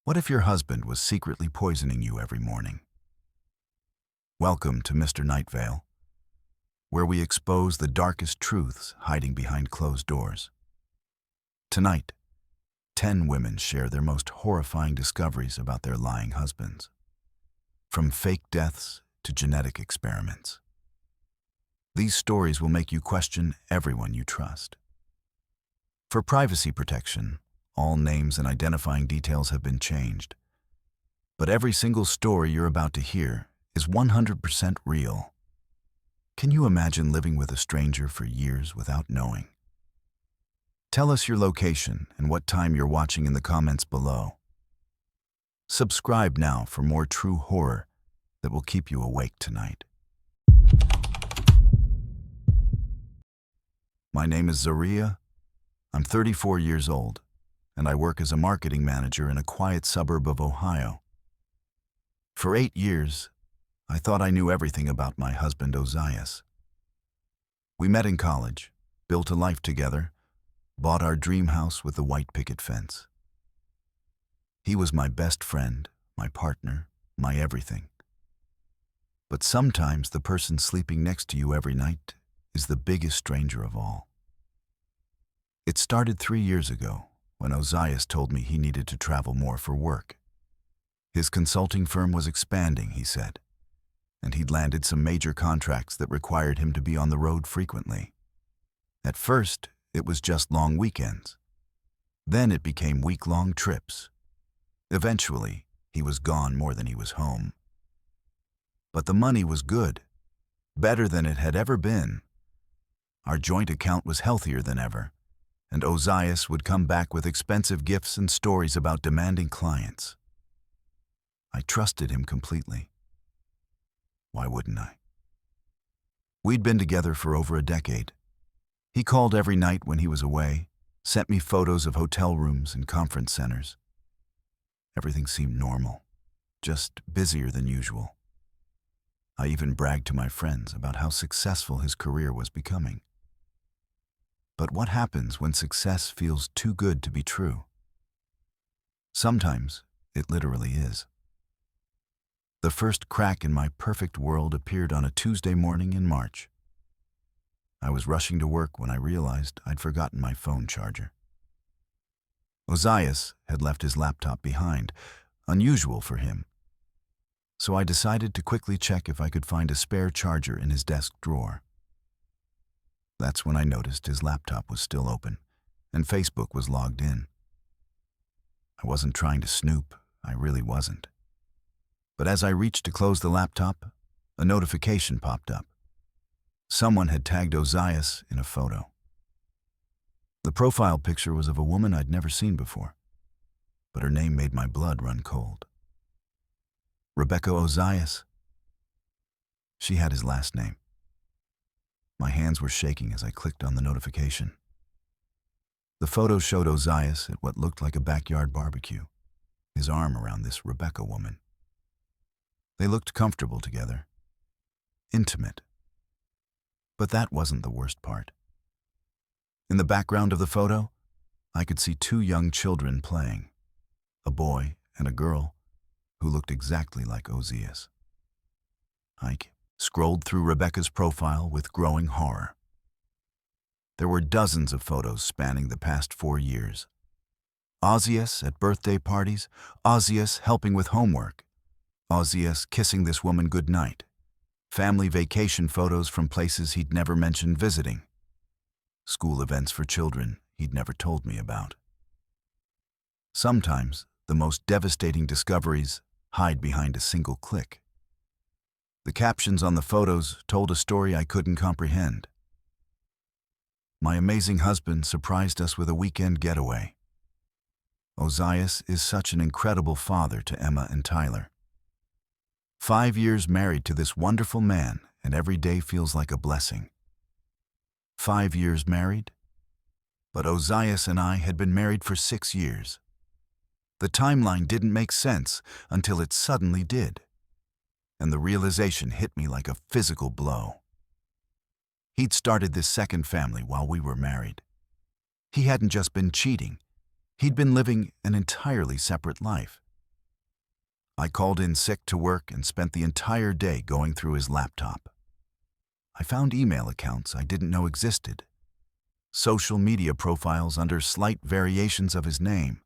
What if your husband was secretly poisoning you every morning? Welcome to Mr. Nightveil, where we expose the darkest truths hiding behind closed doors. Tonight, 10 women share their most horrifying discoveries about their lying husbands, from fake deaths to genetic experiments. These stories will make you question everyone you trust. For privacy protection, all names and identifying details have been changed. But every single story you're about to hear is 100% real. Can you imagine living with a stranger for years without knowing? Tell us your location and what time you're watching in the comments below. Subscribe now for more true horror that will keep you awake tonight. My name is Zaria. I'm 34 years old, and I work as a marketing manager in a quiet suburb of Ohio. For 8 years, I thought I knew everything about my husband Ozias. We met in college, built a life together, bought our dream house with the white picket fence. He was my best friend, my partner, my everything. But sometimes the person sleeping next to you every night is the biggest stranger of all. It started 3 years ago when Ozias told me he needed to travel more for work. His consulting firm was expanding, he said, and he'd landed some major contracts that required him to be on the road frequently. At first, it was just long weekends. Then it became week-long trips. Eventually, he was gone more than he was home. But the money was good, better than it had ever been. Our joint account was healthier than ever, and Ozias would come back with expensive gifts and stories about demanding clients. I trusted him completely. Why wouldn't I? We'd been together for over a decade. He called every night when he was away, sent me photos of hotel rooms and conference centers. Everything seemed normal, just busier than usual. I even bragged to my friends about how successful his career was becoming. But what happens when success feels too good to be true? Sometimes it literally is. The first crack in my perfect world appeared on a Tuesday morning in March. I was rushing to work when I realized I'd forgotten my phone charger. Ozias had left his laptop behind, unusual for him. So I decided to quickly check if I could find a spare charger in his desk drawer. That's when I noticed his laptop was still open, and Facebook was logged in. I wasn't trying to snoop, I really wasn't. But as I reached to close the laptop, a notification popped up. Someone had tagged Ozias in a photo. The profile picture was of a woman I'd never seen before, but her name made my blood run cold. Rebecca Ozias. She had his last name. My hands were shaking as I clicked on the notification. The photo showed Ozias at what looked like a backyard barbecue, his arm around this Rebecca woman. They looked comfortable together, intimate. But that wasn't the worst part. In the background of the photo, I could see 2 young children playing, a boy and a girl who looked exactly like Ozias. I scrolled through Rebecca's profile with growing horror. There were dozens of photos spanning the past 4 years. Ozias at birthday parties, Ozias helping with homework, Ozias kissing this woman goodnight, family vacation photos from places he'd never mentioned visiting, school events for children he'd never told me about. Sometimes, the most devastating discoveries hide behind a single click. The captions on the photos told a story I couldn't comprehend. My amazing husband surprised us with a weekend getaway. Ozias is such an incredible father to Emma and Tyler. 5 years married to this wonderful man, and every day feels like a blessing. 5 years married? But Ozias and I had been married for 6 years. The timeline didn't make sense until it suddenly did. And the realization hit me like a physical blow. He'd started this second family while we were married. He hadn't just been cheating. He'd been living an entirely separate life, I called in sick to work and spent the entire day going through his laptop. I found email accounts I didn't know existed, social media profiles under slight variations of his name,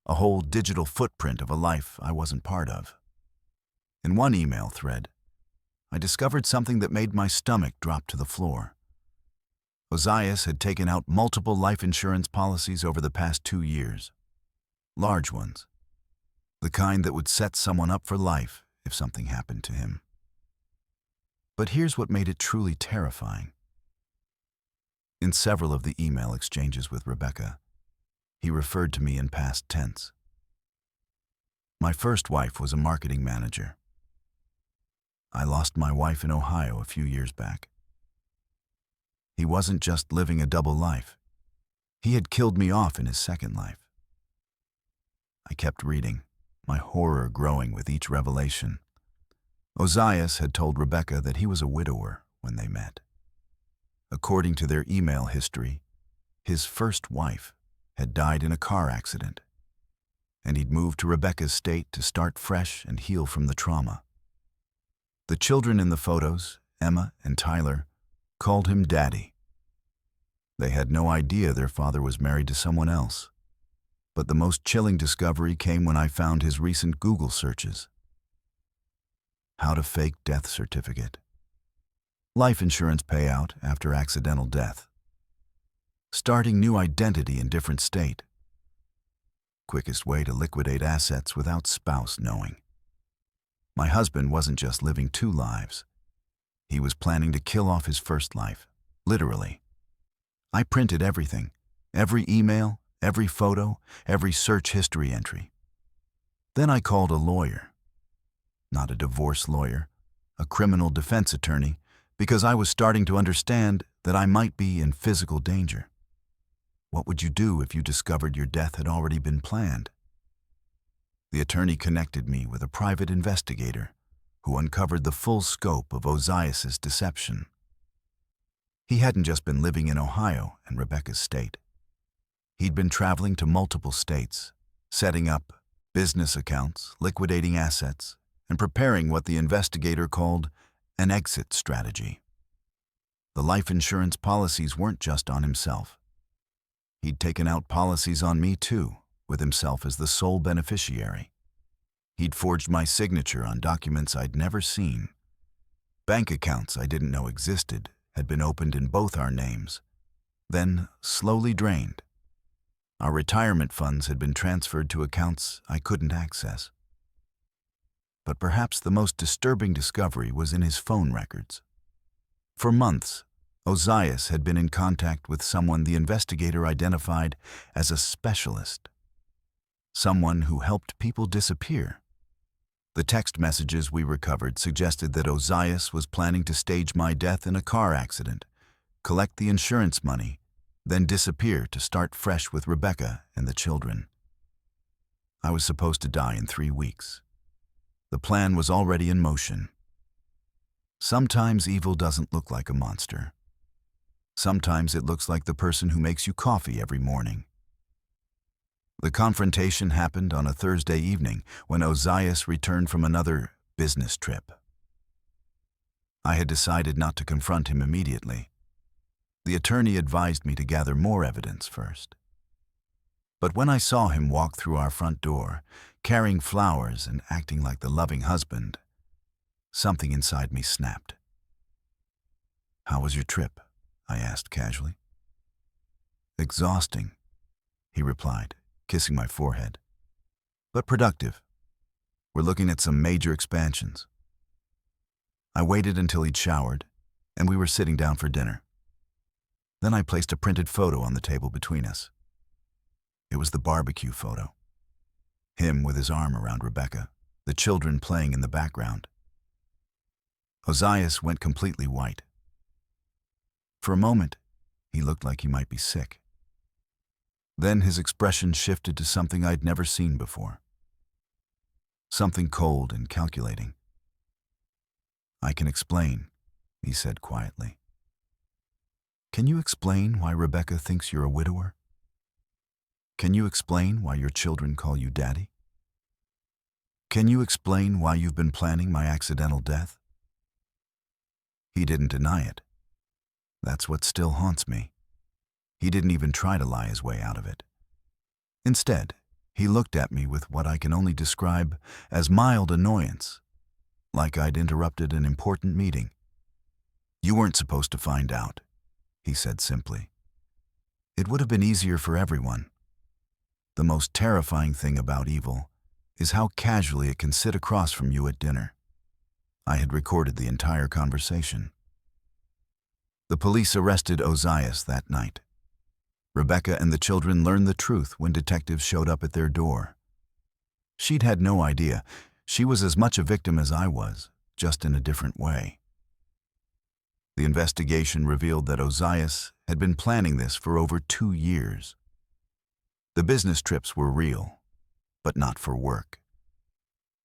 a whole digital footprint of a life I wasn't part of. In one email thread, I discovered something that made my stomach drop to the floor. Ozias had taken out multiple life insurance policies over the past 2 years. Large ones. The kind that would set someone up for life if something happened to him. But here's what made it truly terrifying. In several of the email exchanges with Rebecca, he referred to me in past tense. My first wife was a marketing manager. I lost my wife in Ohio a few years back. He wasn't just living a double life. He had killed me off in his second life. I kept reading, my horror growing with each revelation. Ozias had told Rebecca that he was a widower when they met. According to their email history, his first wife had died in a car accident, and he'd moved to Rebecca's state to start fresh and heal from the trauma. The children in the photos, Emma and Tyler, called him Daddy. They had no idea their father was married to someone else. But the most chilling discovery came when I found his recent Google searches. How to fake death certificate. Life insurance payout after accidental death. Starting new identity in different state. Quickest way to liquidate assets without spouse knowing. My husband wasn't just living 2 lives. He was planning to kill off his first life, literally. I printed everything, every email, every photo, every search history entry. Then I called a lawyer. Not a divorce lawyer, a criminal defense attorney, because I was starting to understand that I might be in physical danger. What would you do if you discovered your death had already been planned? The attorney connected me with a private investigator who uncovered the full scope of Ozias's deception. He hadn't just been living in Ohio and Rebecca's state. He'd been traveling to multiple states, setting up business accounts, liquidating assets, and preparing what the investigator called an exit strategy. The life insurance policies weren't just on himself. He'd taken out policies on me too, with himself as the sole beneficiary. He'd forged my signature on documents I'd never seen. Bank accounts I didn't know existed had been opened in both our names, then slowly drained. Our retirement funds had been transferred to accounts I couldn't access. But perhaps the most disturbing discovery was in his phone records. For months, Ozias had been in contact with someone the investigator identified as a specialist. Someone who helped people disappear. The text messages we recovered suggested that Ozias was planning to stage my death in a car accident, collect the insurance money, then disappear to start fresh with Rebecca and the children. I was supposed to die in 3 weeks. The plan was already in motion. Sometimes evil doesn't look like a monster. Sometimes it looks like the person who makes you coffee every morning. The confrontation happened on a Thursday evening when Ozias returned from another business trip. I had decided not to confront him immediately. The attorney advised me to gather more evidence first. But when I saw him walk through our front door, carrying flowers and acting like the loving husband, something inside me snapped. "How was your trip?" I asked casually. "Exhausting," he replied, kissing my forehead. "But productive. We're looking at some major expansions." I waited until he'd showered, and we were sitting down for dinner. Then I placed a printed photo on the table between us. It was the barbecue photo. Him with his arm around Rebecca, the children playing in the background. Ozias went completely white. For a moment, he looked like he might be sick. Then his expression shifted to something I'd never seen before. Something cold and calculating. "I can explain," he said quietly. "Can you explain why Rebecca thinks you're a widower? Can you explain why your children call you Daddy?" Can you explain why you've been planning my accidental death? He didn't deny it. That's what still haunts me. He didn't even try to lie his way out of it. Instead, he looked at me with what I can only describe as mild annoyance, like I'd interrupted an important meeting. You weren't supposed to find out, he said simply. It would have been easier for everyone. The most terrifying thing about evil is how casually it can sit across from you at dinner. I had recorded the entire conversation. The police arrested Ozias that night. Rebecca and the children learned the truth when detectives showed up at their door. She'd had no idea. She was as much a victim as I was, just in a different way. The investigation revealed that Ozias had been planning this for over 2 years. The business trips were real, but not for work.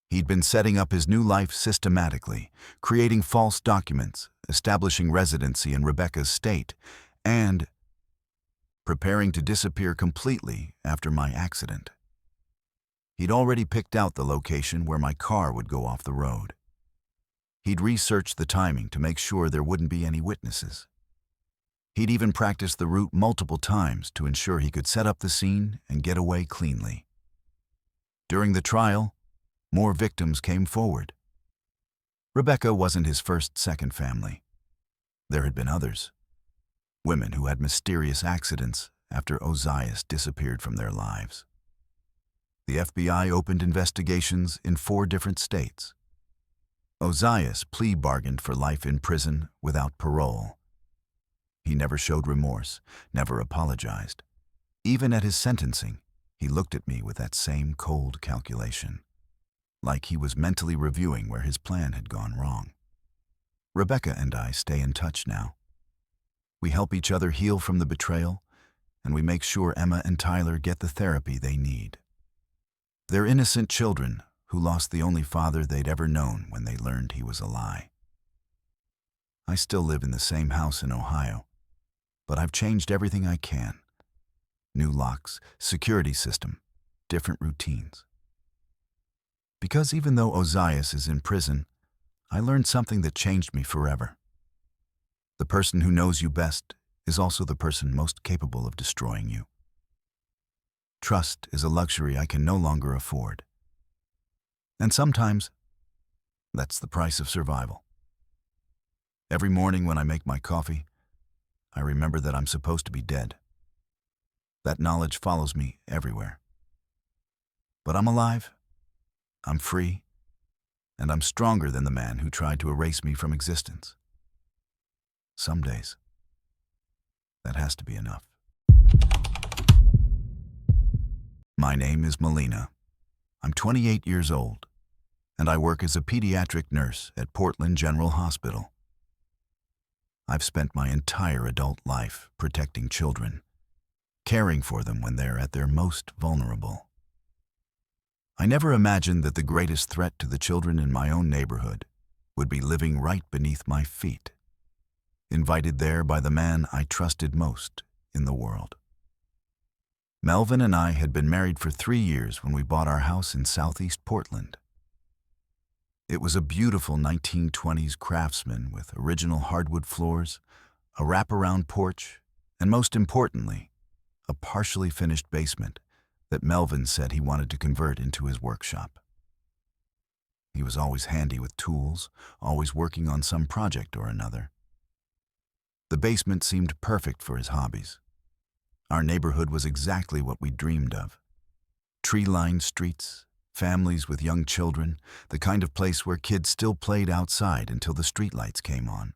He'd been setting up his new life systematically, creating false documents, establishing residency in Rebecca's state, and preparing to disappear completely after my accident. He'd already picked out the location where my car would go off the road. He'd researched the timing to make sure there wouldn't be any witnesses. He'd even practiced the route multiple times to ensure he could set up the scene and get away cleanly. During the trial, more victims came forward. Rebecca wasn't his second family. There had been others. Women who had mysterious accidents after Ozias disappeared from their lives. The FBI opened investigations in 4 different states. Ozias plea bargained for life in prison without parole. He never showed remorse, never apologized. Even at his sentencing, he looked at me with that same cold calculation, like he was mentally reviewing where his plan had gone wrong. Rebecca and I stay in touch now. We help each other heal from the betrayal, and we make sure Emma and Tyler get the therapy they need. They're innocent children who lost the only father they'd ever known when they learned he was a lie. I still live in the same house in Ohio, but I've changed everything I can. New locks, security system, different routines. Because even though Ozias is in prison, I learned something that changed me forever. The person who knows you best is also the person most capable of destroying you. Trust is a luxury I can no longer afford. And sometimes, that's the price of survival. Every morning when I make my coffee, I remember that I'm supposed to be dead. That knowledge follows me everywhere. But I'm alive, I'm free, and I'm stronger than the man who tried to erase me from existence. Some days, that has to be enough. My name is Melina. I'm 28 years old, and I work as a pediatric nurse at Portland General Hospital. I've spent my entire adult life protecting children, caring for them when they're at their most vulnerable. I never imagined that the greatest threat to the children in my own neighborhood would be living right beneath my feet, invited there by the man I trusted most in the world. Melvin and I had been married for 3 years when we bought our house in southeast Portland. It was a beautiful 1920s craftsman with original hardwood floors, a wraparound porch, and most importantly, a partially finished basement that Melvin said he wanted to convert into his workshop. He was always handy with tools, always working on some project or another. The basement seemed perfect for his hobbies. Our neighborhood was exactly what we dreamed of. Tree-lined streets, families with young children, the kind of place where kids still played outside until the streetlights came on.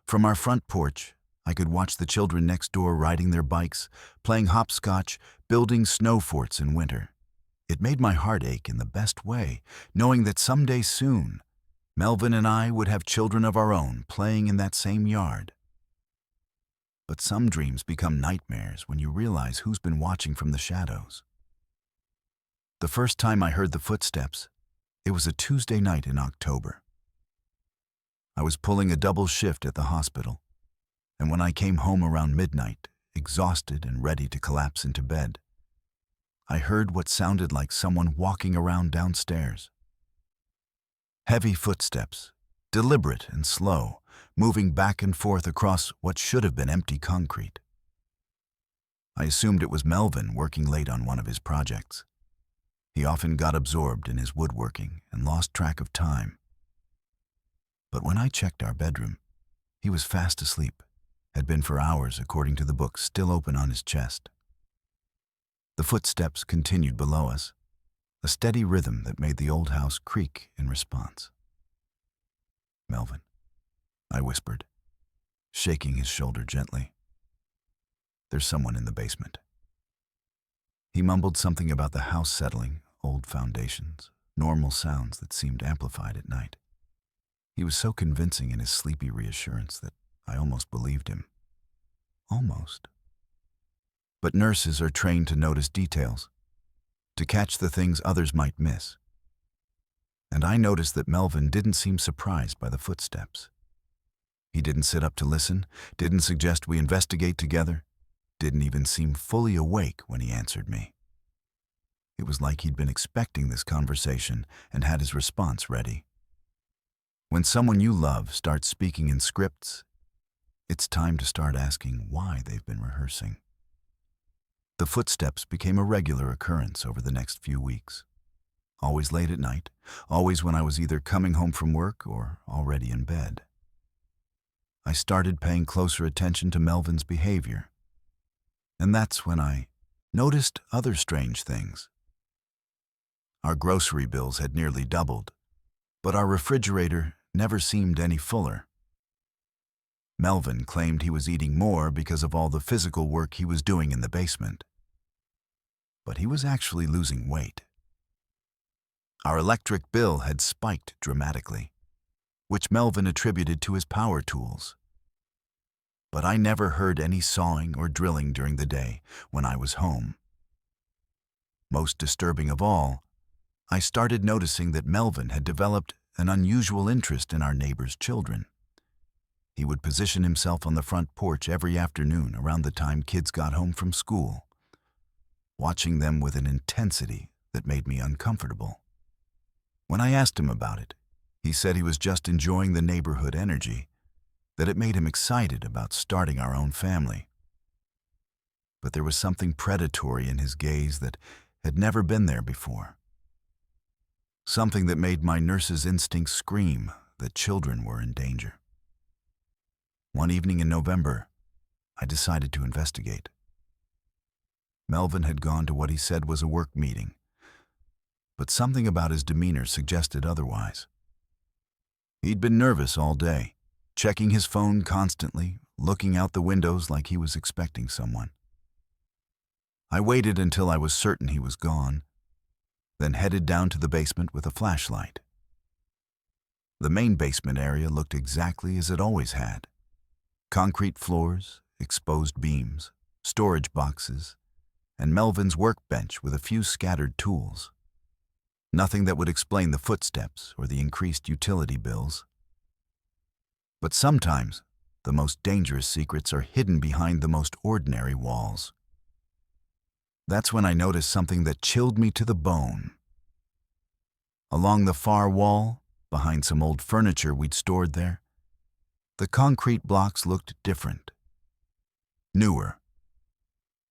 From our front porch, I could watch the children next door riding their bikes, playing hopscotch, building snow forts in winter. It made my heart ache in the best way, knowing that someday soon, Melvin and I would have children of our own playing in that same yard. But some dreams become nightmares when you realize who's been watching from the shadows. The first time I heard the footsteps, it was a Tuesday night in October. I was pulling a double shift at the hospital, and when I came home around midnight, exhausted and ready to collapse into bed, I heard what sounded like someone walking around downstairs. Heavy footsteps, deliberate and slow, moving back and forth across what should have been empty concrete. I assumed it was Melvin working late on one of his projects. He often got absorbed in his woodworking and lost track of time. But when I checked our bedroom, he was fast asleep, had been for hours according to the book still open on his chest. The footsteps continued below us, a steady rhythm that made the old house creak in response. "Melvin," I whispered, shaking his shoulder gently. "There's someone in the basement." He mumbled something about the house settling, old foundations, normal sounds that seemed amplified at night. He was so convincing in his sleepy reassurance that I almost believed him. Almost. But nurses are trained to notice details, to catch the things others might miss. And I noticed that Melvin didn't seem surprised by the footsteps. He didn't sit up to listen, didn't suggest we investigate together, didn't even seem fully awake when he answered me. It was like he'd been expecting this conversation and had his response ready. When someone you love starts speaking in scripts, it's time to start asking why they've been rehearsing. The footsteps became a regular occurrence over the next few weeks. Always late at night, always when I was either coming home from work or already in bed. I started paying closer attention to Melvin's behavior. And that's when I noticed other strange things. Our grocery bills had nearly doubled, but our refrigerator never seemed any fuller. Melvin claimed he was eating more because of all the physical work he was doing in the basement. But he was actually losing weight. Our electric bill had spiked dramatically, which Melvin attributed to his power tools. But I never heard any sawing or drilling during the day when I was home. Most disturbing of all, I started noticing that Melvin had developed an unusual interest in our neighbors' children. He would position himself on the front porch every afternoon around the time kids got home from school, watching them with an intensity that made me uncomfortable. When I asked him about it, he said he was just enjoying the neighborhood energy, that it made him excited about starting our own family. But there was something predatory in his gaze that had never been there before. Something that made my nurse's instincts scream that children were in danger. One evening in November, I decided to investigate. Melvin had gone to what he said was a work meeting, but something about his demeanor suggested otherwise. He'd been nervous all day, checking his phone constantly, looking out the windows like he was expecting someone. I waited until I was certain he was gone, then headed down to the basement with a flashlight. The main basement area looked exactly as it always had. Concrete floors, exposed beams, storage boxes, and Melvin's workbench with a few scattered tools. Nothing that would explain the footsteps or the increased utility bills. But sometimes, the most dangerous secrets are hidden behind the most ordinary walls. That's when I noticed something that chilled me to the bone. Along the far wall, behind some old furniture we'd stored there, the concrete blocks looked different. Newer.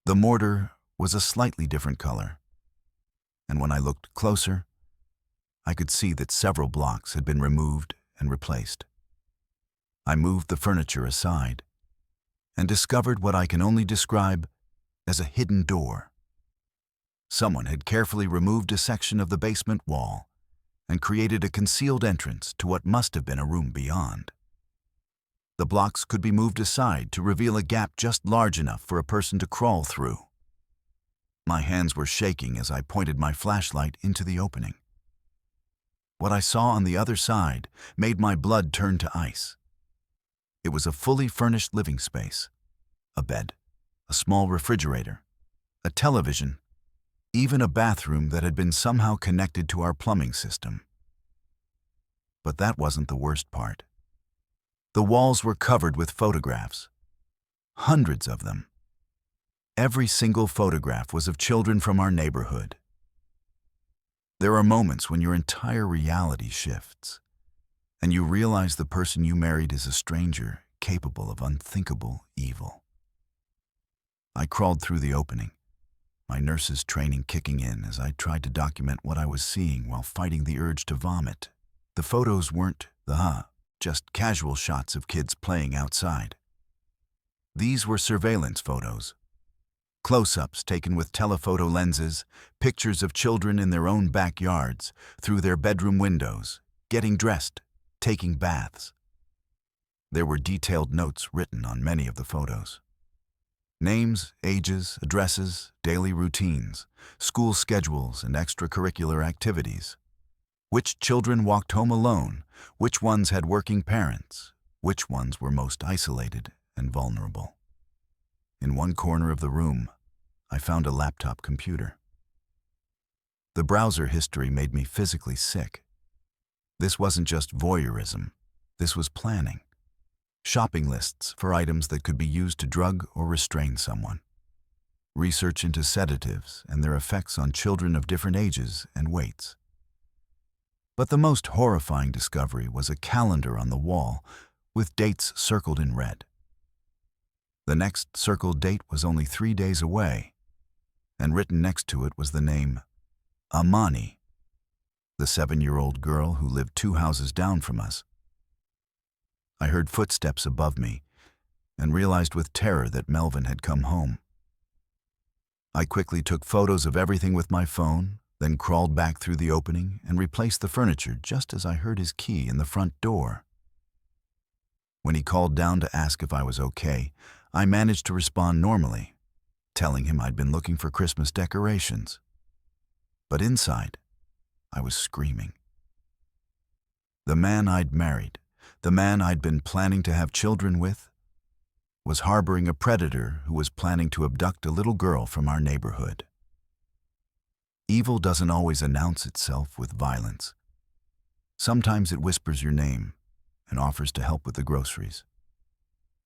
The mortar was a slightly different color, and when I looked closer, I could see that several blocks had been removed and replaced. I moved the furniture aside and discovered what I can only describe as a hidden door. Someone had carefully removed a section of the basement wall and created a concealed entrance to what must have been a room beyond. The blocks could be moved aside to reveal a gap just large enough for a person to crawl through. My hands were shaking as I pointed my flashlight into the opening. What I saw on the other side made my blood turn to ice. It was a fully furnished living space, a bed, a small refrigerator, a television, even a bathroom that had been somehow connected to our plumbing system. But that wasn't the worst part. The walls were covered with photographs, hundreds of them. Every single photograph was of children from our neighborhood. There are moments when your entire reality shifts, and you realize the person you married is a stranger capable of unthinkable evil. I crawled through the opening, my nurse's training kicking in as I tried to document what I was seeing while fighting the urge to vomit. The photos weren't just casual shots of kids playing outside. These were surveillance photos. Close-ups taken with telephoto lenses, pictures of children in their own backyards, through their bedroom windows, getting dressed, taking baths. There were detailed notes written on many of the photos. Names, ages, addresses, daily routines, school schedules, and extracurricular activities. Which children walked home alone, which ones had working parents, which ones were most isolated and vulnerable. In one corner of the room, I found a laptop computer. The browser history made me physically sick. This wasn't just voyeurism, this was planning. Shopping lists for items that could be used to drug or restrain someone. Research into sedatives and their effects on children of different ages and weights. But the most horrifying discovery was a calendar on the wall with dates circled in red. The next circled date was only 3 days away, and written next to it was the name Amani, the 7-year-old girl who lived 2 houses down from us. I heard footsteps above me and realized with terror that Melvin had come home. I quickly took photos of everything with my phone, then crawled back through the opening and replaced the furniture just as I heard his key in the front door. When he called down to ask if I was okay, I managed to respond normally, telling him I'd been looking for Christmas decorations. But inside, I was screaming. The man I'd married, the man I'd been planning to have children with, was harboring a predator who was planning to abduct a little girl from our neighborhood. Evil doesn't always announce itself with violence. Sometimes it whispers your name and offers to help with the groceries.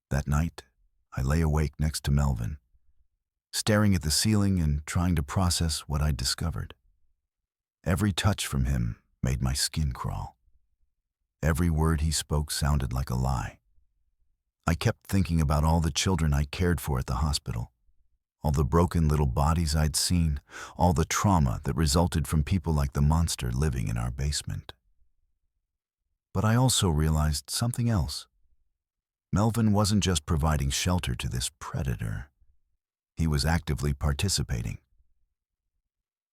That night, I lay awake next to Melvin, staring at the ceiling and trying to process what I'd discovered. Every touch from him made my skin crawl. Every word he spoke sounded like a lie. I kept thinking about all the children I cared for at the hospital, all the broken little bodies I'd seen, all the trauma that resulted from people like the monster living in our basement. But I also realized something else. Melvin wasn't just providing shelter to this predator. He was actively participating.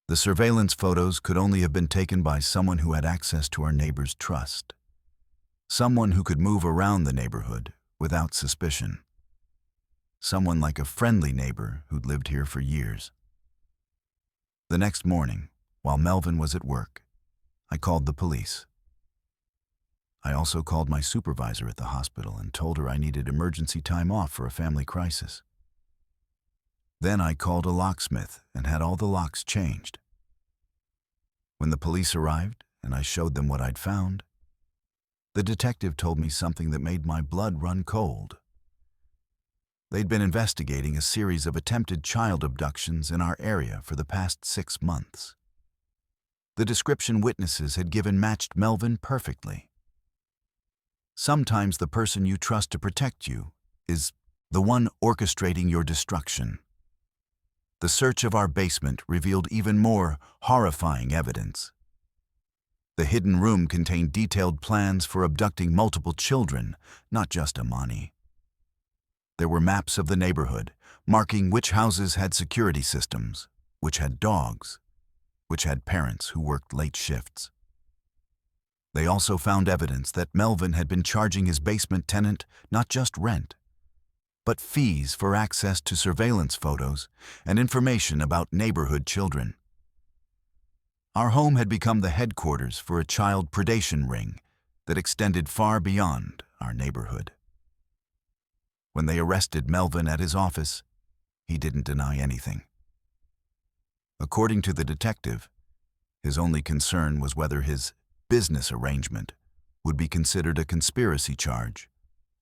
The surveillance photos could only have been taken by someone who had access to our neighbor's trust. Someone who could move around the neighborhood without suspicion. Someone like a friendly neighbor who'd lived here for years. The next morning, while Melvin was at work, I called the police. I also called my supervisor at the hospital and told her I needed emergency time off for a family crisis. Then I called a locksmith and had all the locks changed. When the police arrived and I showed them what I'd found, the detective told me something that made my blood run cold. They'd been investigating a series of attempted child abductions in our area for the past 6 months. The description witnesses had given matched Melvin perfectly. Sometimes the person you trust to protect you is the one orchestrating your destruction. The search of our basement revealed even more horrifying evidence. The hidden room contained detailed plans for abducting multiple children, not just Amani. There were maps of the neighborhood, marking which houses had security systems, which had dogs, which had parents who worked late shifts. They also found evidence that Melvin had been charging his basement tenant not just rent, but fees for access to surveillance photos and information about neighborhood children. Our home had become the headquarters for a child predation ring that extended far beyond our neighborhood. When they arrested Melvin at his office, he didn't deny anything. According to the detective, his only concern was whether his business arrangement would be considered a conspiracy charge,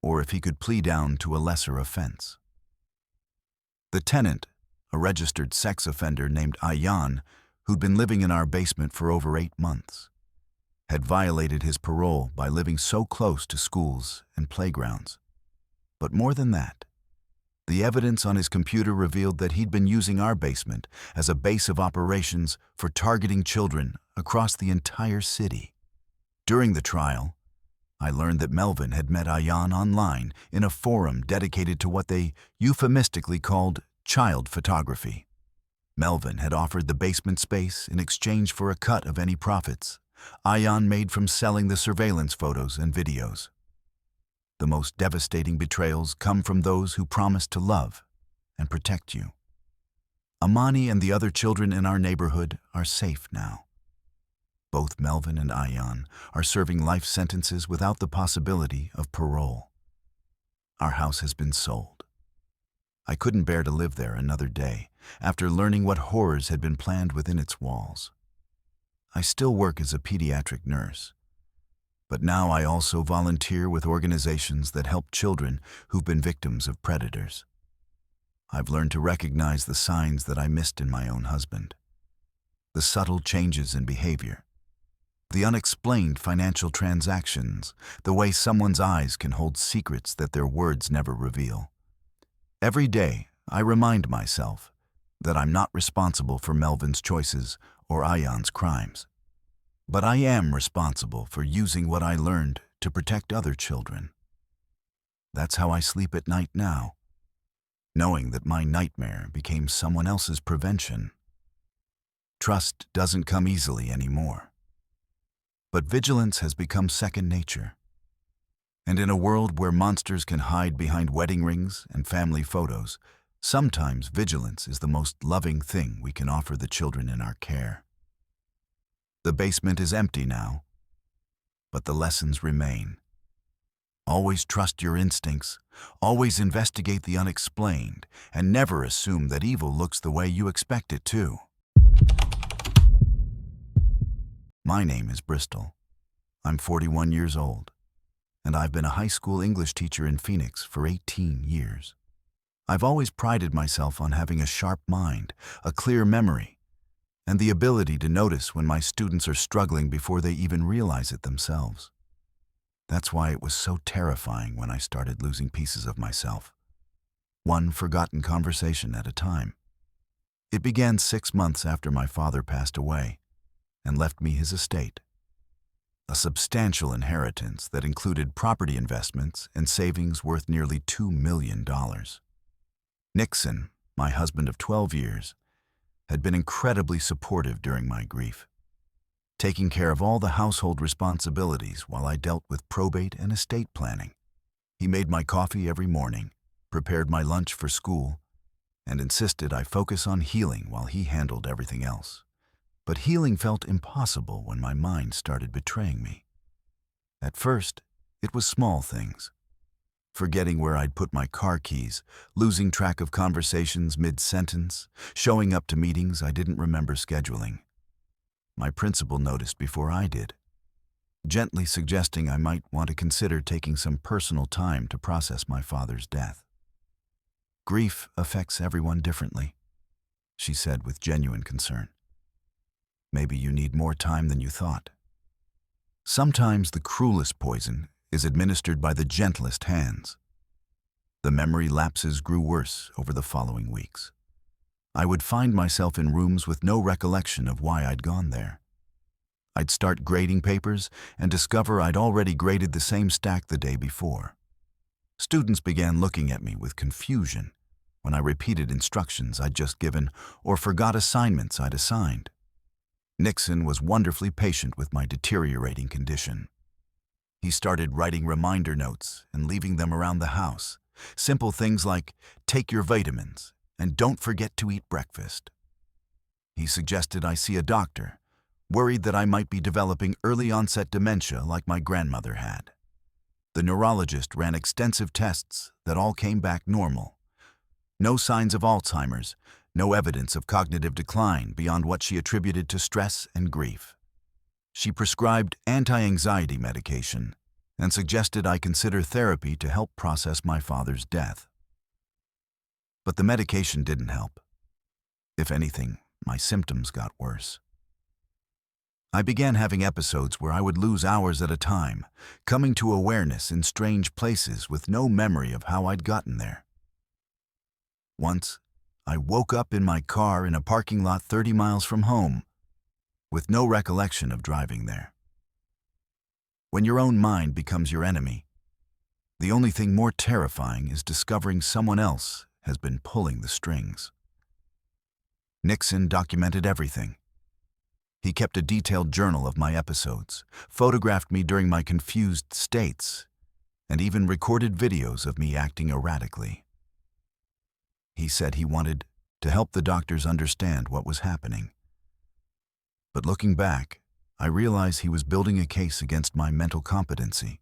or if he could plea down to a lesser offense. The tenant, a registered sex offender named Ayan, who'd been living in our basement for over 8 months. had violated his parole by living so close to schools and playgrounds. But more than that, the evidence on his computer revealed that he'd been using our basement as a base of operations for targeting children across the entire city. During the trial, I learned that Melvin had met Ayan online in a forum dedicated to what they euphemistically called child photography. Melvin had offered the basement space in exchange for a cut of any profits Ayan made from selling the surveillance photos and videos. The most devastating betrayals come from those who promise to love and protect you. Amani and the other children in our neighborhood are safe now. Both Melvin and Ayan are serving life sentences without the possibility of parole. Our house has been sold. I couldn't bear to live there another day after learning what horrors had been planned within its walls. I still work as a pediatric nurse, but now I also volunteer with organizations that help children who've been victims of predators. I've learned to recognize the signs that I missed in my own husband. The subtle changes in behavior, the unexplained financial transactions, the way someone's eyes can hold secrets that their words never reveal. Every day, I remind myself that I'm not responsible for Melvin's choices or Ayan's crimes. But I am responsible for using what I learned to protect other children. That's how I sleep at night now, knowing that my nightmare became someone else's prevention. Trust doesn't come easily anymore. But vigilance has become second nature. And in a world where monsters can hide behind wedding rings and family photos, sometimes vigilance is the most loving thing we can offer the children in our care. The basement is empty now, but the lessons remain. Always trust your instincts, always investigate the unexplained, and never assume that evil looks the way you expect it to. My name is Bristol. I'm 41 years old, and I've been a high school English teacher in Phoenix for 18 years. I've always prided myself on having a sharp mind, a clear memory, and the ability to notice when my students are struggling before they even realize it themselves. That's why it was so terrifying when I started losing pieces of myself, one forgotten conversation at a time. It began 6 months after my father passed away and left me his estate, a substantial inheritance that included property investments and savings worth nearly $2 million. Nixon, my husband of 12 years, had been incredibly supportive during my grief, taking care of all the household responsibilities while I dealt with probate and estate planning. He made my coffee every morning, prepared my lunch for school, and insisted I focus on healing while he handled everything else. But healing felt impossible when my mind started betraying me. At first, it was small things. Forgetting where I'd put my car keys, losing track of conversations mid-sentence, showing up to meetings I didn't remember scheduling. My principal noticed before I did, gently suggesting I might want to consider taking some personal time to process my father's death. Grief affects everyone differently, she said with genuine concern. Maybe you need more time than you thought. Sometimes the cruelest poison is administered by the gentlest hands. The memory lapses grew worse over the following weeks. I would find myself in rooms with no recollection of why I'd gone there. I'd start grading papers and discover I'd already graded the same stack the day before. Students began looking at me with confusion when I repeated instructions I'd just given or forgot assignments I'd assigned. Nixon was wonderfully patient with my deteriorating condition. He started writing reminder notes and leaving them around the house. Simple things like, take your vitamins and don't forget to eat breakfast. He suggested I see a doctor, worried that I might be developing early-onset dementia like my grandmother had. The neurologist ran extensive tests that all came back normal. No signs of Alzheimer's, no evidence of cognitive decline beyond what she attributed to stress and grief. She prescribed anti-anxiety medication and suggested I consider therapy to help process my father's death. But the medication didn't help. If anything, my symptoms got worse. I began having episodes where I would lose hours at a time, coming to awareness in strange places with no memory of how I'd gotten there. Once, I woke up in my car in a parking lot 30 miles from home, with no recollection of driving there. When your own mind becomes your enemy, the only thing more terrifying is discovering someone else has been pulling the strings. Nixon documented everything. He kept a detailed journal of my episodes, photographed me during my confused states, and even recorded videos of me acting erratically. He said he wanted to help the doctors understand what was happening. But looking back, I realized he was building a case against my mental competency.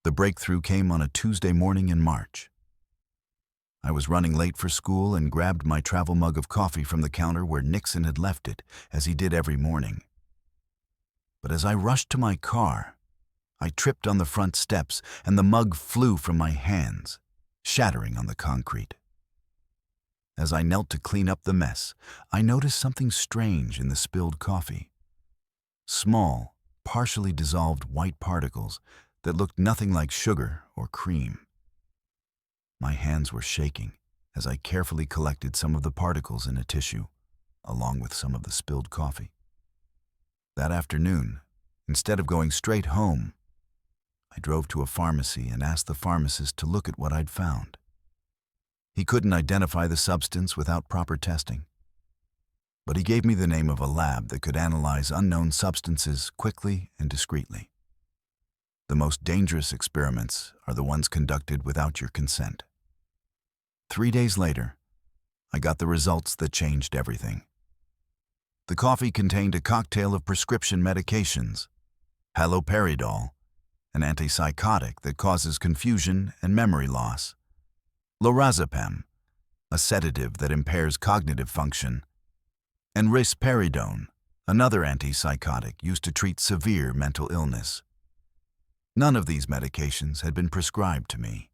The breakthrough came on a Tuesday morning in March. I was running late for school and grabbed my travel mug of coffee from the counter where Nixon had left it, as he did every morning. But as I rushed to my car, I tripped on the front steps and the mug flew from my hands, shattering on the concrete. As I knelt to clean up the mess, I noticed something strange in the spilled coffee. Small, partially dissolved white particles that looked nothing like sugar or cream. My hands were shaking as I carefully collected some of the particles in a tissue, along with some of the spilled coffee. That afternoon, instead of going straight home, I drove to a pharmacy and asked the pharmacist to look at what I'd found. He couldn't identify the substance without proper testing, but he gave me the name of a lab that could analyze unknown substances quickly and discreetly. The most dangerous experiments are the ones conducted without your consent. 3 days later, I got the results that changed everything. The coffee contained a cocktail of prescription medications, haloperidol, an antipsychotic that causes confusion and memory loss, lorazepam, a sedative that impairs cognitive function, and risperidone, another antipsychotic used to treat severe mental illness. None of these medications had been prescribed to me.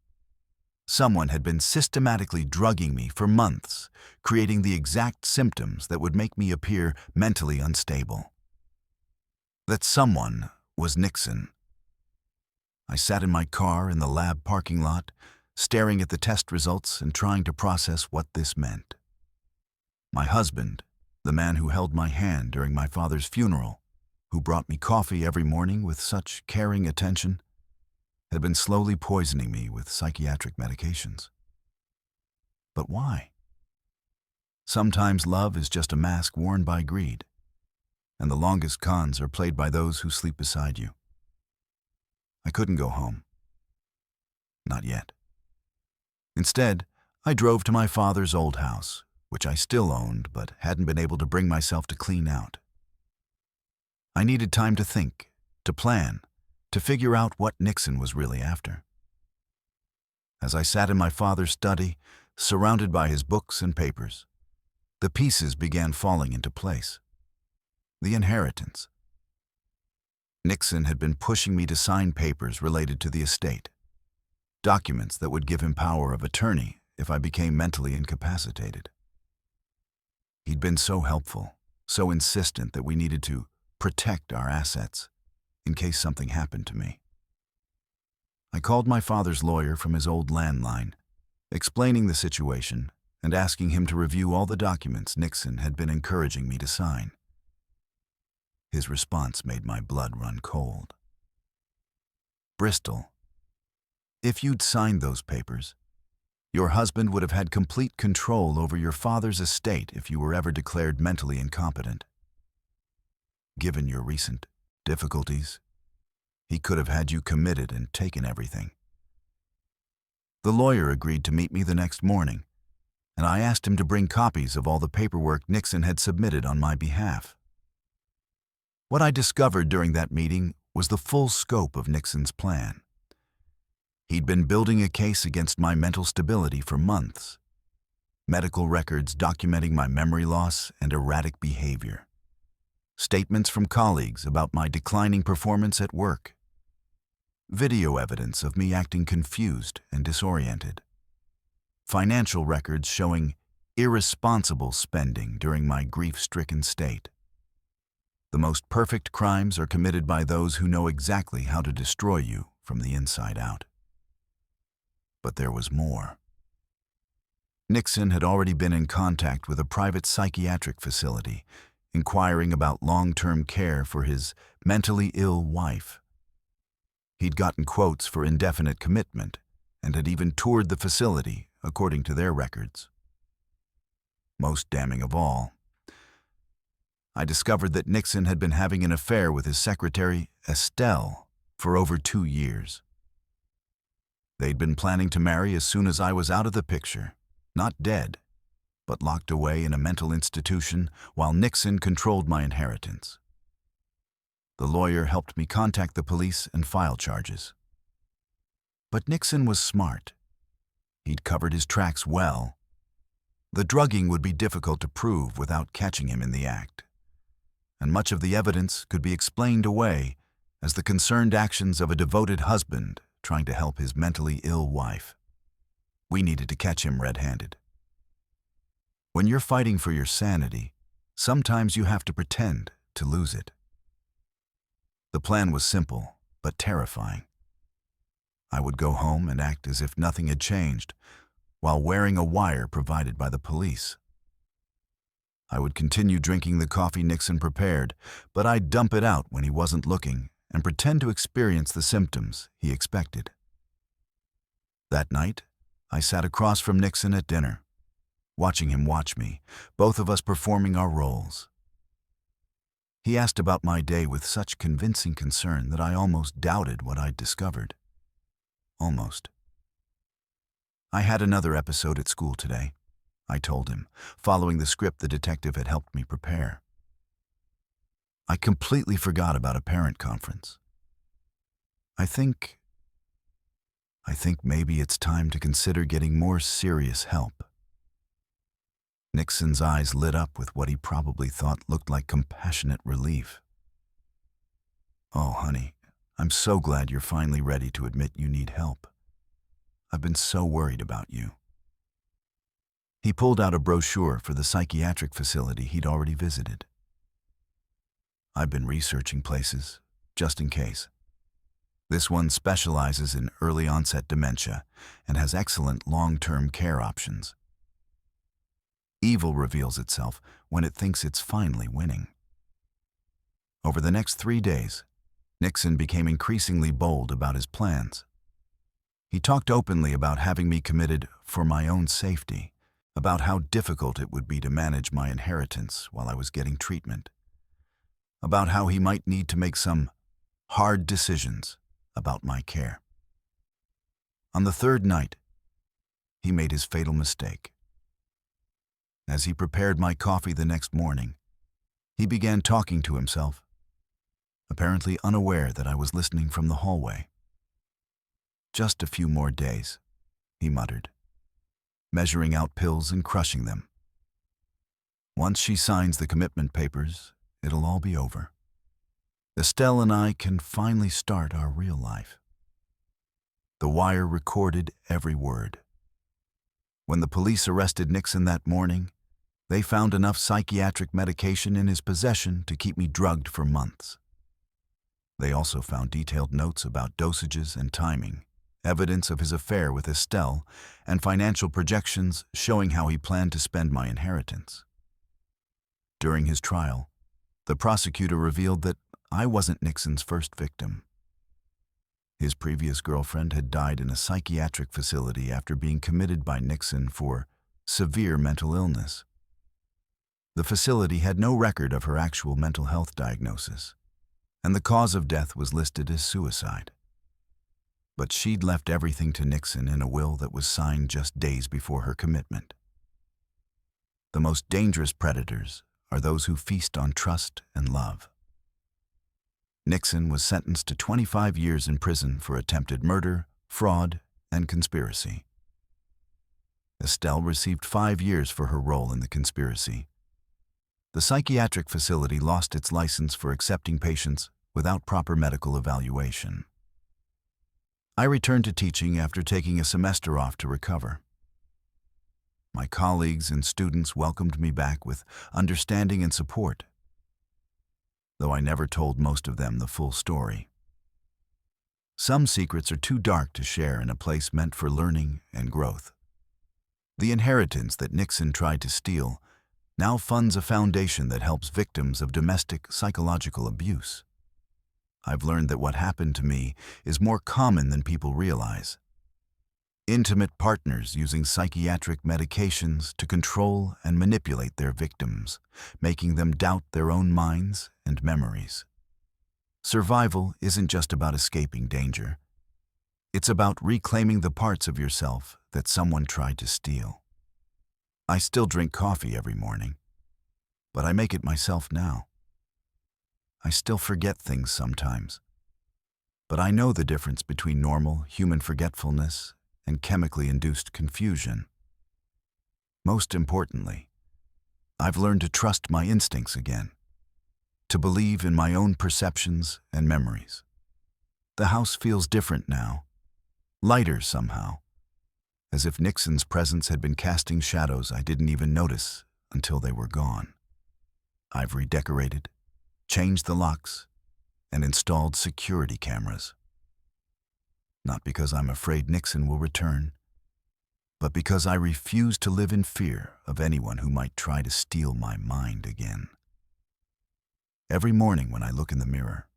Someone had been systematically drugging me for months, creating the exact symptoms that would make me appear mentally unstable. That someone was Nixon. I sat in my car in the lab parking lot, staring at the test results and trying to process what this meant. My husband, the man who held my hand during my father's funeral, who brought me coffee every morning with such caring attention, had been slowly poisoning me with psychiatric medications. But why? Sometimes love is just a mask worn by greed, and the longest cons are played by those who sleep beside you. I couldn't go home. Not yet. Instead, I drove to my father's old house, which I still owned but hadn't been able to bring myself to clean out. I needed time to think, to plan, to figure out what Nixon was really after. As I sat in my father's study, surrounded by his books and papers, the pieces began falling into place. The inheritance. Nixon had been pushing me to sign papers related to the estate, documents that would give him power of attorney if I became mentally incapacitated. He'd been so helpful, so insistent that we needed to protect our assets in case something happened to me. I called my father's lawyer from his old landline, explaining the situation and asking him to review all the documents Nixon had been encouraging me to sign. His response made my blood run cold. Bristol, if you'd signed those papers, your husband would have had complete control over your father's estate if you were ever declared mentally incompetent. Given your recent difficulties, he could have had you committed and taken everything. The lawyer agreed to meet me the next morning, and I asked him to bring copies of all the paperwork Nixon had submitted on my behalf. What I discovered during that meeting was the full scope of Nixon's plan. He'd been building a case against my mental stability for months. Medical records documenting my memory loss and erratic behavior. Statements from colleagues about my declining performance at work. Video evidence of me acting confused and disoriented. Financial records showing irresponsible spending during my grief-stricken state. The most perfect crimes are committed by those who know exactly how to destroy you from the inside out. But there was more. Nixon had already been in contact with a private psychiatric facility, inquiring about long-term care for his mentally ill wife. He'd gotten quotes for indefinite commitment and had even toured the facility, according to their records. Most damning of all, I discovered that Nixon had been having an affair with his secretary, Estelle, for over 2 years. They'd been planning to marry as soon as I was out of the picture, not dead, but locked away in a mental institution while Nixon controlled my inheritance. The lawyer helped me contact the police and file charges. But Nixon was smart. He'd covered his tracks well. The drugging would be difficult to prove without catching him in the act, and much of the evidence could be explained away as the concerned actions of a devoted husband trying to help his mentally ill wife. We needed to catch him red-handed. When you're fighting for your sanity, sometimes you have to pretend to lose it. The plan was simple, but terrifying. I would go home and act as if nothing had changed, while wearing a wire provided by the police. I would continue drinking the coffee Nixon prepared, but I'd dump it out when he wasn't looking and pretend to experience the symptoms he expected. That night, I sat across from Nixon at dinner, watching him watch me, both of us performing our roles. He asked about my day with such convincing concern that I almost doubted what I'd discovered. Almost. I had another episode at school today, I told him, following the script the detective had helped me prepare. I completely forgot about a parent conference. I think maybe it's time to consider getting more serious help. Nixon's eyes lit up with what he probably thought looked like compassionate relief. Oh, honey, I'm so glad you're finally ready to admit you need help. I've been so worried about you. He pulled out a brochure for the psychiatric facility he'd already visited. I've been researching places, just in case. This one specializes in early-onset dementia and has excellent long-term care options. Evil reveals itself when it thinks it's finally winning. Over the next 3 days, Nixon became increasingly bold about his plans. He talked openly about having me committed for my own safety, about how difficult it would be to manage my inheritance while I was getting treatment, about how he might need to make some hard decisions about my care. On the 3rd night, he made his fatal mistake. As he prepared my coffee the next morning, he began talking to himself, apparently unaware that I was listening from the hallway. "Just a few more days," he muttered, measuring out pills and crushing them. "Once she signs the commitment papers, it'll all be over. Estelle and I can finally start our real life." The wire recorded every word. When the police arrested Nixon that morning, they found enough psychiatric medication in his possession to keep me drugged for months. They also found detailed notes about dosages and timing, evidence of his affair with Estelle, and financial projections showing how he planned to spend my inheritance. During his trial, the prosecutor revealed that I wasn't Nixon's first victim. His previous girlfriend had died in a psychiatric facility after being committed by Nixon for severe mental illness. The facility had no record of her actual mental health diagnosis, and the cause of death was listed as suicide. But she'd left everything to Nixon in a will that was signed just days before her commitment. The most dangerous predators are those who feast on trust and love. Nixon was sentenced to 25 years in prison for attempted murder, fraud, and conspiracy. Estelle received 5 years for her role in the conspiracy. The psychiatric facility lost its license for accepting patients without proper medical evaluation. I returned to teaching after taking a semester off to recover. My colleagues and students welcomed me back with understanding and support. though I never told most of them the full story. Some secrets are too dark to share in a place meant for learning and growth. The inheritance that Nixon tried to steal now funds a foundation that helps victims of domestic psychological abuse. I've learned that what happened to me is more common than people realize. Intimate partners using psychiatric medications to control and manipulate their victims, making them doubt their own minds and memories. Survival isn't just about escaping danger. It's about reclaiming the parts of yourself that someone tried to steal. I still drink coffee every morning, but I make it myself now. I still forget things sometimes, but I know the difference between normal human forgetfulness and chemically induced confusion. Most importantly, I've learned to trust my instincts again, to believe in my own perceptions and memories. The house feels different now, lighter somehow, as if Nixon's presence had been casting shadows I didn't even notice until they were gone. I've redecorated, changed the locks, and installed security cameras. Not because I'm afraid Nixon will return, but because I refuse to live in fear of anyone who might try to steal my mind again. Every morning when I look in the mirror,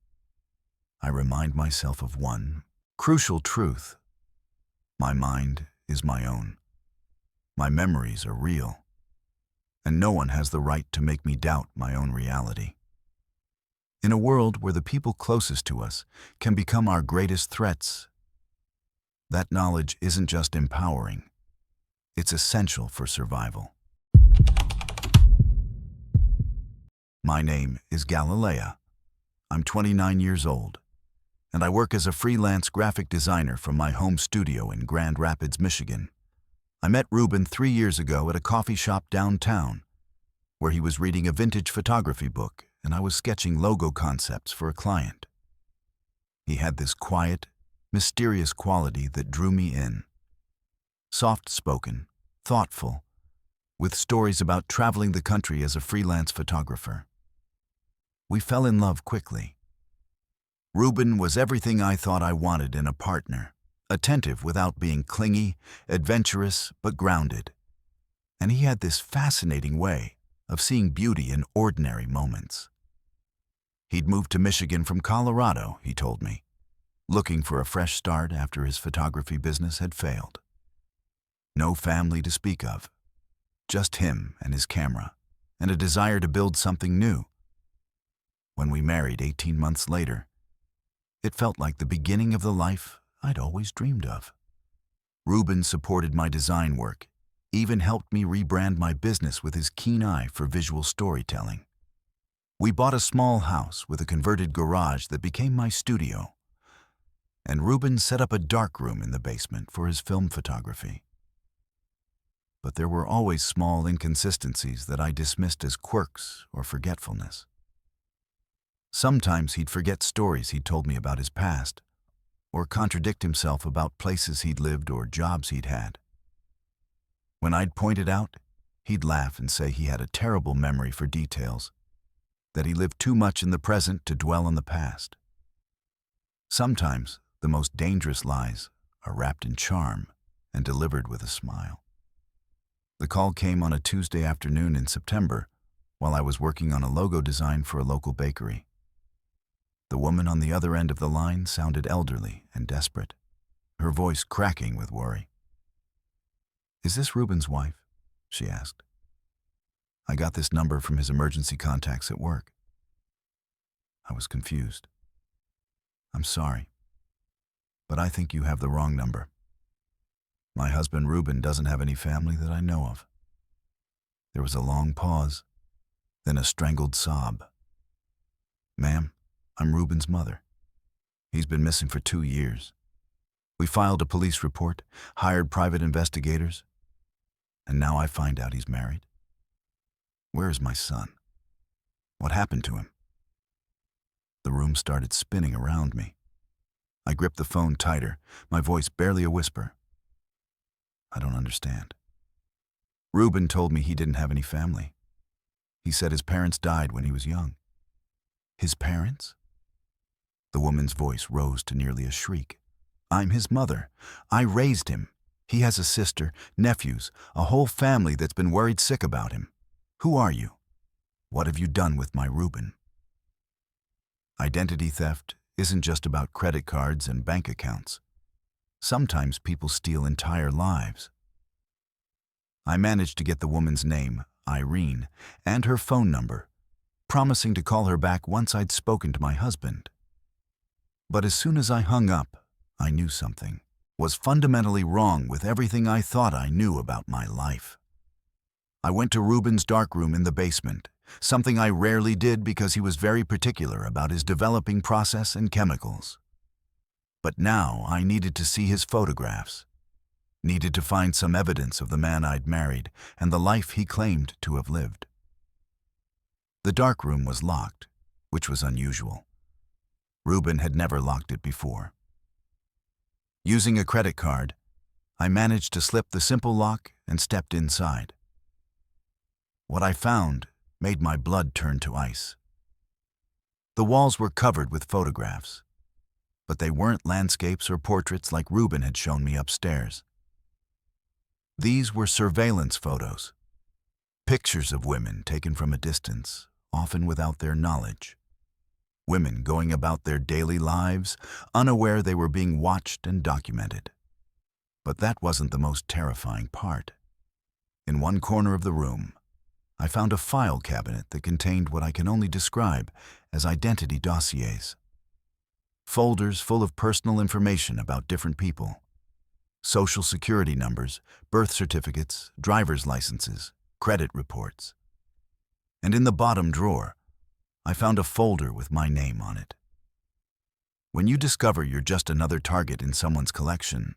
I remind myself of one crucial truth. My mind is my own. My memories are real, and no one has the right to make me doubt my own reality. In a world where the people closest to us can become our greatest threats, that knowledge isn't just empowering, it's essential for survival. My name is Galilea. I'm 29 years old, and I work as a freelance graphic designer from my home studio in Grand Rapids, Michigan. I met Ruben 3 years ago at a coffee shop downtown, where he was reading a vintage photography book and I was sketching logo concepts for a client. He had this quiet, mysterious quality that drew me in. Soft-spoken, thoughtful, with stories about traveling the country as a freelance photographer. We fell in love quickly. Ruben was everything I thought I wanted in a partner, attentive without being clingy, adventurous but grounded. And he had this fascinating way of seeing beauty in ordinary moments. He'd moved to Michigan from Colorado, he told me, looking for a fresh start after his photography business had failed. No family to speak of, just him and his camera, and a desire to build something new. When we married 18 months later, it felt like the beginning of the life I'd always dreamed of. Ruben supported my design work, even helped me rebrand my business with his keen eye for visual storytelling. We bought a small house with a converted garage that became my studio, and Ruben set up a dark room in the basement for his film photography. But there were always small inconsistencies that I dismissed as quirks or forgetfulness. Sometimes he'd forget stories he'd told me about his past, or contradict himself about places he'd lived or jobs he'd had. When I'd point it out, he'd laugh and say he had a terrible memory for details, that he lived too much in the present to dwell on the past. Sometimes the most dangerous lies are wrapped in charm and delivered with a smile. The call came on a Tuesday afternoon in September while I was working on a logo design for a local bakery. The woman on the other end of the line sounded elderly and desperate, her voice cracking with worry. "Is this Ruben's wife?" she asked. "I got this number from his emergency contacts at work." I was confused. "I'm sorry, but I think you have the wrong number. My husband Ruben doesn't have any family that I know of." There was a long pause, then a strangled sob. "Ma'am, I'm Ruben's mother. He's been missing for 2 years. We filed a police report, hired private investigators, and now I find out he's married. Where is my son? What happened to him?" The room started spinning around me. I gripped the phone tighter, my voice barely a whisper. "I don't understand." Ruben told me he didn't have any family. He said his parents died when he was young. His parents? The woman's voice rose to nearly a shriek. I'm his mother. I raised him. He has a sister, nephews, a whole family that's been worried sick about him. Who are you? What have you done with my Reuben? Identity theft isn't just about credit cards and bank accounts. Sometimes people steal entire lives. I managed to get the woman's name, Irene, and her phone number, promising to call her back once I'd spoken to my husband. But as soon as I hung up, I knew something was fundamentally wrong with everything I thought I knew about my life. I went to Reuben's darkroom in the basement, something I rarely did because he was very particular about his developing process and chemicals. But now I needed to see his photographs, needed to find some evidence of the man I'd married and the life he claimed to have lived. The darkroom was locked, which was unusual. Reuben had never locked it before. Using a credit card, I managed to slip the simple lock and stepped inside. What I found made my blood turn to ice. The walls were covered with photographs, but they weren't landscapes or portraits like Reuben had shown me upstairs. These were surveillance photos, pictures of women taken from a distance, often without their knowledge. Women going about their daily lives, unaware they were being watched and documented. But that wasn't the most terrifying part. In one corner of the room, I found a file cabinet that contained what I can only describe as identity dossiers. Folders full of personal information about different people. Social security numbers, birth certificates, driver's licenses, credit reports. And in the bottom drawer, I found a folder with my name on it. When you discover you're just another target in someone's collection,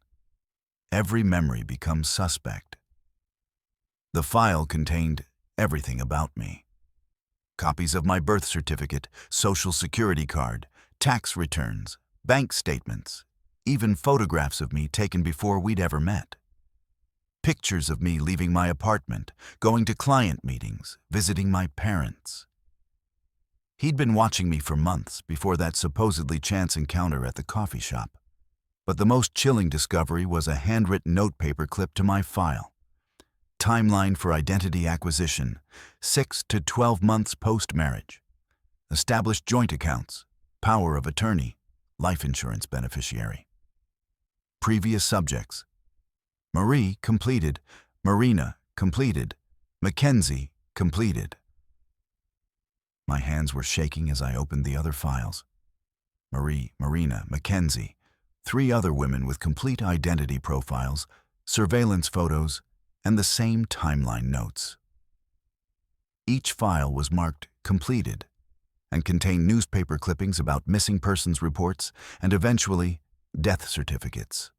every memory becomes suspect. The file contained everything about me. Copies of my birth certificate, social security card, tax returns, bank statements, even photographs of me taken before we'd ever met. Pictures of me leaving my apartment, going to client meetings, visiting my parents. He'd been watching me for months before that supposedly chance encounter at the coffee shop. But the most chilling discovery was a handwritten notepaper clipped to my file. Timeline for identity acquisition, 6 to 12 months post-marriage. Established joint accounts, power of attorney, life insurance beneficiary. Previous subjects: Marie, completed. Marina, completed. Mackenzie, completed. My hands were shaking as I opened the other files. Marie, Marina, Mackenzie, 3 other women with complete identity profiles, surveillance photos, and the same timeline notes. Each file was marked completed and contained newspaper clippings about missing persons reports and eventually death certificates.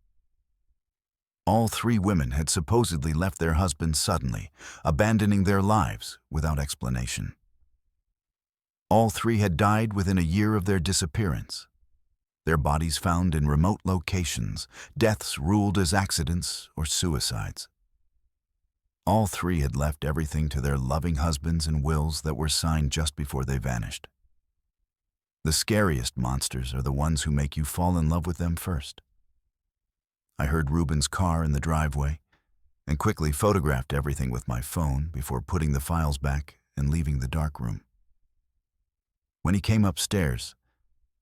All 3 women had supposedly left their husbands suddenly, abandoning their lives without explanation. All 3 had died within a year of their disappearance. Their bodies found in remote locations, deaths ruled as accidents or suicides. All 3 had left everything to their loving husbands and wills that were signed just before they vanished. The scariest monsters are the ones who make you fall in love with them first. I heard Reuben's car in the driveway and quickly photographed everything with my phone before putting the files back and leaving the darkroom. When he came upstairs,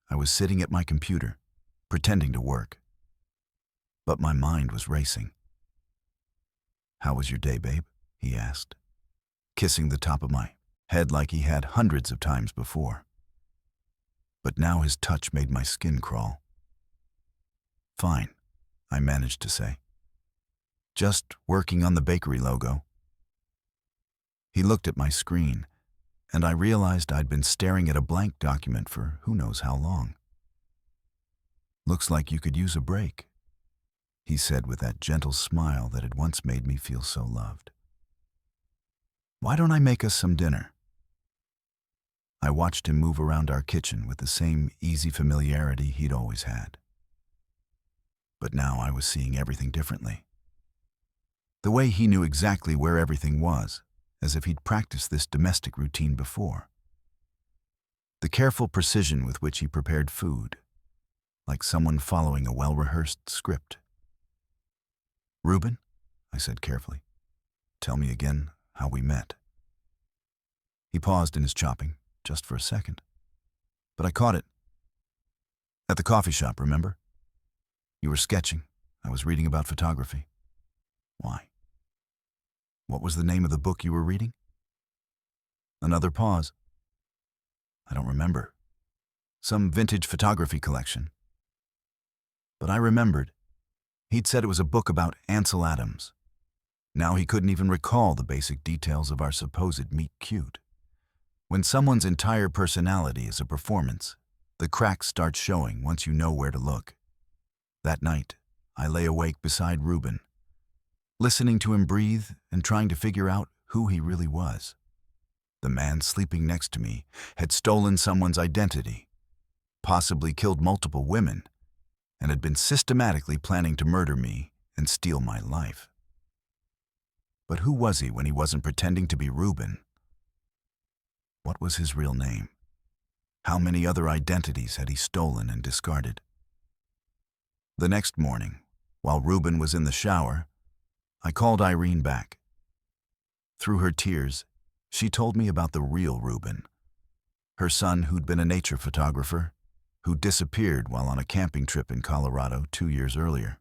I was sitting at my computer, pretending to work. But my mind was racing. "How was your day, babe?" he asked, kissing the top of my head like he had hundreds of times before. But now his touch made my skin crawl. "Fine," I managed to say. "Just working on the bakery logo." He looked at my screen, and I realized I'd been staring at a blank document for who knows how long. "Looks like you could use a break," he said with that gentle smile that had once made me feel so loved. "Why don't I make us some dinner?" I watched him move around our kitchen with the same easy familiarity he'd always had. But now I was seeing everything differently. The way he knew exactly where everything was, as if he'd practiced this domestic routine before. The careful precision with which he prepared food, like someone following a well-rehearsed script. "Reuben," I said carefully, "tell me again how we met." He paused in his chopping, just for a second. But I caught it. "At the coffee shop, remember? You were sketching. I was reading about photography." "Why? What was the name of the book you were reading?" Another pause. "I don't remember. Some vintage photography collection." But I remembered. He'd said it was a book about Ansel Adams. Now he couldn't even recall the basic details of our supposed meet-cute. When someone's entire personality is a performance, the cracks start showing once you know where to look. That night, I lay awake beside Reuben, listening to him breathe and trying to figure out who he really was. The man sleeping next to me had stolen someone's identity, possibly killed multiple women, and had been systematically planning to murder me and steal my life. But who was he when he wasn't pretending to be Reuben? What was his real name? How many other identities had he stolen and discarded? The next morning, while Reuben was in the shower, I called Irene back. Through her tears, she told me about the real Reuben, her son who'd been a nature photographer, who disappeared while on a camping trip in Colorado 2 years earlier.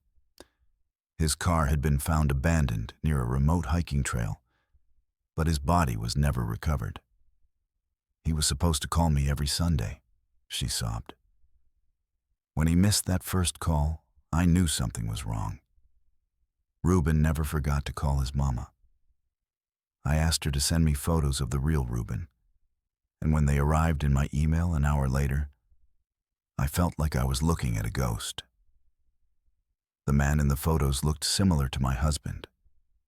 His car had been found abandoned near a remote hiking trail, but his body was never recovered. "He was supposed to call me every Sunday," she sobbed. When he missed that first call, I knew something was wrong. Reuben never forgot to call his mama. I asked her to send me photos of the real Reuben, and when they arrived in my email an hour later, I felt like I was looking at a ghost. The man in the photos looked similar to my husband.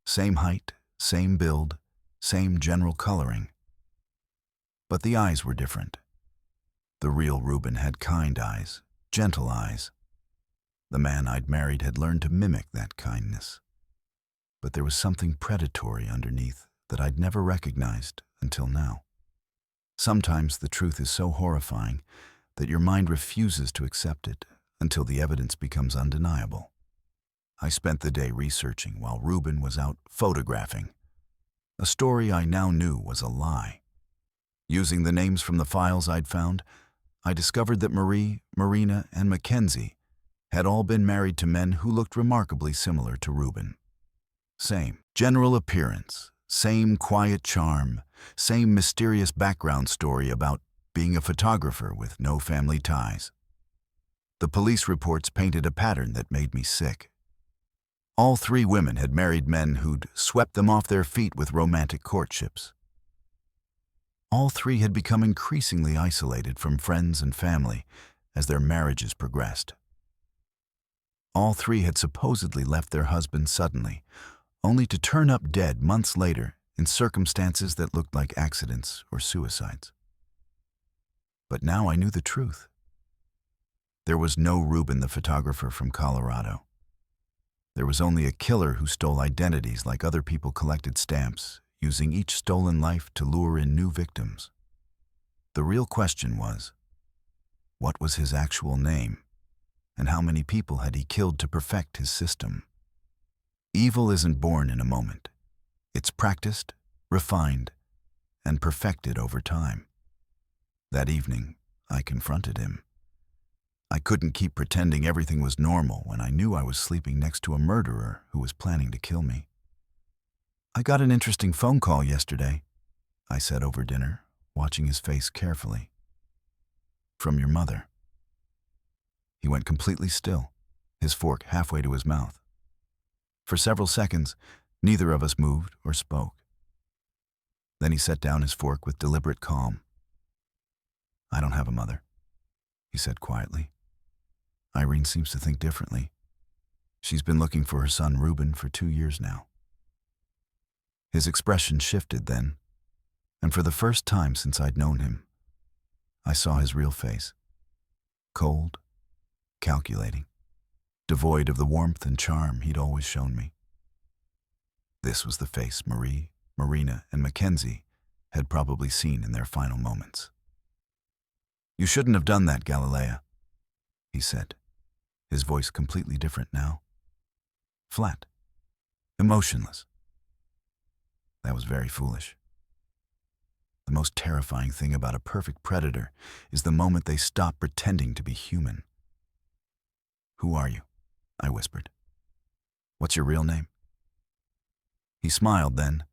Same height, same build, same general coloring. But the eyes were different. The real Reuben had kind eyes, gentle eyes. The man I'd married had learned to mimic that kindness. But there was something predatory underneath that I'd never recognized until now. Sometimes the truth is so horrifying that your mind refuses to accept it until the evidence becomes undeniable. I spent the day researching while Reuben was out photographing. A story I now knew was a lie. Using the names from the files I'd found, I discovered that Marie, Marina, and Mackenzie had all been married to men who looked remarkably similar to Reuben. Same general appearance, same quiet charm, same mysterious background story about being a photographer with no family ties. The police reports painted a pattern that made me sick. All 3 women had married men who'd swept them off their feet with romantic courtships. All 3 had become increasingly isolated from friends and family as their marriages progressed. All 3 had supposedly left their husbands suddenly, only to turn up dead months later in circumstances that looked like accidents or suicides. But now I knew the truth. There was no Reuben the photographer from Colorado. There was only a killer who stole identities like other people collected stamps, using each stolen life to lure in new victims. The real question was, what was his actual name, and how many people had he killed to perfect his system? Evil isn't born in a moment. It's practiced, refined, and perfected over time. That evening, I confronted him. I couldn't keep pretending everything was normal when I knew I was sleeping next to a murderer who was planning to kill me. "I got an interesting phone call yesterday," I said over dinner, watching his face carefully. "From your mother." He went completely still, his fork halfway to his mouth. For several seconds, neither of us moved or spoke. Then he set down his fork with deliberate calm. "I don't have a mother," he said quietly. "Irene seems to think differently. She's been looking for her son Reuben for 2 years now." His expression shifted then, and for the first time since I'd known him, I saw his real face. Cold, calculating, devoid of the warmth and charm he'd always shown me. This was the face Marie, Marina, and Mackenzie had probably seen in their final moments. You shouldn't have done that, Galilea, he said, his voice completely different now. Flat. Emotionless. That was very foolish. The most terrifying thing about a perfect predator is the moment they stop pretending to be human. Who are you? I whispered. What's your real name? He smiled then,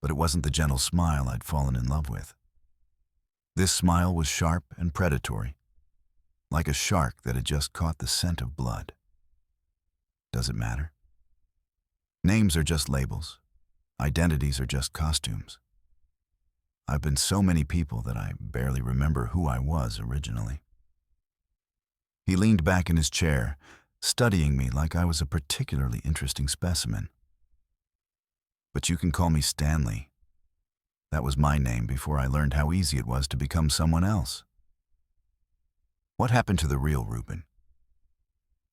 but it wasn't the gentle smile I'd fallen in love with. This smile was sharp and predatory, like a shark that had just caught the scent of blood. Does it matter? Names are just labels. Identities are just costumes. I've been so many people that I barely remember who I was originally. He leaned back in his chair, studying me like I was a particularly interesting specimen. But you can call me Stanley. That was my name before I learned how easy it was to become someone else. What happened to the real Reuben?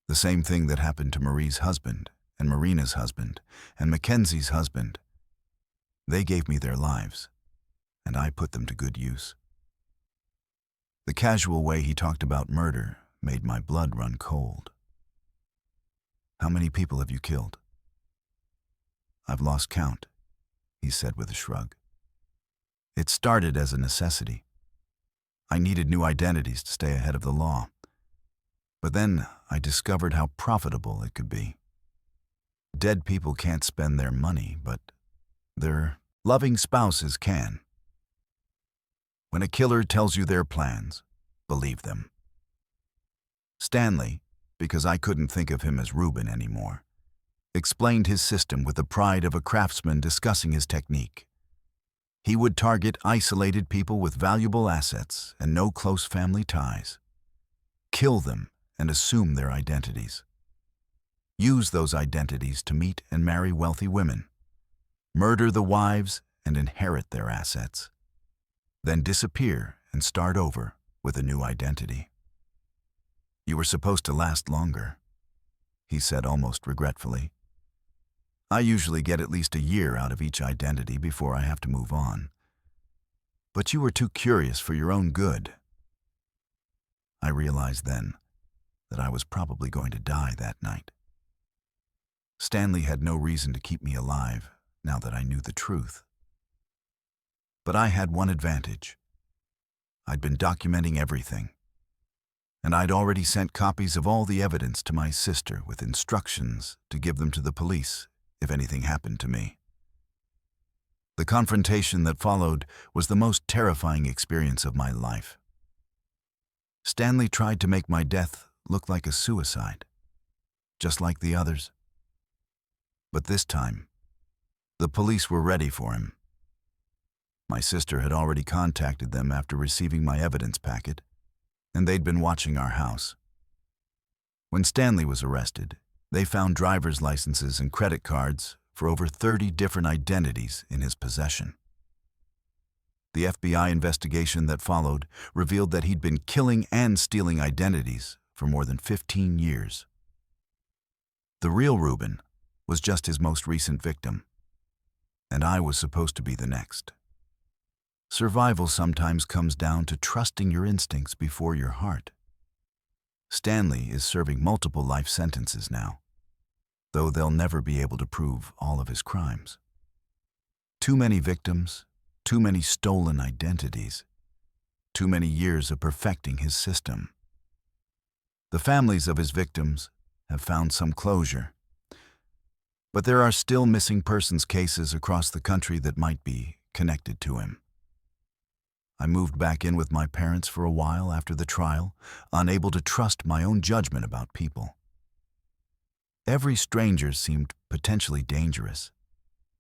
The same thing that happened to Marie's husband, and Marina's husband, and Mackenzie's husband. They gave me their lives, and I put them to good use. The casual way he talked about murder made my blood run cold. How many people have you killed? I've lost count, he said with a shrug. It started as a necessity. I needed new identities to stay ahead of the law. But then I discovered how profitable it could be. Dead people can't spend their money, but their loving spouses can. When a killer tells you their plans, believe them. Stanley, because I couldn't think of him as Reuben anymore, explained his system with the pride of a craftsman discussing his technique. He would target isolated people with valuable assets and no close family ties. Kill them and assume their identities. Use those identities to meet and marry wealthy women. Murder the wives and inherit their assets. Then disappear and start over with a new identity. You were supposed to last longer, he said almost regretfully. I usually get at least a year out of each identity before I have to move on. But you were too curious for your own good. I realized then that I was probably going to die that night. Stanley had no reason to keep me alive now that I knew the truth. But I had one advantage. I'd been documenting everything. And I'd already sent copies of all the evidence to my sister with instructions to give them to the police if anything happened to me. The confrontation that followed was the most terrifying experience of my life. Stanley tried to make my death look like a suicide, just like the others. But this time, the police were ready for him. My sister had already contacted them after receiving my evidence packet, and they'd been watching our house. When Stanley was arrested, they found driver's licenses and credit cards for over 30 different identities in his possession. The FBI investigation that followed revealed that he'd been killing and stealing identities for more than 15 years. The real Reuben was just his most recent victim, and I was supposed to be the next. Survival sometimes comes down to trusting your instincts before your heart. Stanley is serving multiple life sentences now, though they'll never be able to prove all of his crimes. Too many victims, too many stolen identities, too many years of perfecting his system. The families of his victims have found some closure, but there are still missing persons cases across the country that might be connected to him. I moved back in with my parents for a while after the trial, unable to trust my own judgment about people. Every stranger seemed potentially dangerous.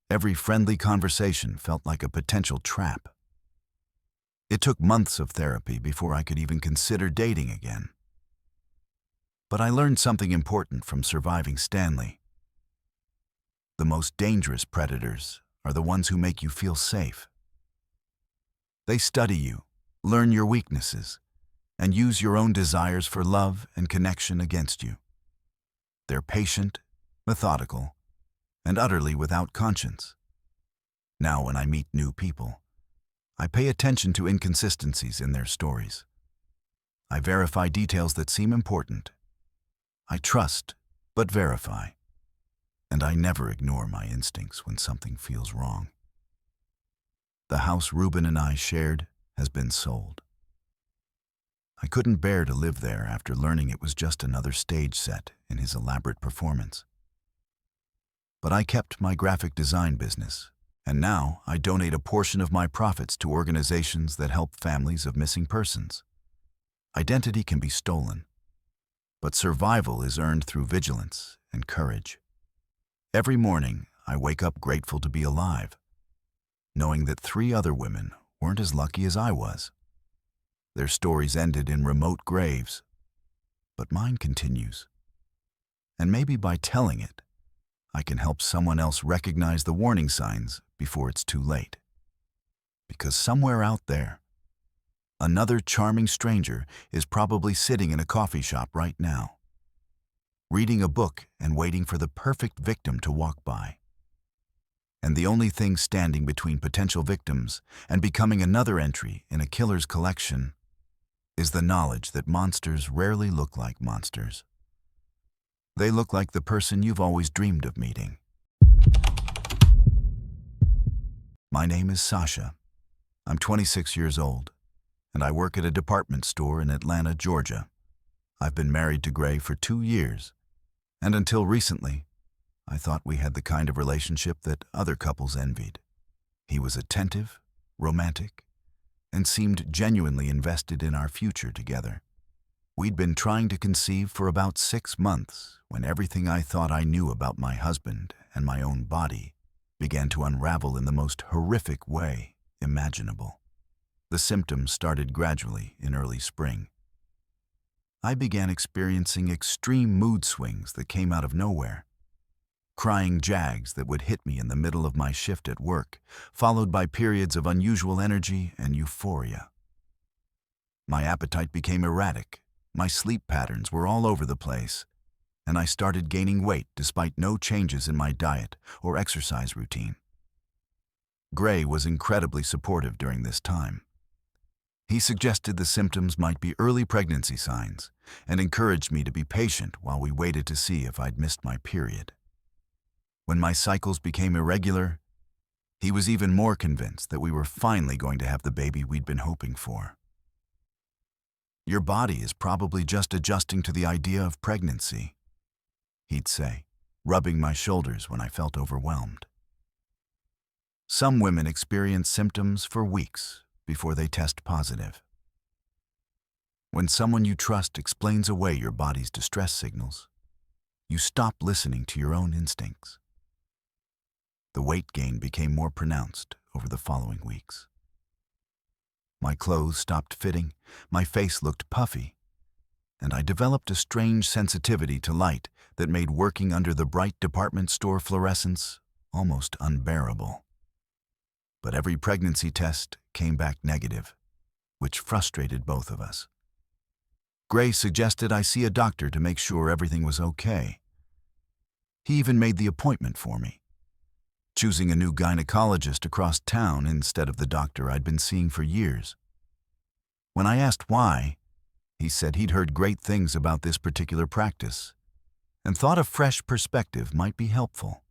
Every friendly conversation felt like a potential trap. It took months of therapy before I could even consider dating again. But I learned something important from surviving Stanley. The most dangerous predators are the ones who make you feel safe. They study you, learn your weaknesses, and use your own desires for love and connection against you. They're patient, methodical, and utterly without conscience. Now when I meet new people, I pay attention to inconsistencies in their stories, I verify details that seem important. I trust, but verify. And I never ignore my instincts when something feels wrong. The house Ruben and I shared has been sold. I couldn't bear to live there after learning it was just another stage set in his elaborate performance. But I kept my graphic design business, and now I donate a portion of my profits to organizations that help families of missing persons. Identity can be stolen, but survival is earned through vigilance and courage. Every morning, I wake up grateful to be alive, knowing that 3 other women weren't as lucky as I was. Their stories ended in remote graves, but mine continues. And maybe by telling it, I can help someone else recognize the warning signs before it's too late. Because somewhere out there, another charming stranger is probably sitting in a coffee shop right now, reading a book and waiting for the perfect victim to walk by. And the only thing standing between potential victims and becoming another entry in a killer's collection is the knowledge that monsters rarely look like monsters. They look like the person you've always dreamed of meeting. My name is Sasha. I'm 26 years old, and I work at a department store in Atlanta, Georgia. I've been married to Gray for 2 years, and until recently, I thought we had the kind of relationship that other couples envied. He was attentive, romantic, and seemed genuinely invested in our future together. We'd been trying to conceive for about 6 months when everything I thought I knew about my husband and my own body began to unravel in the most horrific way imaginable. The symptoms started gradually in early spring. I began experiencing extreme mood swings that came out of nowhere. Crying jags that would hit me in the middle of my shift at work, followed by periods of unusual energy and euphoria. My appetite became erratic, my sleep patterns were all over the place, and I started gaining weight despite no changes in my diet or exercise routine. Gray was incredibly supportive during this time. He suggested the symptoms might be early pregnancy signs and encouraged me to be patient while we waited to see if I'd missed my period. When my cycles became irregular, he was even more convinced that we were finally going to have the baby we'd been hoping for. "Your body is probably just adjusting to the idea of pregnancy," he'd say, rubbing my shoulders when I felt overwhelmed. Some women experience symptoms for weeks before they test positive. When someone you trust explains away your body's distress signals, you stop listening to your own instincts. The weight gain became more pronounced over the following weeks. My clothes stopped fitting, my face looked puffy, and I developed a strange sensitivity to light that made working under the bright department store fluorescence almost unbearable. But every pregnancy test came back negative, which frustrated both of us. Gray suggested I see a doctor to make sure everything was okay. He even made the appointment for me, choosing a new gynecologist across town instead of the doctor I'd been seeing for years. When I asked why, he said he'd heard great things about this particular practice and thought a fresh perspective might be helpful.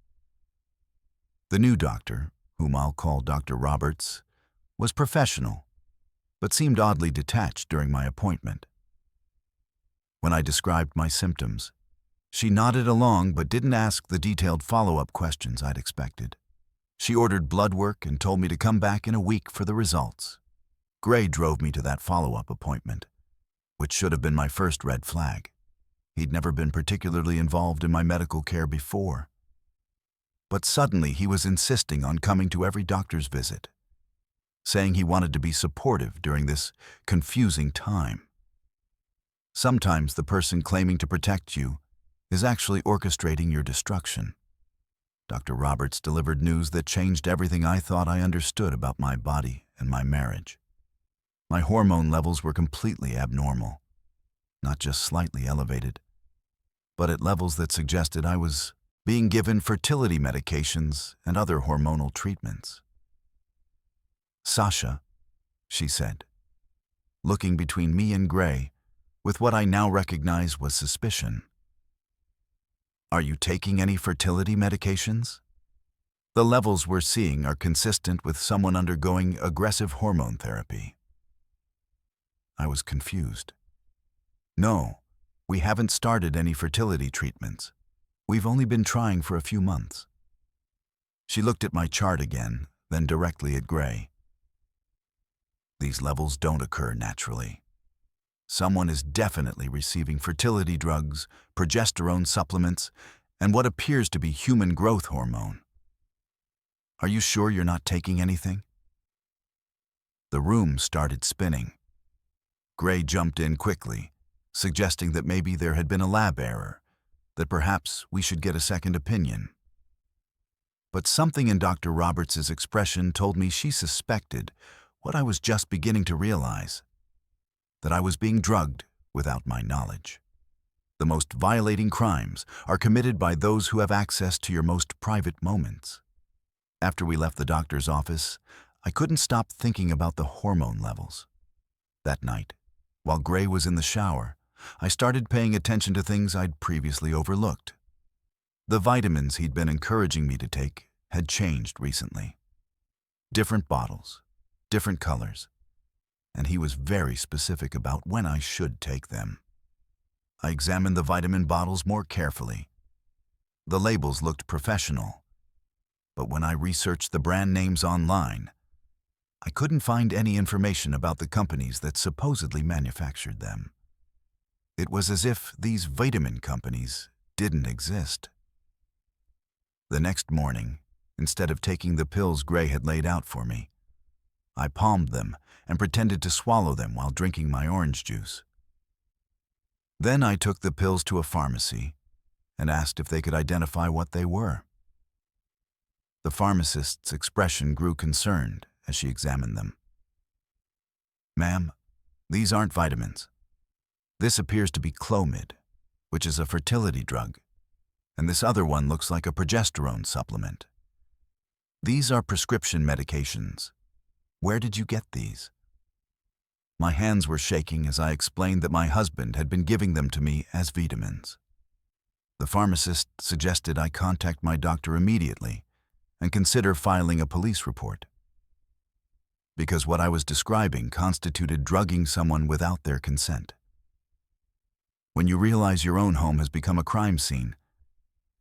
The new doctor, whom I'll call Dr. Roberts, was professional, but seemed oddly detached during my appointment. When I described my symptoms, she nodded along but didn't ask the detailed follow-up questions I'd expected. She ordered blood work and told me to come back in a week for the results. Gray drove me to that follow-up appointment, which should have been my first red flag. He'd never been particularly involved in my medical care before. But suddenly he was insisting on coming to every doctor's visit, saying he wanted to be supportive during this confusing time. Sometimes the person claiming to protect you is actually orchestrating your destruction. Dr. Roberts delivered news that changed everything I thought I understood about my body and my marriage. My hormone levels were completely abnormal, not just slightly elevated, but at levels that suggested I was being given fertility medications and other hormonal treatments. "Sasha," she said, looking between me and Gray with what I now recognize was suspicion. "Are you taking any fertility medications?" The levels we're seeing are consistent with someone undergoing aggressive hormone therapy. I was confused. "No, we haven't started any fertility treatments. We've only been trying for a few months." She looked at my chart again, then directly at Gray. "These levels don't occur naturally. Someone is definitely receiving fertility drugs, progesterone supplements, and what appears to be human growth hormone. Are you sure you're not taking anything?" The room started spinning. Gray jumped in quickly, suggesting that maybe there had been a lab error, that perhaps we should get a second opinion. But something in Dr. Roberts' expression told me she suspected what I was just beginning to realize, that I was being drugged without my knowledge. The most violating crimes are committed by those who have access to your most private moments. After we left the doctor's office, I couldn't stop thinking about the hormone levels. That night, while Gray was in the shower, I started paying attention to things I'd previously overlooked. The vitamins he'd been encouraging me to take had changed recently. Different bottles, different colors, and he was very specific about when I should take them. I examined the vitamin bottles more carefully. The labels looked professional, but when I researched the brand names online, I couldn't find any information about the companies that supposedly manufactured them. It was as if these vitamin companies didn't exist. The next morning, instead of taking the pills Gray had laid out for me, I palmed them and pretended to swallow them while drinking my orange juice. Then I took the pills to a pharmacy and asked if they could identify what they were. The pharmacist's expression grew concerned as she examined them. "Ma'am, these aren't vitamins. This appears to be Clomid, which is a fertility drug, and this other one looks like a progesterone supplement. These are prescription medications. Where did you get these?" My hands were shaking as I explained that my husband had been giving them to me as vitamins. The pharmacist suggested I contact my doctor immediately and consider filing a police report, because what I was describing constituted drugging someone without their consent. When you realize your own home has become a crime scene,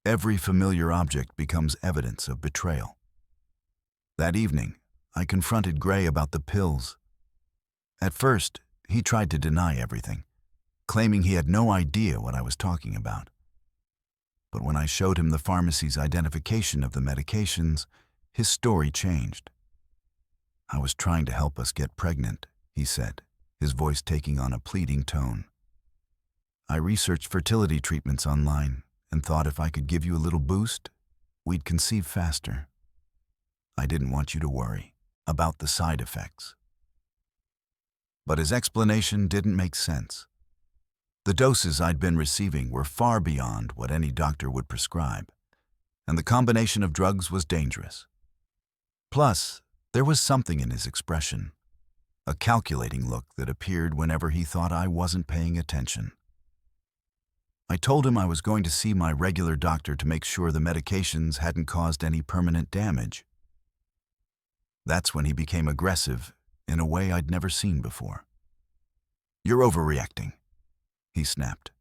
every familiar object becomes evidence of betrayal. That evening, I confronted Gray about the pills. At first, he tried to deny everything, claiming he had no idea what I was talking about. But when I showed him the pharmacy's identification of the medications, his story changed. "I was trying to help us get pregnant," he said, his voice taking on a pleading tone. "I researched fertility treatments online and thought if I could give you a little boost, we'd conceive faster. I didn't want you to worry about the side effects." But his explanation didn't make sense. The doses I'd been receiving were far beyond what any doctor would prescribe, and the combination of drugs was dangerous. Plus, there was something in his expression, a calculating look that appeared whenever he thought I wasn't paying attention. I told him I was going to see my regular doctor to make sure the medications hadn't caused any permanent damage. That's when he became aggressive in a way I'd never seen before. "You're overreacting," he snapped.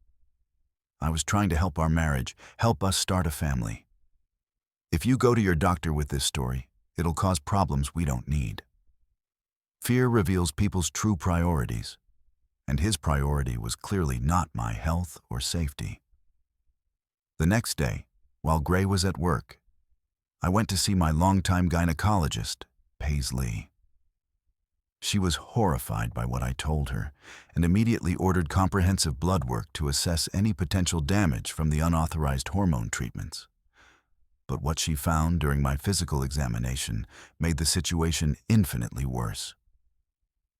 "I was trying to help our marriage, help us start a family. If you go to your doctor with this story, it'll cause problems we don't need." Fear reveals people's true priorities, and his priority was clearly not my health or safety. The next day, while Gray was at work, I went to see my longtime gynecologist, Paisley. She was horrified by what I told her and immediately ordered comprehensive blood work to assess any potential damage from the unauthorized hormone treatments. But what she found during my physical examination made the situation infinitely worse.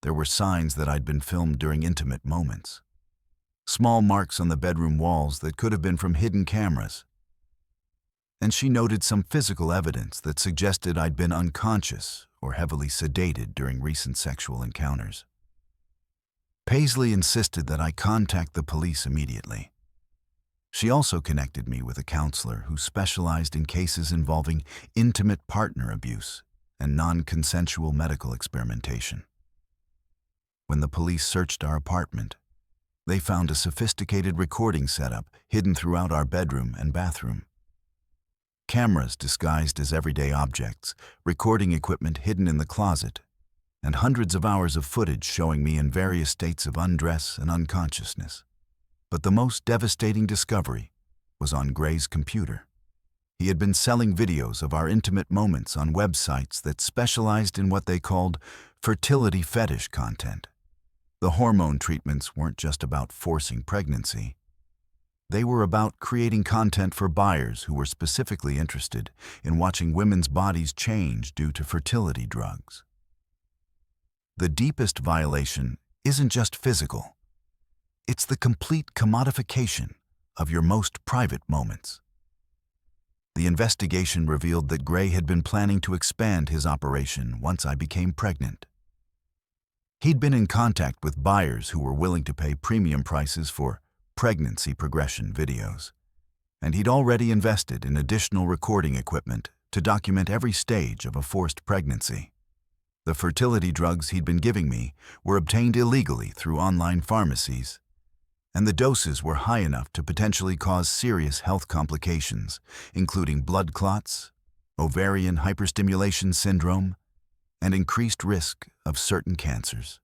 There were signs that I'd been filmed during intimate moments. Small marks on the bedroom walls that could have been from hidden cameras. And she noted some physical evidence that suggested I'd been unconscious or heavily sedated during recent sexual encounters. Paisley insisted that I contact the police immediately. She also connected me with a counselor who specialized in cases involving intimate partner abuse and non-consensual medical experimentation. When the police searched our apartment, they found a sophisticated recording setup hidden throughout our bedroom and bathroom. Cameras disguised as everyday objects, recording equipment hidden in the closet, and hundreds of hours of footage showing me in various states of undress and unconsciousness. But the most devastating discovery was on Gray's computer. He had been selling videos of our intimate moments on websites that specialized in what they called fertility fetish content. The hormone treatments weren't just about forcing pregnancy. They were about creating content for buyers who were specifically interested in watching women's bodies change due to fertility drugs. The deepest violation isn't just physical. It's the complete commodification of your most private moments. The investigation revealed that Gray had been planning to expand his operation once I became pregnant. He'd been in contact with buyers who were willing to pay premium prices for pregnancy progression videos, and he'd already invested in additional recording equipment to document every stage of a forced pregnancy. The fertility drugs he'd been giving me were obtained illegally through online pharmacies, and the doses were high enough to potentially cause serious health complications, including blood clots, ovarian hyperstimulation syndrome, and increased risk of certain cancers.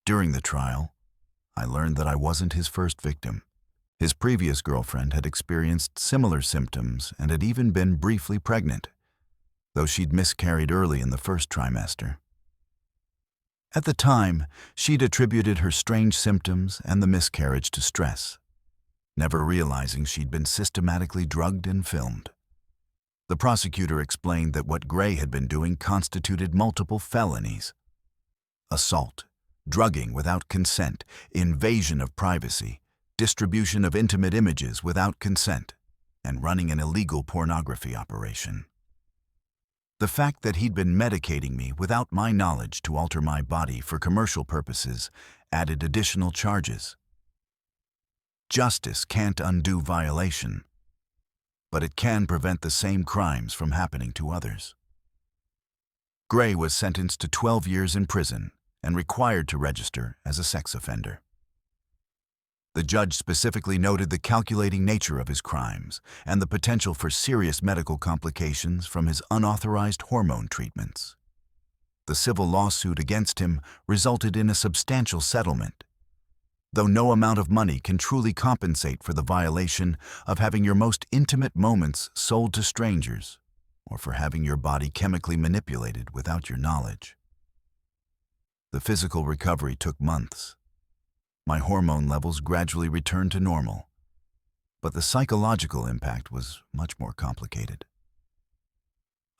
During the trial, I learned that I wasn't his first victim. His previous girlfriend had experienced similar symptoms and had even been briefly pregnant, though she'd miscarried early in the first trimester. At the time, she'd attributed her strange symptoms and the miscarriage to stress, never realizing she'd been systematically drugged and filmed. The prosecutor explained that what Gray had been doing constituted multiple felonies: assault, drugging without consent, invasion of privacy, distribution of intimate images without consent, and running an illegal pornography operation. The fact that he'd been medicating me without my knowledge to alter my body for commercial purposes added additional charges. Justice can't undo violation, but it can prevent the same crimes from happening to others. Gray was sentenced to 12 years in prison and required to register as a sex offender. The judge specifically noted the calculating nature of his crimes and the potential for serious medical complications from his unauthorized hormone treatments. The civil lawsuit against him resulted in a substantial settlement, though no amount of money can truly compensate for the violation of having your most intimate moments sold to strangers or for having your body chemically manipulated without your knowledge. The physical recovery took months. My hormone levels gradually returned to normal, but the psychological impact was much more complicated.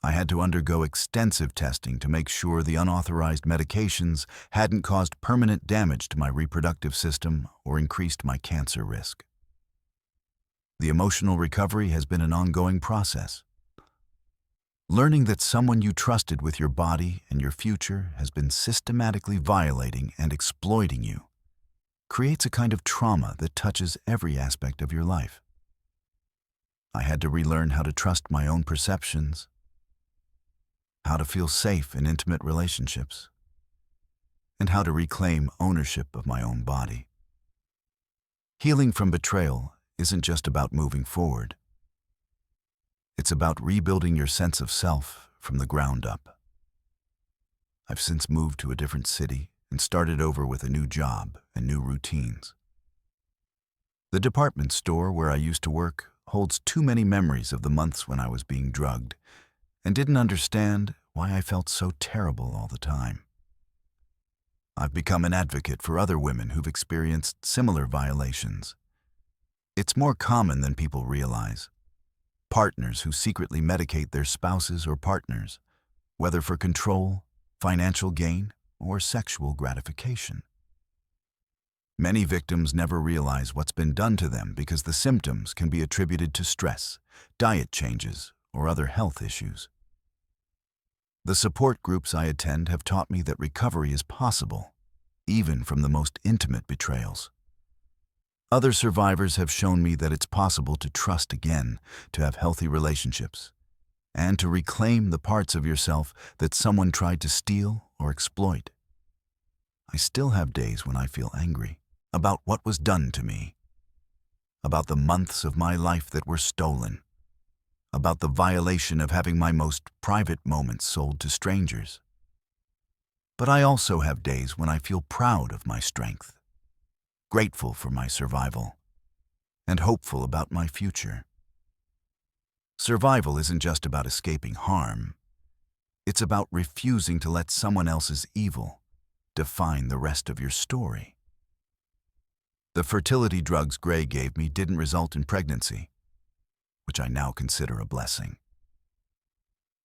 I had to undergo extensive testing to make sure the unauthorized medications hadn't caused permanent damage to my reproductive system or increased my cancer risk. The emotional recovery has been an ongoing process. Learning that someone you trusted with your body and your future has been systematically violating and exploiting you creates a kind of trauma that touches every aspect of your life. I had to relearn how to trust my own perceptions, how to feel safe in intimate relationships, and how to reclaim ownership of my own body. Healing from betrayal isn't just about moving forward. It's about rebuilding your sense of self from the ground up. I've since moved to a different city and started over with a new job and new routines. The department store where I used to work holds too many memories of the months when I was being drugged and didn't understand why I felt so terrible all the time. I've become an advocate for other women who've experienced similar violations. It's more common than people realize. Partners who secretly medicate their spouses or partners, whether for control, financial gain, or sexual gratification. Many victims never realize what's been done to them because the symptoms can be attributed to stress, diet changes, or other health issues. The support groups I attend have taught me that recovery is possible, even from the most intimate betrayals. Other survivors have shown me that it's possible to trust again, to have healthy relationships, and to reclaim the parts of yourself that someone tried to steal or exploit. I still have days when I feel angry about what was done to me, about the months of my life that were stolen, about the violation of having my most private moments sold to strangers. But I also have days when I feel proud of my strength, grateful for my survival, and hopeful about my future. Survival isn't just about escaping harm. It's about refusing to let someone else's evil define the rest of your story. The fertility drugs Gray gave me didn't result in pregnancy, which I now consider a blessing.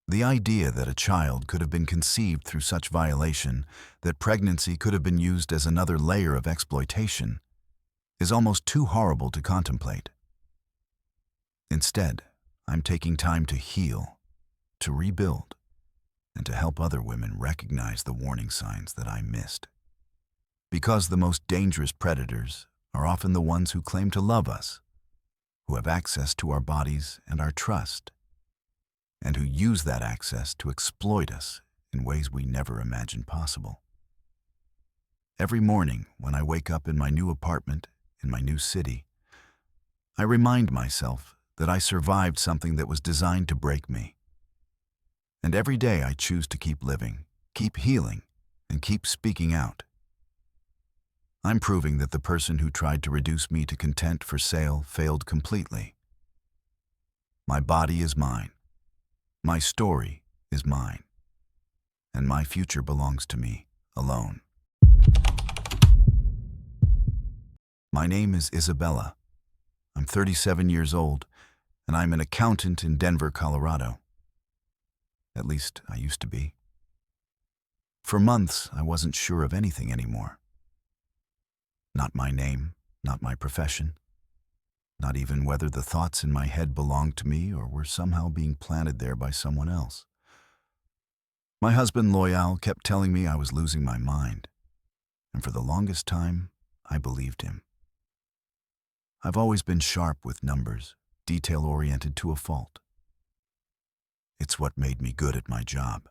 The idea that a child could have been conceived through such violation, that pregnancy could have been used as another layer of exploitation, is almost too horrible to contemplate. Instead, I'm taking time to heal, to rebuild, and to help other women recognize the warning signs that I missed. Because the most dangerous predators are often the ones who claim to love us, who have access to our bodies and our trust, and who use that access to exploit us in ways we never imagined possible. Every morning when I wake up in my new apartment, in my new city, I remind myself that I survived something that was designed to break me. And every day I choose to keep living, keep healing, and keep speaking out. I'm proving that the person who tried to reduce me to content for sale failed completely. My body is mine. My story is mine. And my future belongs to me alone. My name is Isabella. I'm 37 years old, and I'm an accountant in Denver, Colorado. At least, I used to be. For months, I wasn't sure of anything anymore. Not my name, not my profession, not even whether the thoughts in my head belonged to me or were somehow being planted there by someone else. My husband, Loyal, kept telling me I was losing my mind, and for the longest time, I believed him. I've always been sharp with numbers, detail-oriented to a fault. It's what made me good at my job,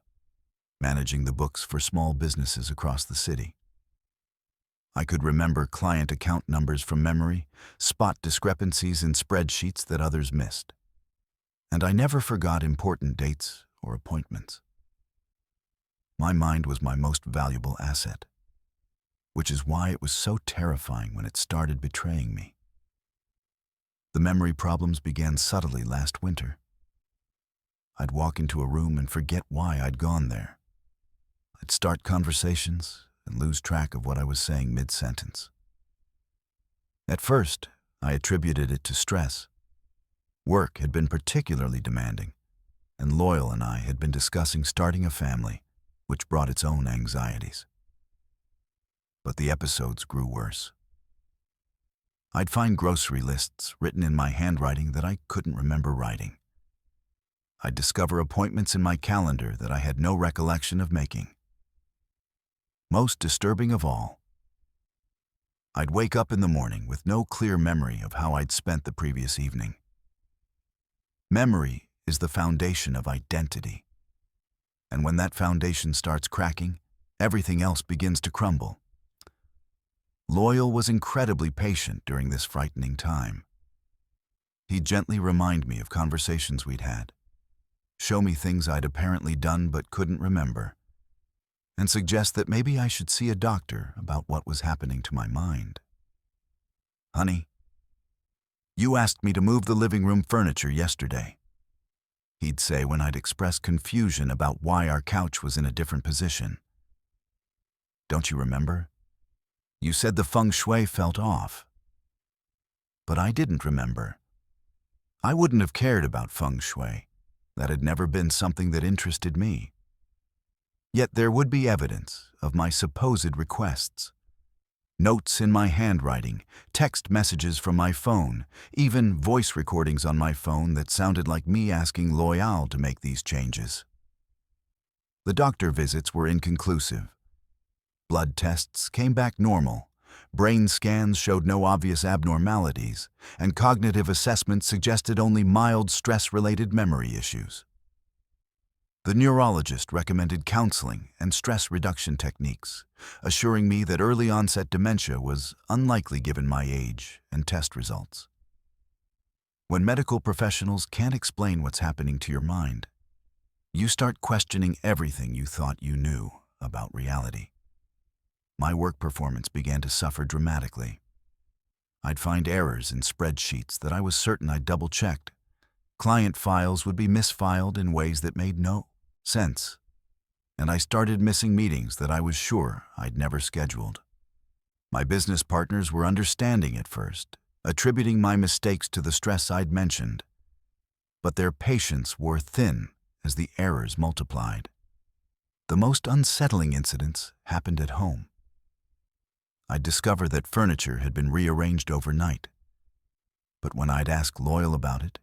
managing the books for small businesses across the city. I could remember client account numbers from memory, spot discrepancies in spreadsheets that others missed. And I never forgot important dates or appointments. My mind was my most valuable asset, which is why it was so terrifying when it started betraying me. The memory problems began subtly last winter. I'd walk into a room and forget why I'd gone there. I'd start conversations and lose track of what I was saying mid-sentence. At first, I attributed it to stress. Work had been particularly demanding, and Loyal and I had been discussing starting a family, which brought its own anxieties. But the episodes grew worse. I'd find grocery lists written in my handwriting that I couldn't remember writing. I'd discover appointments in my calendar that I had no recollection of making. Most disturbing of all, I'd wake up in the morning with no clear memory of how I'd spent the previous evening. Memory is the foundation of identity, and when that foundation starts cracking, everything else begins to crumble. Loyal was incredibly patient during this frightening time. He'd gently remind me of conversations we'd had, show me things I'd apparently done but couldn't remember, and suggest that maybe I should see a doctor about what was happening to my mind. "Honey, you asked me to move the living room furniture yesterday," he'd say when I'd express confusion about why our couch was in a different position. "Don't you remember? You said the feng shui felt off." But I didn't remember. I wouldn't have cared about feng shui. That had never been something that interested me. Yet there would be evidence of my supposed requests. Notes in my handwriting, text messages from my phone, even voice recordings on my phone that sounded like me asking Loyal to make these changes. The doctor visits were inconclusive. Blood tests came back normal, brain scans showed no obvious abnormalities, and cognitive assessments suggested only mild stress-related memory issues. The neurologist recommended counseling and stress reduction techniques, assuring me that early-onset dementia was unlikely given my age and test results. When medical professionals can't explain what's happening to your mind, you start questioning everything you thought you knew about reality. My work performance began to suffer dramatically. I'd find errors in spreadsheets that I was certain I'd double-checked. Client files would be misfiled in ways that made no sense, and I started missing meetings that I was sure I'd never scheduled. My business partners were understanding at first, attributing my mistakes to the stress I'd mentioned, but their patience wore thin as the errors multiplied. The most unsettling incidents happened at home. I'd discover that furniture had been rearranged overnight, but when I'd ask Loyal about it,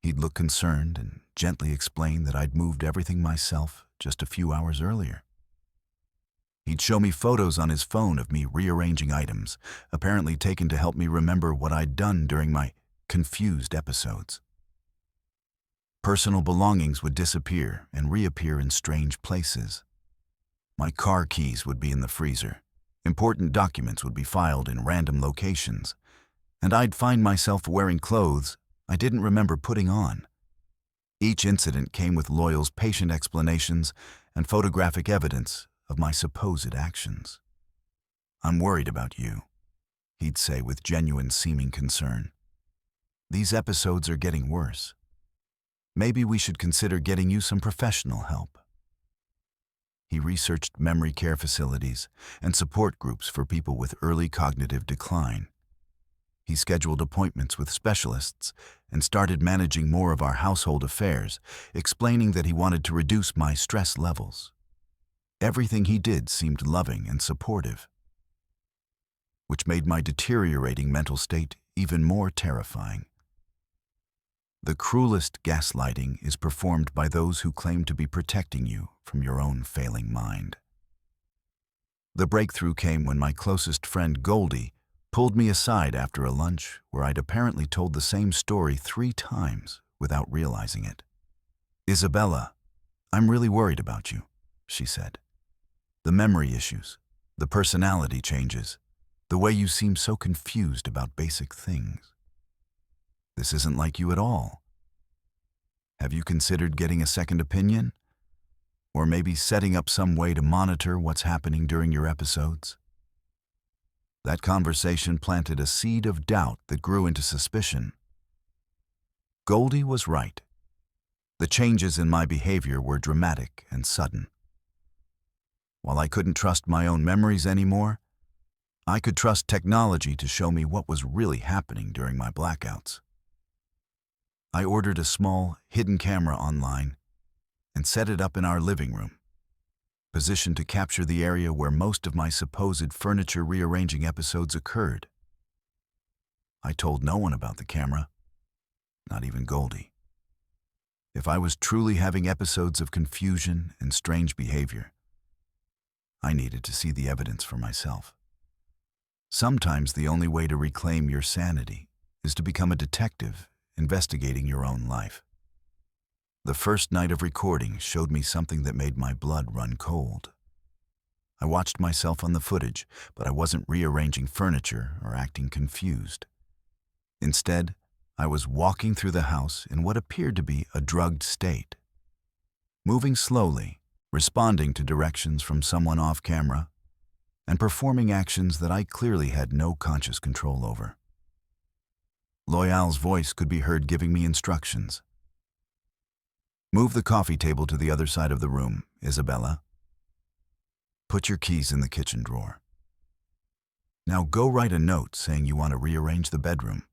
he'd look concerned and gently explain that I'd moved everything myself just a few hours earlier. He'd show me photos on his phone of me rearranging items, apparently taken to help me remember what I'd done during my confused episodes. Personal belongings would disappear and reappear in strange places. My car keys would be in the freezer, important documents would be filed in random locations, and I'd find myself wearing clothes I didn't remember putting on. Each incident came with Loyal's patient explanations and photographic evidence of my supposed actions. "I'm worried about you," he'd say with genuine seeming concern. "These episodes are getting worse. Maybe we should consider getting you some professional help." He researched memory care facilities and support groups for people with early cognitive decline. He scheduled appointments with specialists and started managing more of our household affairs, explaining that he wanted to reduce my stress levels. Everything he did seemed loving and supportive, which made my deteriorating mental state even more terrifying. The cruelest gaslighting is performed by those who claim to be protecting you from your own failing mind. The breakthrough came when my closest friend Goldie pulled me aside after a lunch where I'd apparently told the same story 3 times without realizing it. "Isabella, I'm really worried about you," she said. "The memory issues, the personality changes, the way you seem so confused about basic things. This isn't like you at all. Have you considered getting a second opinion? Or maybe setting up some way to monitor what's happening during your episodes?" That conversation planted a seed of doubt that grew into suspicion. Goldie was right. The changes in my behavior were dramatic and sudden. While I couldn't trust my own memories anymore, I could trust technology to show me what was really happening during my blackouts. I ordered a small, hidden camera online and set it up in our living room, positioned to capture the area where most of my supposed furniture rearranging episodes occurred. I told no one about the camera, not even Goldie. If I was truly having episodes of confusion and strange behavior, I needed to see the evidence for myself. Sometimes the only way to reclaim your sanity is to become a detective investigating your own life. The first night of recording showed me something that made my blood run cold. I watched myself on the footage, but I wasn't rearranging furniture or acting confused. Instead, I was walking through the house in what appeared to be a drugged state, moving slowly, responding to directions from someone off camera, and performing actions that I clearly had no conscious control over. Loyal's voice could be heard giving me instructions. "Move the coffee table to the other side of the room, Isabella. Put your keys in the kitchen drawer. Now go write a note saying you want to rearrange the bedroom."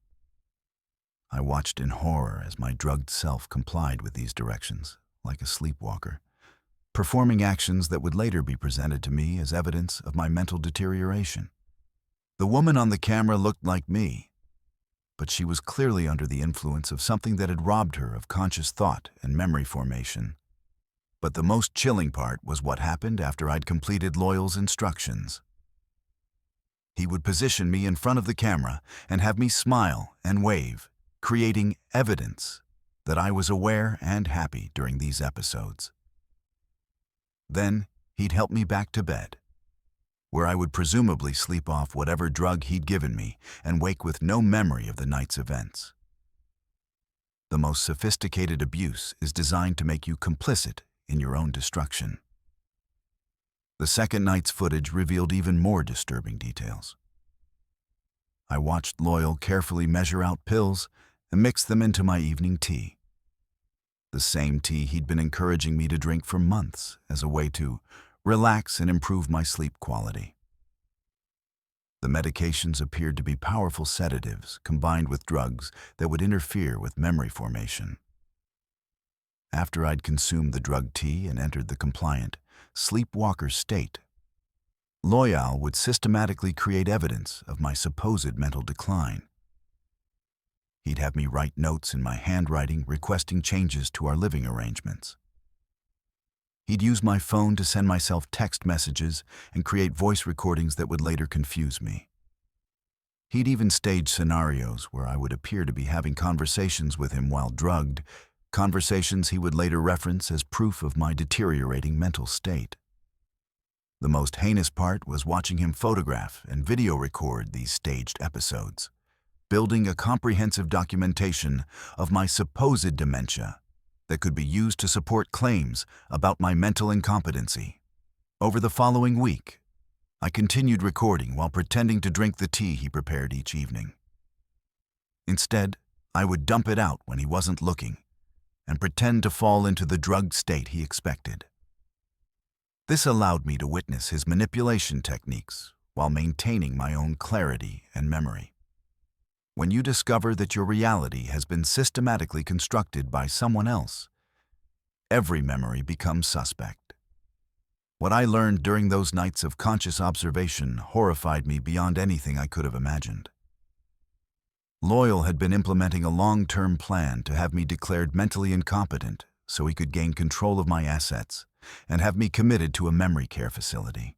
I watched in horror as my drugged self complied with these directions, like a sleepwalker, performing actions that would later be presented to me as evidence of my mental deterioration. The woman on the camera looked like me, but she was clearly under the influence of something that had robbed her of conscious thought and memory formation. But the most chilling part was what happened after I'd completed Loyal's instructions. He would position me in front of the camera and have me smile and wave, creating evidence that I was aware and happy during these episodes. Then he'd help me back to bed, where I would presumably sleep off whatever drug he'd given me and wake with no memory of the night's events. The most sophisticated abuse is designed to make you complicit in your own destruction. The second night's footage revealed even more disturbing details. I watched Loyal carefully measure out pills and mix them into my evening tea. The same tea he'd been encouraging me to drink for months as a way to relax and improve my sleep quality. The medications appeared to be powerful sedatives combined with drugs that would interfere with memory formation. After I'd consumed the drug tea and entered the compliant, sleepwalker state, Loyal would systematically create evidence of my supposed mental decline. He'd have me write notes in my handwriting requesting changes to our living arrangements. He'd use my phone to send myself text messages and create voice recordings that would later confuse me. He'd even stage scenarios where I would appear to be having conversations with him while drugged, conversations he would later reference as proof of my deteriorating mental state. The most heinous part was watching him photograph and video record these staged episodes, building a comprehensive documentation of my supposed dementia that could be used to support claims about my mental incompetency. Over the following week, I continued recording while pretending to drink the tea he prepared each evening. Instead, I would dump it out when he wasn't looking and pretend to fall into the drugged state he expected. This allowed me to witness his manipulation techniques while maintaining my own clarity and memory. When you discover that your reality has been systematically constructed by someone else, every memory becomes suspect. What I learned during those nights of conscious observation horrified me beyond anything I could have imagined. Loyal had been implementing a long-term plan to have me declared mentally incompetent so he could gain control of my assets and have me committed to a memory care facility.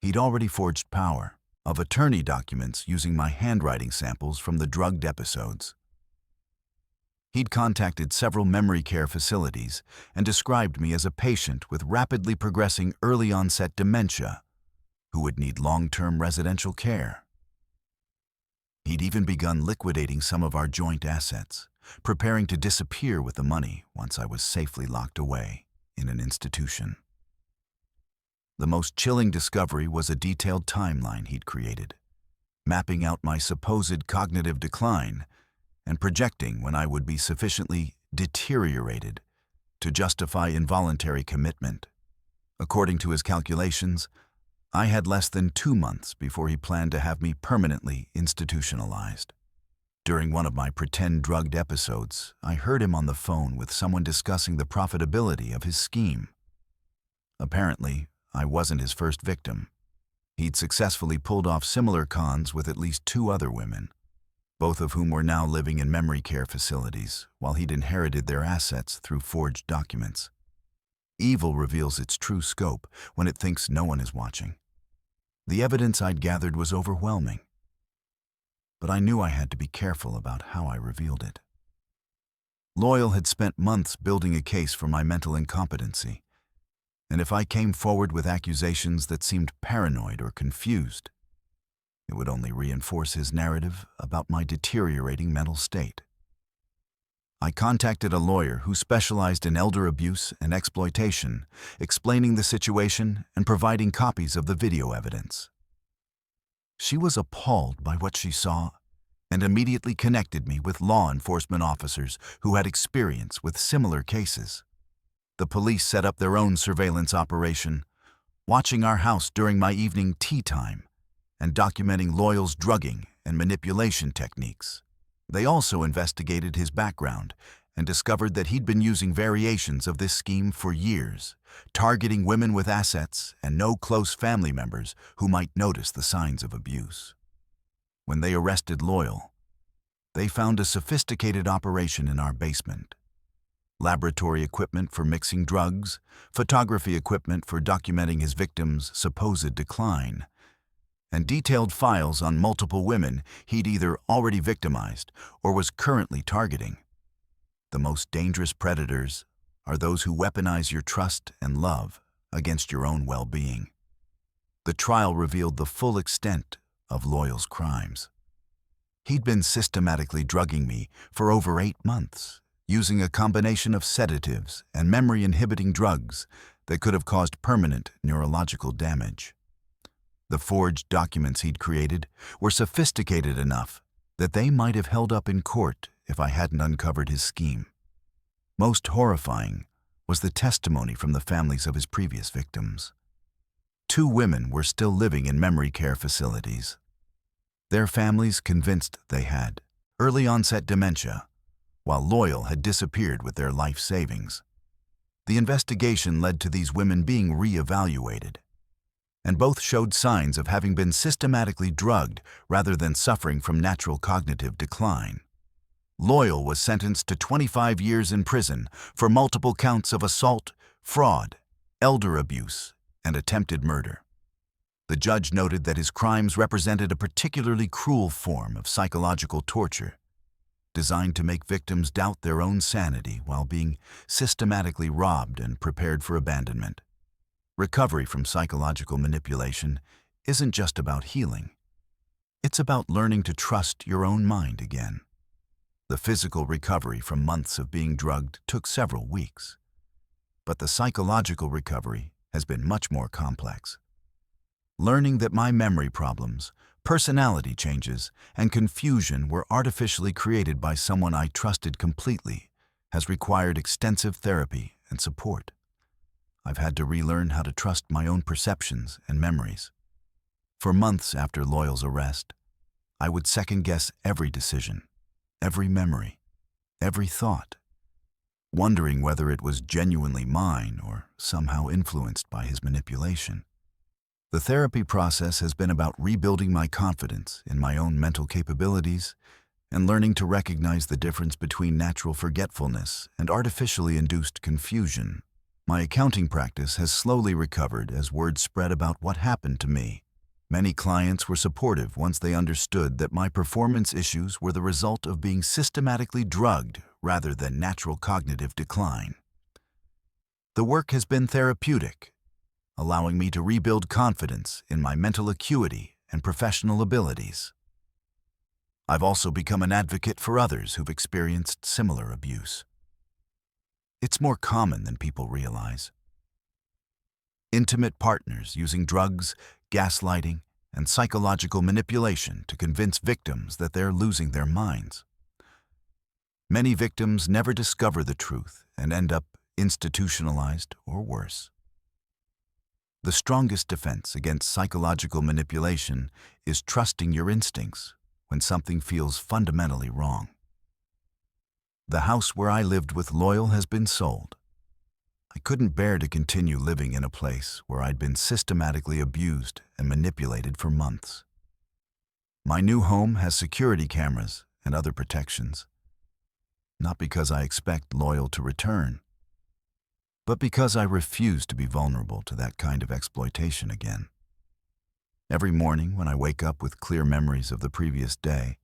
He'd already forged power of attorney documents using my handwriting samples from the drugged episodes. He'd contacted several memory care facilities and described me as a patient with rapidly progressing early-onset dementia who would need long-term residential care. He'd even begun liquidating some of our joint assets, preparing to disappear with the money once I was safely locked away in an institution. The most chilling discovery was a detailed timeline he'd created, mapping out my supposed cognitive decline and projecting when I would be sufficiently deteriorated to justify involuntary commitment. According to his calculations, I had less than 2 months before he planned to have me permanently institutionalized. During one of my pretend drugged episodes, I heard him on the phone with someone discussing the profitability of his scheme. Apparently, I wasn't his first victim. He'd successfully pulled off similar cons with at least 2 other women, both of whom were now living in memory care facilities while he'd inherited their assets through forged documents. Evil reveals its true scope when it thinks no one is watching. The evidence I'd gathered was overwhelming, but I knew I had to be careful about how I revealed it. Loyal had spent months building a case for my mental incompetency, and if I came forward with accusations that seemed paranoid or confused, it would only reinforce his narrative about my deteriorating mental state. I contacted a lawyer who specialized in elder abuse and exploitation, explaining the situation and providing copies of the video evidence. She was appalled by what she saw and immediately connected me with law enforcement officers who had experience with similar cases. The police set up their own surveillance operation, watching our house during my evening tea time and documenting Loyal's drugging and manipulation techniques. They also investigated his background and discovered that he'd been using variations of this scheme for years, targeting women with assets and no close family members who might notice the signs of abuse. When they arrested Loyal, they found a sophisticated operation in our basement. laboratory equipment for mixing drugs, photography equipment for documenting his victim's supposed decline, and detailed files on multiple women he'd either already victimized or was currently targeting. The most dangerous predators are those who weaponize your trust and love against your own well-being. The trial revealed the full extent of Loyal's crimes. He'd been systematically drugging me for over 8 months, using a combination of sedatives and memory-inhibiting drugs that could have caused permanent neurological damage. The forged documents he'd created were sophisticated enough that they might have held up in court if I hadn't uncovered his scheme. Most horrifying was the testimony from the families of his previous victims. 2 women were still living in memory care facilities. Their families convinced they had early-onset dementia, while Loyal had disappeared with their life savings. The investigation led to these women being re-evaluated, and both showed signs of having been systematically drugged rather than suffering from natural cognitive decline. Loyal was sentenced to 25 years in prison for multiple counts of assault, fraud, elder abuse, and attempted murder. The judge noted that his crimes represented a particularly cruel form of psychological torture, designed to make victims doubt their own sanity while being systematically robbed and prepared for abandonment. Recovery from psychological manipulation isn't just about healing. It's about learning to trust your own mind again. The physical recovery from months of being drugged took several weeks, but the psychological recovery has been much more complex. Learning that my memory problems, personality changes, and confusion were artificially created by someone I trusted completely has required extensive therapy and support. I've had to relearn how to trust my own perceptions and memories. For months after Loyal's arrest, I would second-guess every decision, every memory, every thought, wondering whether it was genuinely mine or somehow influenced by his manipulation. The therapy process has been about rebuilding my confidence in my own mental capabilities and learning to recognize the difference between natural forgetfulness and artificially induced confusion. My accounting practice has slowly recovered as word spread about what happened to me. Many clients were supportive once they understood that my performance issues were the result of being systematically drugged rather than natural cognitive decline. The work has been therapeutic, allowing me to rebuild confidence in my mental acuity and professional abilities. I've also become an advocate for others who've experienced similar abuse. It's more common than people realize. Intimate partners using drugs, gaslighting, and psychological manipulation to convince victims that they're losing their minds. Many victims never discover the truth and end up institutionalized or worse. The strongest defense against psychological manipulation is trusting your instincts when something feels fundamentally wrong. The house where I lived with Loyal has been sold. I couldn't bear to continue living in a place where I'd been systematically abused and manipulated for months. My new home has security cameras and other protections, not because I expect Loyal to return, but because I refuse to be vulnerable to that kind of exploitation again. Every morning when I wake up with clear memories of the previous day,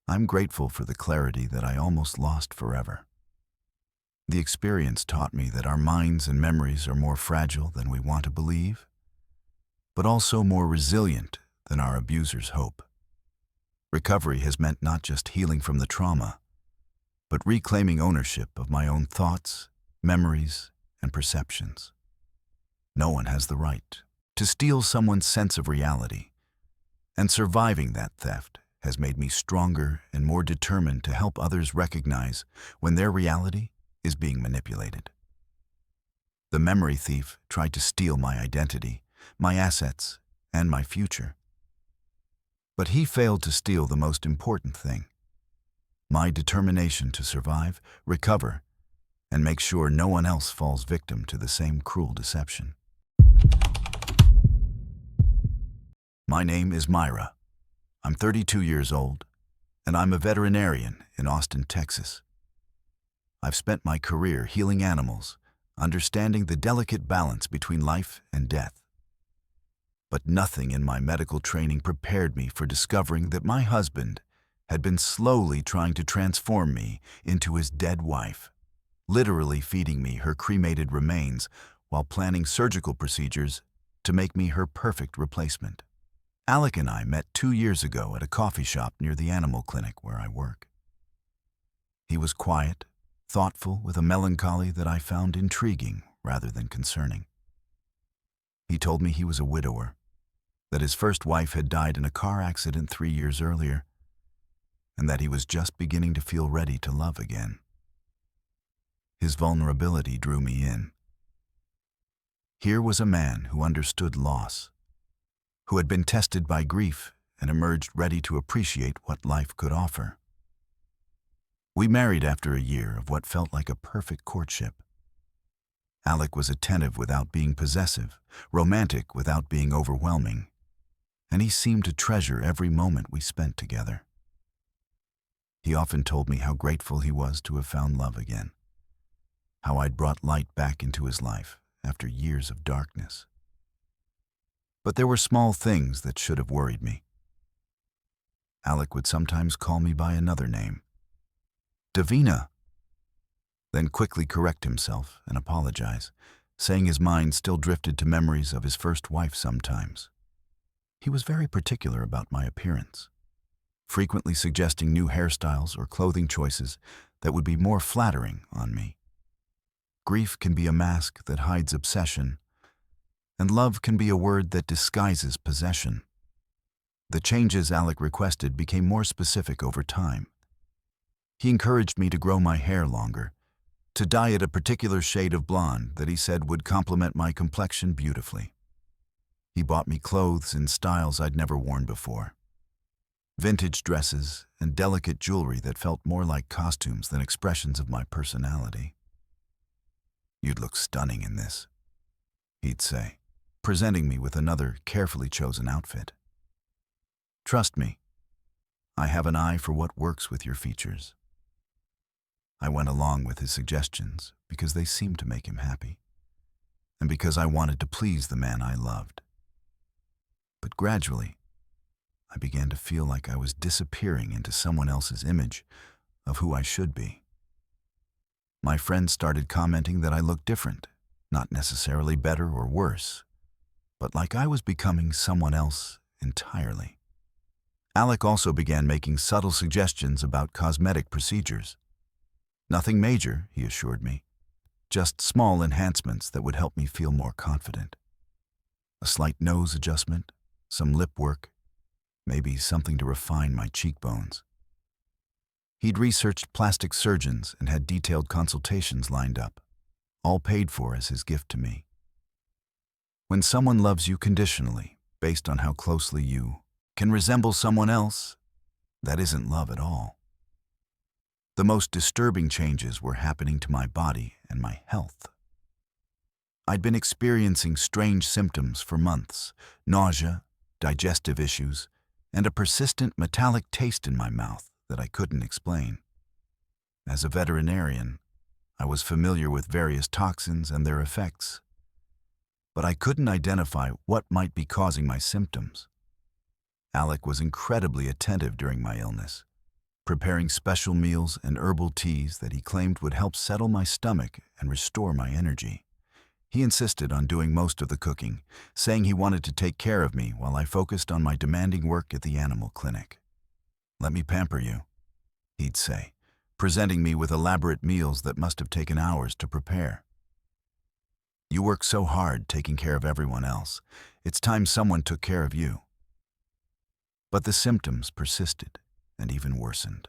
I'm grateful for the clarity that I almost lost forever. The experience taught me that our minds and memories are more fragile than we want to believe, but also more resilient than our abusers hope. Recovery has meant not just healing from the trauma, but reclaiming ownership of my own thoughts, memories, and perceptions. No one has the right to steal someone's sense of reality, and surviving that theft has made me stronger and more determined to help others recognize when their reality is being manipulated. The memory thief tried to steal my identity, my assets, and my future. But he failed to steal the most important thing: my determination to survive, recover, and make sure no one else falls victim to the same cruel deception. My name is Myra. I'm 32 years old, and I'm a veterinarian in Austin, Texas. I've spent my career healing animals, understanding the delicate balance between life and death. But nothing in my medical training prepared me for discovering that my husband had been slowly trying to transform me into his dead wife, literally feeding me her cremated remains while planning surgical procedures to make me her perfect replacement. Alec and I met 2 years ago at a coffee shop near the animal clinic where I work. He was quiet, thoughtful, with a melancholy that I found intriguing rather than concerning. He told me he was a widower, that his first wife had died in a car accident 3 years earlier, and that he was just beginning to feel ready to love again. His vulnerability drew me in. Here was a man who understood loss, who had been tested by grief and emerged ready to appreciate what life could offer. We married after a year of what felt like a perfect courtship. Alec was attentive without being possessive, romantic without being overwhelming, and he seemed to treasure every moment we spent together. He often told me how grateful he was to have found love again, how I'd brought light back into his life after years of darkness. But there were small things that should have worried me. Alec would sometimes call me by another name, Davina, then quickly correct himself and apologize, saying his mind still drifted to memories of his first wife sometimes. He was very particular about my appearance, frequently suggesting new hairstyles or clothing choices that would be more flattering on me. Grief can be a mask that hides obsession, and love can be a word that disguises possession. The changes Alec requested became more specific over time. He encouraged me to grow my hair longer, to dye it a particular shade of blonde that he said would complement my complexion beautifully. He bought me clothes in styles I'd never worn before, vintage dresses and delicate jewelry that felt more like costumes than expressions of my personality. "You'd look stunning in this," he'd say, presenting me with another carefully chosen outfit. "Trust me, I have an eye for what works with your features." I went along with his suggestions because they seemed to make him happy, and because I wanted to please the man I loved. But gradually, I began to feel like I was disappearing into someone else's image of who I should be. My friends started commenting that I looked different, not necessarily better or worse, but like I was becoming someone else entirely. Alec also began making subtle suggestions about cosmetic procedures. Nothing major, he assured me, just small enhancements that would help me feel more confident. A slight nose adjustment, some lip work, maybe something to refine my cheekbones. He'd researched plastic surgeons and had detailed consultations lined up, all paid for as his gift to me. When someone loves you conditionally, based on how closely you can resemble someone else, that isn't love at all. The most disturbing changes were happening to my body and my health. I'd been experiencing strange symptoms for months, nausea, digestive issues, and a persistent metallic taste in my mouth that I couldn't explain. As a veterinarian, I was familiar with various toxins and their effects, but I couldn't identify what might be causing my symptoms. Alec was incredibly attentive during my illness, preparing special meals and herbal teas that he claimed would help settle my stomach and restore my energy. He insisted on doing most of the cooking, saying he wanted to take care of me while I focused on my demanding work at the animal clinic. "Let me pamper you," he'd say, presenting me with elaborate meals that must have taken hours to prepare. "You work so hard taking care of everyone else. It's time someone took care of you." But the symptoms persisted and even worsened.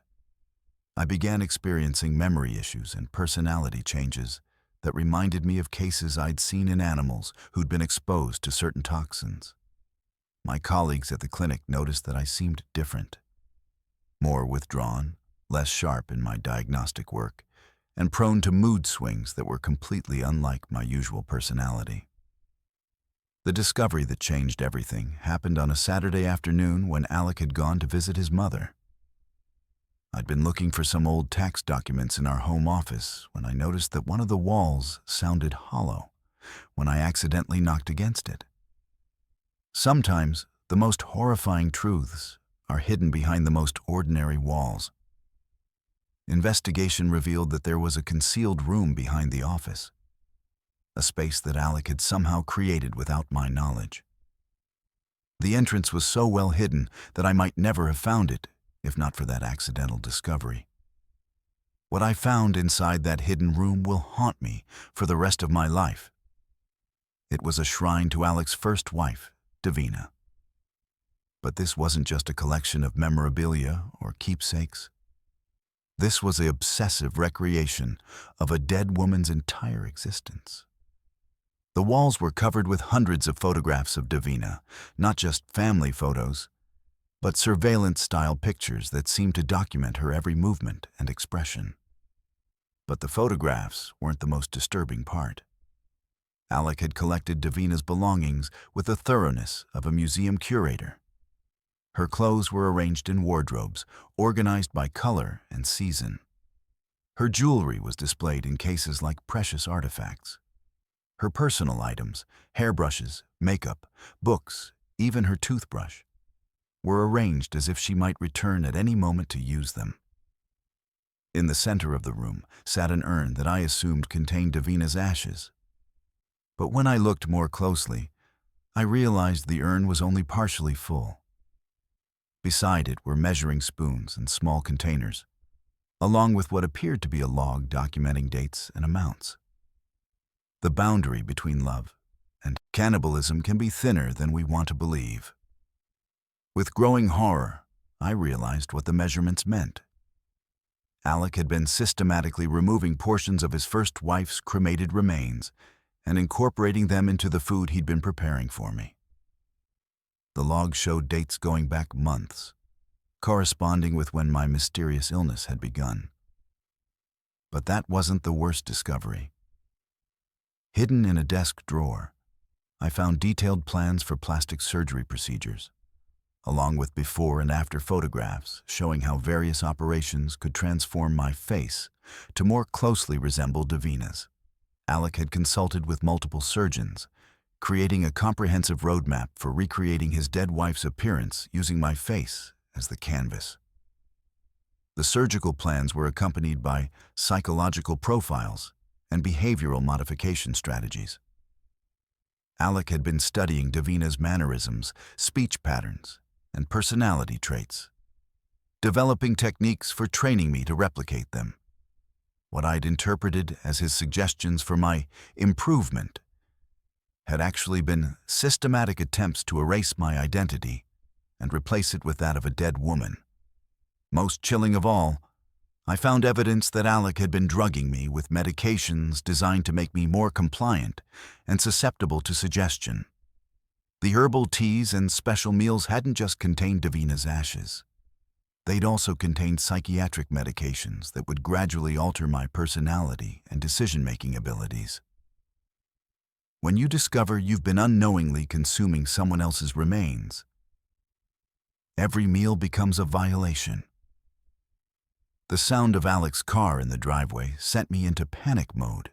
I began experiencing memory issues and personality changes that reminded me of cases I'd seen in animals who'd been exposed to certain toxins. My colleagues at the clinic noticed that I seemed different, more withdrawn, less sharp in my diagnostic work, and prone to mood swings that were completely unlike my usual personality. The discovery that changed everything happened on a Saturday afternoon when Alec had gone to visit his mother. I'd been looking for some old tax documents in our home office when I noticed that one of the walls sounded hollow when I accidentally knocked against it. Sometimes, the most horrifying truths are hidden behind the most ordinary walls. Investigation revealed that there was a concealed room behind the office, a space that Alec had somehow created without my knowledge. The entrance was so well hidden that I might never have found it if not for that accidental discovery. What I found inside that hidden room will haunt me for the rest of my life. It was a shrine to Alec's first wife, Davina. But this wasn't just a collection of memorabilia or keepsakes. This was the obsessive recreation of a dead woman's entire existence. The walls were covered with hundreds of photographs of Davina, not just family photos, but surveillance-style pictures that seemed to document her every movement and expression. But the photographs weren't the most disturbing part. Alec had collected Davina's belongings with the thoroughness of a museum curator. Her clothes were arranged in wardrobes, organized by color and season. Her jewelry was displayed in cases like precious artifacts. Her personal items, hairbrushes, makeup, books, even her toothbrush, were arranged as if she might return at any moment to use them. In the center of the room sat an urn that I assumed contained Davina's ashes. But when I looked more closely, I realized the urn was only partially full. Beside it were measuring spoons and small containers, along with what appeared to be a log documenting dates and amounts. The boundary between love and cannibalism can be thinner than we want to believe. With growing horror, I realized what the measurements meant. Alec had been systematically removing portions of his first wife's cremated remains and incorporating them into the food he'd been preparing for me. The log showed dates going back months, corresponding with when my mysterious illness had begun. But that wasn't the worst discovery. Hidden in a desk drawer, I found detailed plans for plastic surgery procedures, along with before and after photographs showing how various operations could transform my face to more closely resemble Davina's. Alec had consulted with multiple surgeons, creating a comprehensive roadmap for recreating his dead wife's appearance using my face as the canvas. The surgical plans were accompanied by psychological profiles and behavioral modification strategies. Alec had been studying Davina's mannerisms, speech patterns, and personality traits, developing techniques for training me to replicate them. What I'd interpreted as his suggestions for my improvement had actually been systematic attempts to erase my identity and replace it with that of a dead woman. Most chilling of all, I found evidence that Alec had been drugging me with medications designed to make me more compliant and susceptible to suggestion. The herbal teas and special meals hadn't just contained Davina's ashes. They'd also contained psychiatric medications that would gradually alter my personality and decision-making abilities. When you discover you've been unknowingly consuming someone else's remains, every meal becomes a violation. The sound of Alec's car in the driveway sent me into panic mode.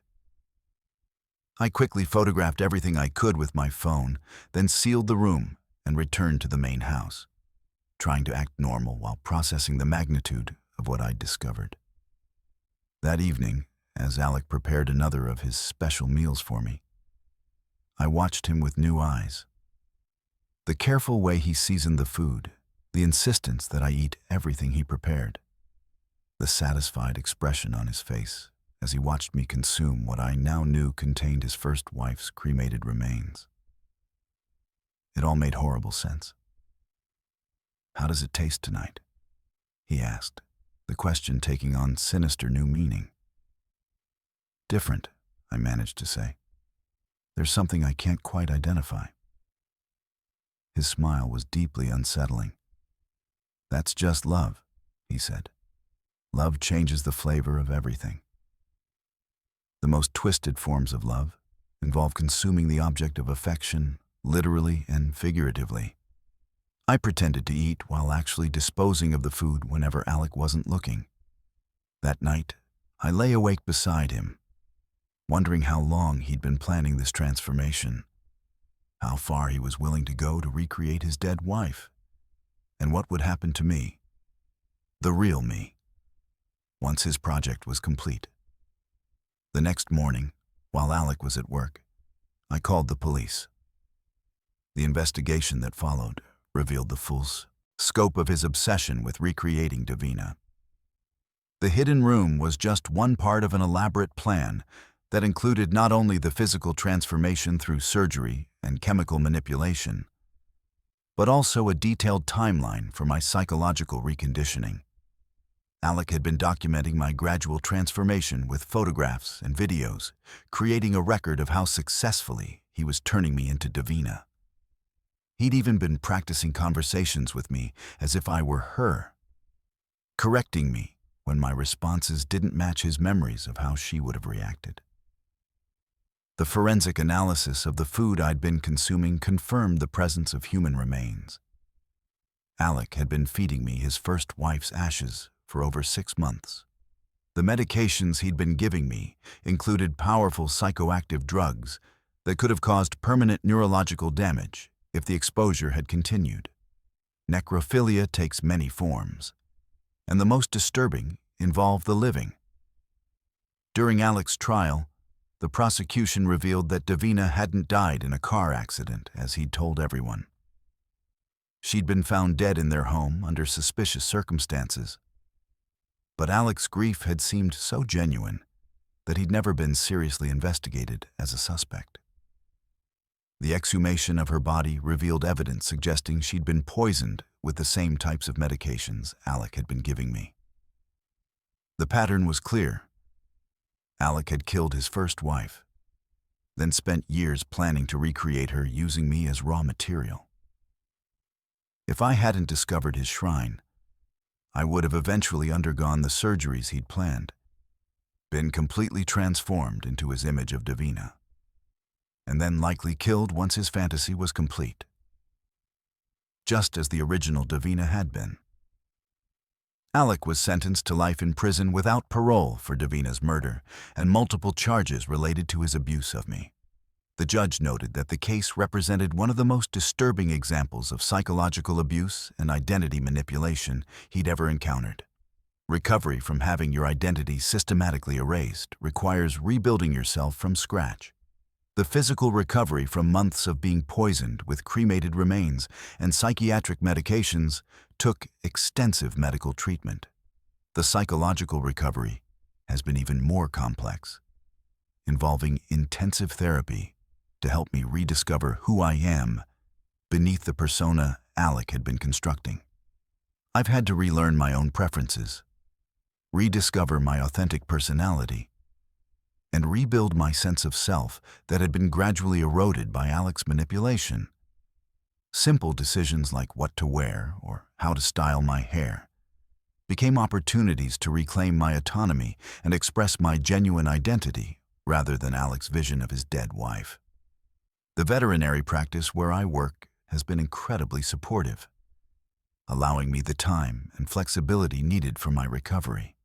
I quickly photographed everything I could with my phone, then sealed the room and returned to the main house, trying to act normal while processing the magnitude of what I'd discovered. That evening, as Alec prepared another of his special meals for me, I watched him with new eyes. The careful way he seasoned the food, the insistence that I eat everything he prepared, the satisfied expression on his face as he watched me consume what I now knew contained his first wife's cremated remains. It all made horrible sense. "How does it taste tonight?" he asked, the question taking on sinister new meaning. "Different," I managed to say. "There's something I can't quite identify." His smile was deeply unsettling. "That's just love," he said. "Love changes the flavor of everything. The most twisted forms of love involve consuming the object of affection, literally and figuratively. I pretended to eat while actually disposing of the food whenever Alec wasn't looking. That night, I lay awake beside him, wondering how long he'd been planning this transformation, how far he was willing to go to recreate his dead wife, and what would happen to me, the real me, once his project was complete. The next morning, while Alec was at work, I called the police. The investigation that followed revealed the full scope of his obsession with recreating Davina. The hidden room was just one part of an elaborate plan that included not only the physical transformation through surgery and chemical manipulation, but also a detailed timeline for my psychological reconditioning. Alec had been documenting my gradual transformation with photographs and videos, creating a record of how successfully he was turning me into Davina. He'd even been practicing conversations with me as if I were her, correcting me when my responses didn't match his memories of how she would have reacted. The forensic analysis of the food I'd been consuming confirmed the presence of human remains. Alec had been feeding me his first wife's ashes for over 6 months. The medications he'd been giving me included powerful psychoactive drugs that could have caused permanent neurological damage if the exposure had continued. Necrophilia takes many forms, and the most disturbing involve the living. During Alec's trial, the prosecution revealed that Davina hadn't died in a car accident, as he'd told everyone. She'd been found dead in their home under suspicious circumstances. But Alec's grief had seemed so genuine that he'd never been seriously investigated as a suspect. The exhumation of her body revealed evidence suggesting she'd been poisoned with the same types of medications Alec had been giving me. The pattern was clear. Alec had killed his first wife, then spent years planning to recreate her using me as raw material. If I hadn't discovered his shrine, I would have eventually undergone the surgeries he'd planned, been completely transformed into his image of Davina, and then likely killed once his fantasy was complete, just as the original Davina had been. Alec was sentenced to life in prison without parole for Davina's murder and multiple charges related to his abuse of me. The judge noted that the case represented one of the most disturbing examples of psychological abuse and identity manipulation he'd ever encountered. Recovery from having your identity systematically erased requires rebuilding yourself from scratch. The physical recovery from months of being poisoned with cremated remains and psychiatric medications took extensive medical treatment. The psychological recovery has been even more complex, involving intensive therapy to help me rediscover who I am beneath the persona Alec had been constructing. I've had to relearn my own preferences, rediscover my authentic personality, and rebuild my sense of self that had been gradually eroded by Alec's manipulation. Simple decisions like what to wear or how to style my hair became opportunities to reclaim my autonomy and express my genuine identity rather than Alec's vision of his dead wife. The veterinary practice where I work has been incredibly supportive, allowing me the time and flexibility needed for my recovery.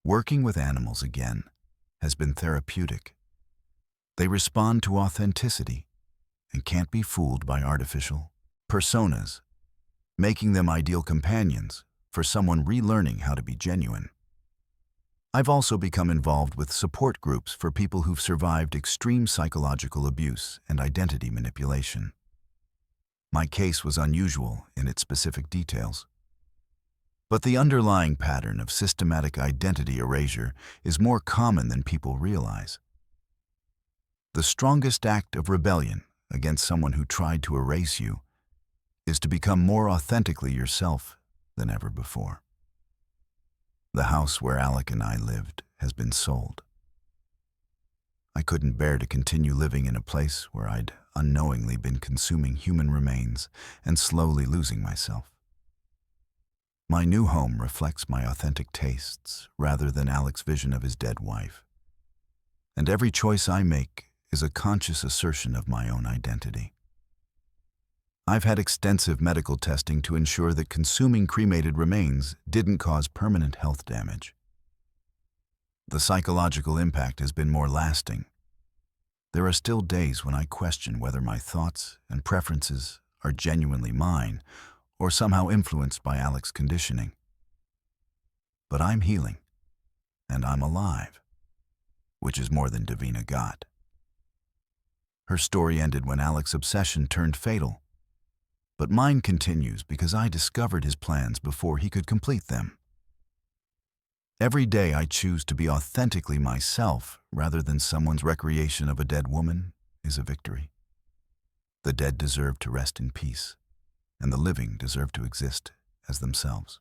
Working with animals again has been therapeutic. They respond to authenticity and can't be fooled by artificial personas, making them ideal companions for someone relearning how to be genuine. I've also become involved with support groups for people who've survived extreme psychological abuse and identity manipulation. My case was unusual in its specific details, but the underlying pattern of systematic identity erasure is more common than people realize. The strongest act of rebellion against someone who tried to erase you is to become more authentically yourself than ever before. The house where Alec and I lived has been sold. I couldn't bear to continue living in a place where I'd unknowingly been consuming human remains and slowly losing myself. My new home reflects my authentic tastes rather than Alec's vision of his dead wife. And every choice I make is a conscious assertion of my own identity. I've had extensive medical testing to ensure that consuming cremated remains didn't cause permanent health damage. The psychological impact has been more lasting. There are still days when I question whether my thoughts and preferences are genuinely mine or somehow influenced by Alex's conditioning. But I'm healing, and I'm alive, which is more than Davina got. Her story ended when Alex's obsession turned fatal, but mine continues because I discovered his plans before he could complete them. Every day I choose to be authentically myself rather than someone's recreation of a dead woman is a victory. The dead deserve to rest in peace, and the living deserve to exist as themselves.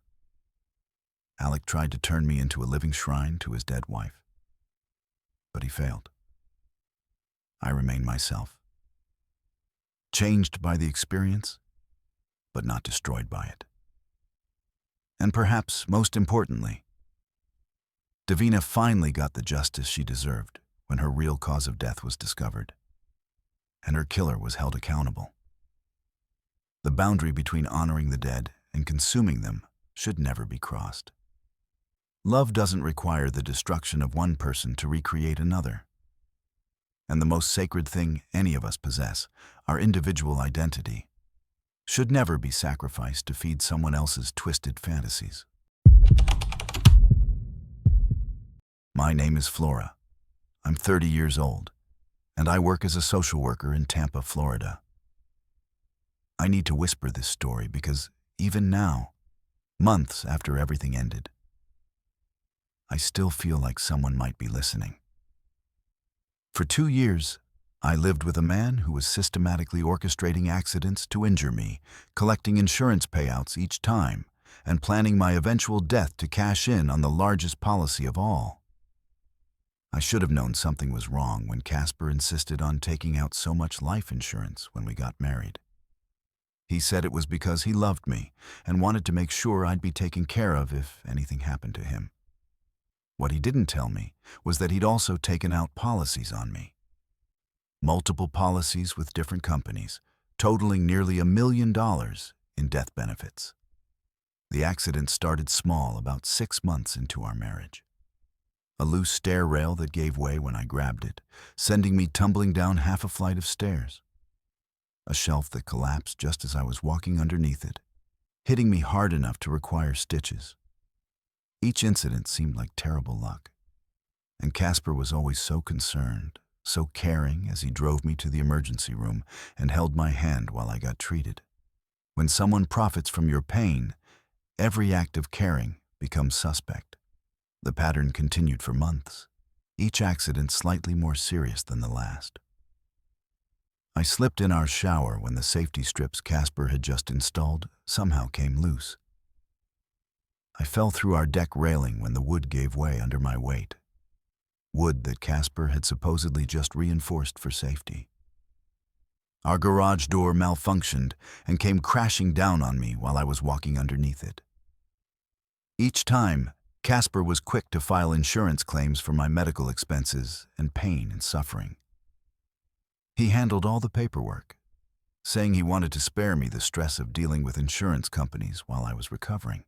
Alec tried to turn me into a living shrine to his dead wife, but he failed. I remain myself, changed by the experience, but not destroyed by it. And perhaps most importantly, Davina finally got the justice she deserved when her real cause of death was discovered, and her killer was held accountable. The boundary between honoring the dead and consuming them should never be crossed. Love doesn't require the destruction of one person to recreate another. And the most sacred thing any of us possess, our individual identity, should never be sacrificed to feed someone else's twisted fantasies. My name is Flora. I'm 30 years old, and I work as a social worker in Tampa, Florida. I need to whisper this story because even now, months after everything ended, I still feel like someone might be listening. For 2 years, I lived with a man who was systematically orchestrating accidents to injure me, collecting insurance payouts each time, and planning my eventual death to cash in on the largest policy of all. I should have known something was wrong when Casper insisted on taking out so much life insurance when we got married. He said it was because he loved me and wanted to make sure I'd be taken care of if anything happened to him. What he didn't tell me was that he'd also taken out policies on me. Multiple policies with different companies, totaling nearly $1 million in death benefits. The accident started small about 6 months into our marriage. A loose stair rail that gave way when I grabbed it, sending me tumbling down half a flight of stairs. A shelf that collapsed just as I was walking underneath it, hitting me hard enough to require stitches. Each incident seemed like terrible luck, and Casper was always so concerned, so caring as he drove me to the emergency room and held my hand while I got treated. When someone profits from your pain, every act of caring becomes suspect. The pattern continued for months, each accident slightly more serious than the last. I slipped in our shower when the safety strips Casper had just installed somehow came loose. I fell through our deck railing when the wood gave way under my weight. Wood that Casper had supposedly just reinforced for safety. Our garage door malfunctioned and came crashing down on me while I was walking underneath it. Each time, Casper was quick to file insurance claims for my medical expenses and pain and suffering. He handled all the paperwork, saying he wanted to spare me the stress of dealing with insurance companies while I was recovering.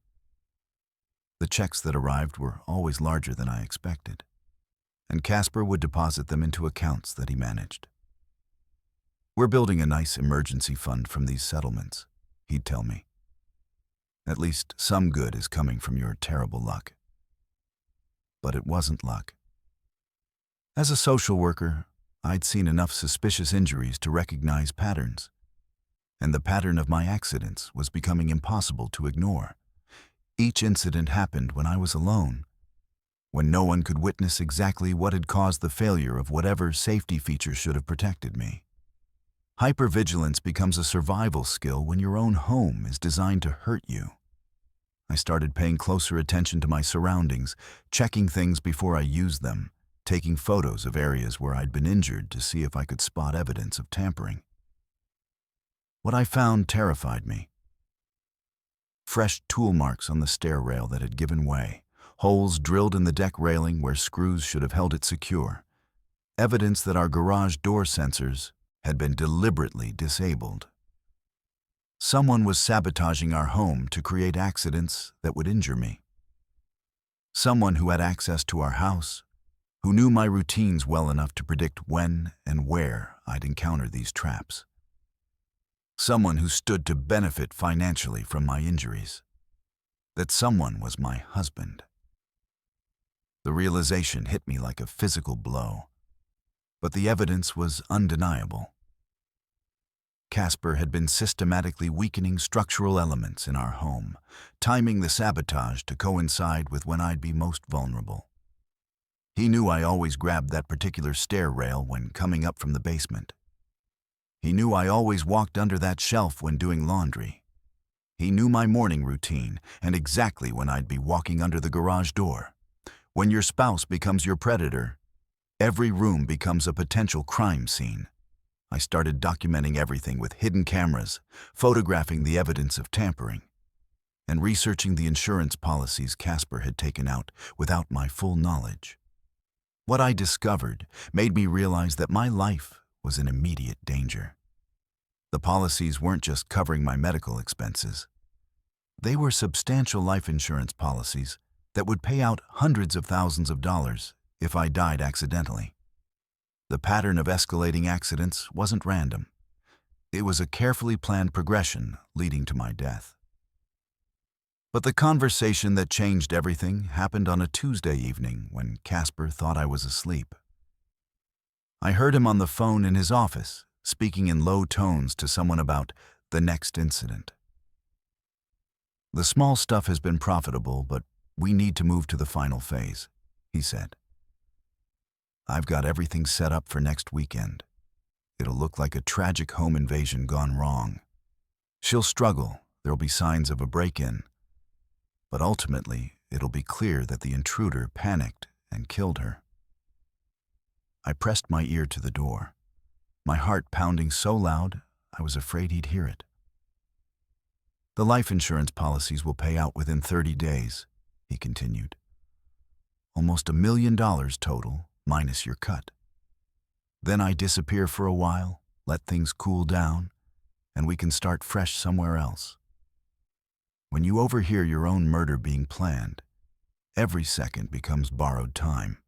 The checks that arrived were always larger than I expected, and Casper would deposit them into accounts that he managed. "We're building a nice emergency fund from these settlements," he'd tell me. "At least some good is coming from your terrible luck." But it wasn't luck. As a social worker, I'd seen enough suspicious injuries to recognize patterns, and the pattern of my accidents was becoming impossible to ignore. Each incident happened when I was alone, when no one could witness exactly what had caused the failure of whatever safety feature should have protected me. Hypervigilance becomes a survival skill when your own home is designed to hurt you. I started paying closer attention to my surroundings, checking things before I used them, taking photos of areas where I'd been injured to see if I could spot evidence of tampering. What I found terrified me. Fresh tool marks on the stair rail that had given way, holes drilled in the deck railing where screws should have held it secure, evidence that our garage door sensors had been deliberately disabled. Someone was sabotaging our home to create accidents that would injure me. Someone who had access to our house, who knew my routines well enough to predict when and where I'd encounter these traps. Someone who stood to benefit financially from my injuries. That someone was my husband. The realization hit me like a physical blow, but the evidence was undeniable. Casper had been systematically weakening structural elements in our home, timing the sabotage to coincide with when I'd be most vulnerable. He knew I always grabbed that particular stair rail when coming up from the basement. He knew I always walked under that shelf when doing laundry. He knew my morning routine and exactly when I'd be walking under the garage door. When your spouse becomes your predator, every room becomes a potential crime scene. I started documenting everything with hidden cameras, photographing the evidence of tampering, and researching the insurance policies Casper had taken out without my full knowledge. What I discovered made me realize that my life was in immediate danger. The policies weren't just covering my medical expenses. They were substantial life insurance policies that would pay out hundreds of thousands of dollars if I died accidentally. The pattern of escalating accidents wasn't random. It was a carefully planned progression leading to my death. But the conversation that changed everything happened on a Tuesday evening when Casper thought I was asleep. I heard him on the phone in his office, speaking in low tones to someone about the next incident. "The small stuff has been profitable, but we need to move to the final phase," he said. "I've got everything set up for next weekend. It'll look like a tragic home invasion gone wrong. She'll struggle, there'll be signs of a break-in, but ultimately it'll be clear that the intruder panicked and killed her." I pressed my ear to the door, my heart pounding so loud I was afraid he'd hear it. "The life insurance policies will pay out within 30 days, he continued. "Almost $1 million total, minus your cut. Then I disappear for a while, let things cool down, and we can start fresh somewhere else. When you overhear your own murder being planned, every second becomes borrowed time."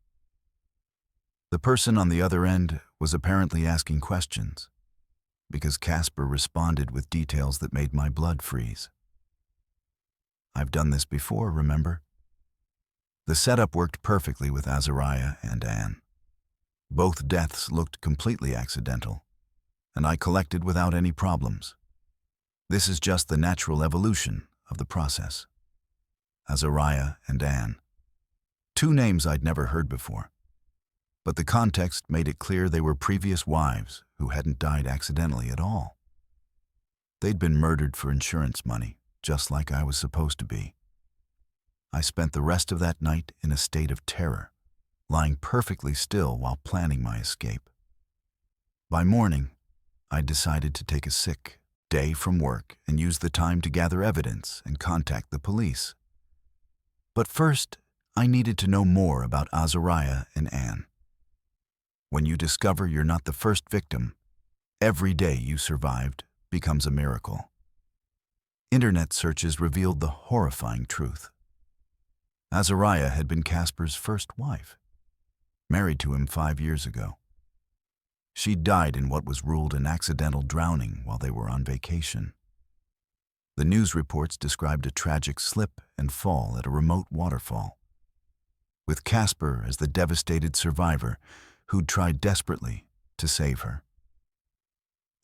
The person on the other end was apparently asking questions, because Casper responded with details that made my blood freeze. "I've done this before, remember?" The setup worked perfectly with Azariah and Anne. Both deaths looked completely accidental, and I collected without any problems. This is just the natural evolution of the process. Azariah and Anne. Two names I'd never heard before, but the context made it clear they were previous wives who hadn't died accidentally at all. They'd been murdered for insurance money, just like I was supposed to be. I spent the rest of that night in a state of terror, lying perfectly still while planning my escape. By morning, I decided to take a sick day from work and use the time to gather evidence and contact the police. But first, I needed to know more about Azariah and Anne. When you discover you're not the first victim, every day you survived becomes a miracle. Internet searches revealed the horrifying truth. Azariah had been Casper's first wife, married to him 5 years ago. She died in what was ruled an accidental drowning while they were on vacation. The news reports described a tragic slip and fall at a remote waterfall, with Casper as the devastated survivor who'd tried desperately to save her.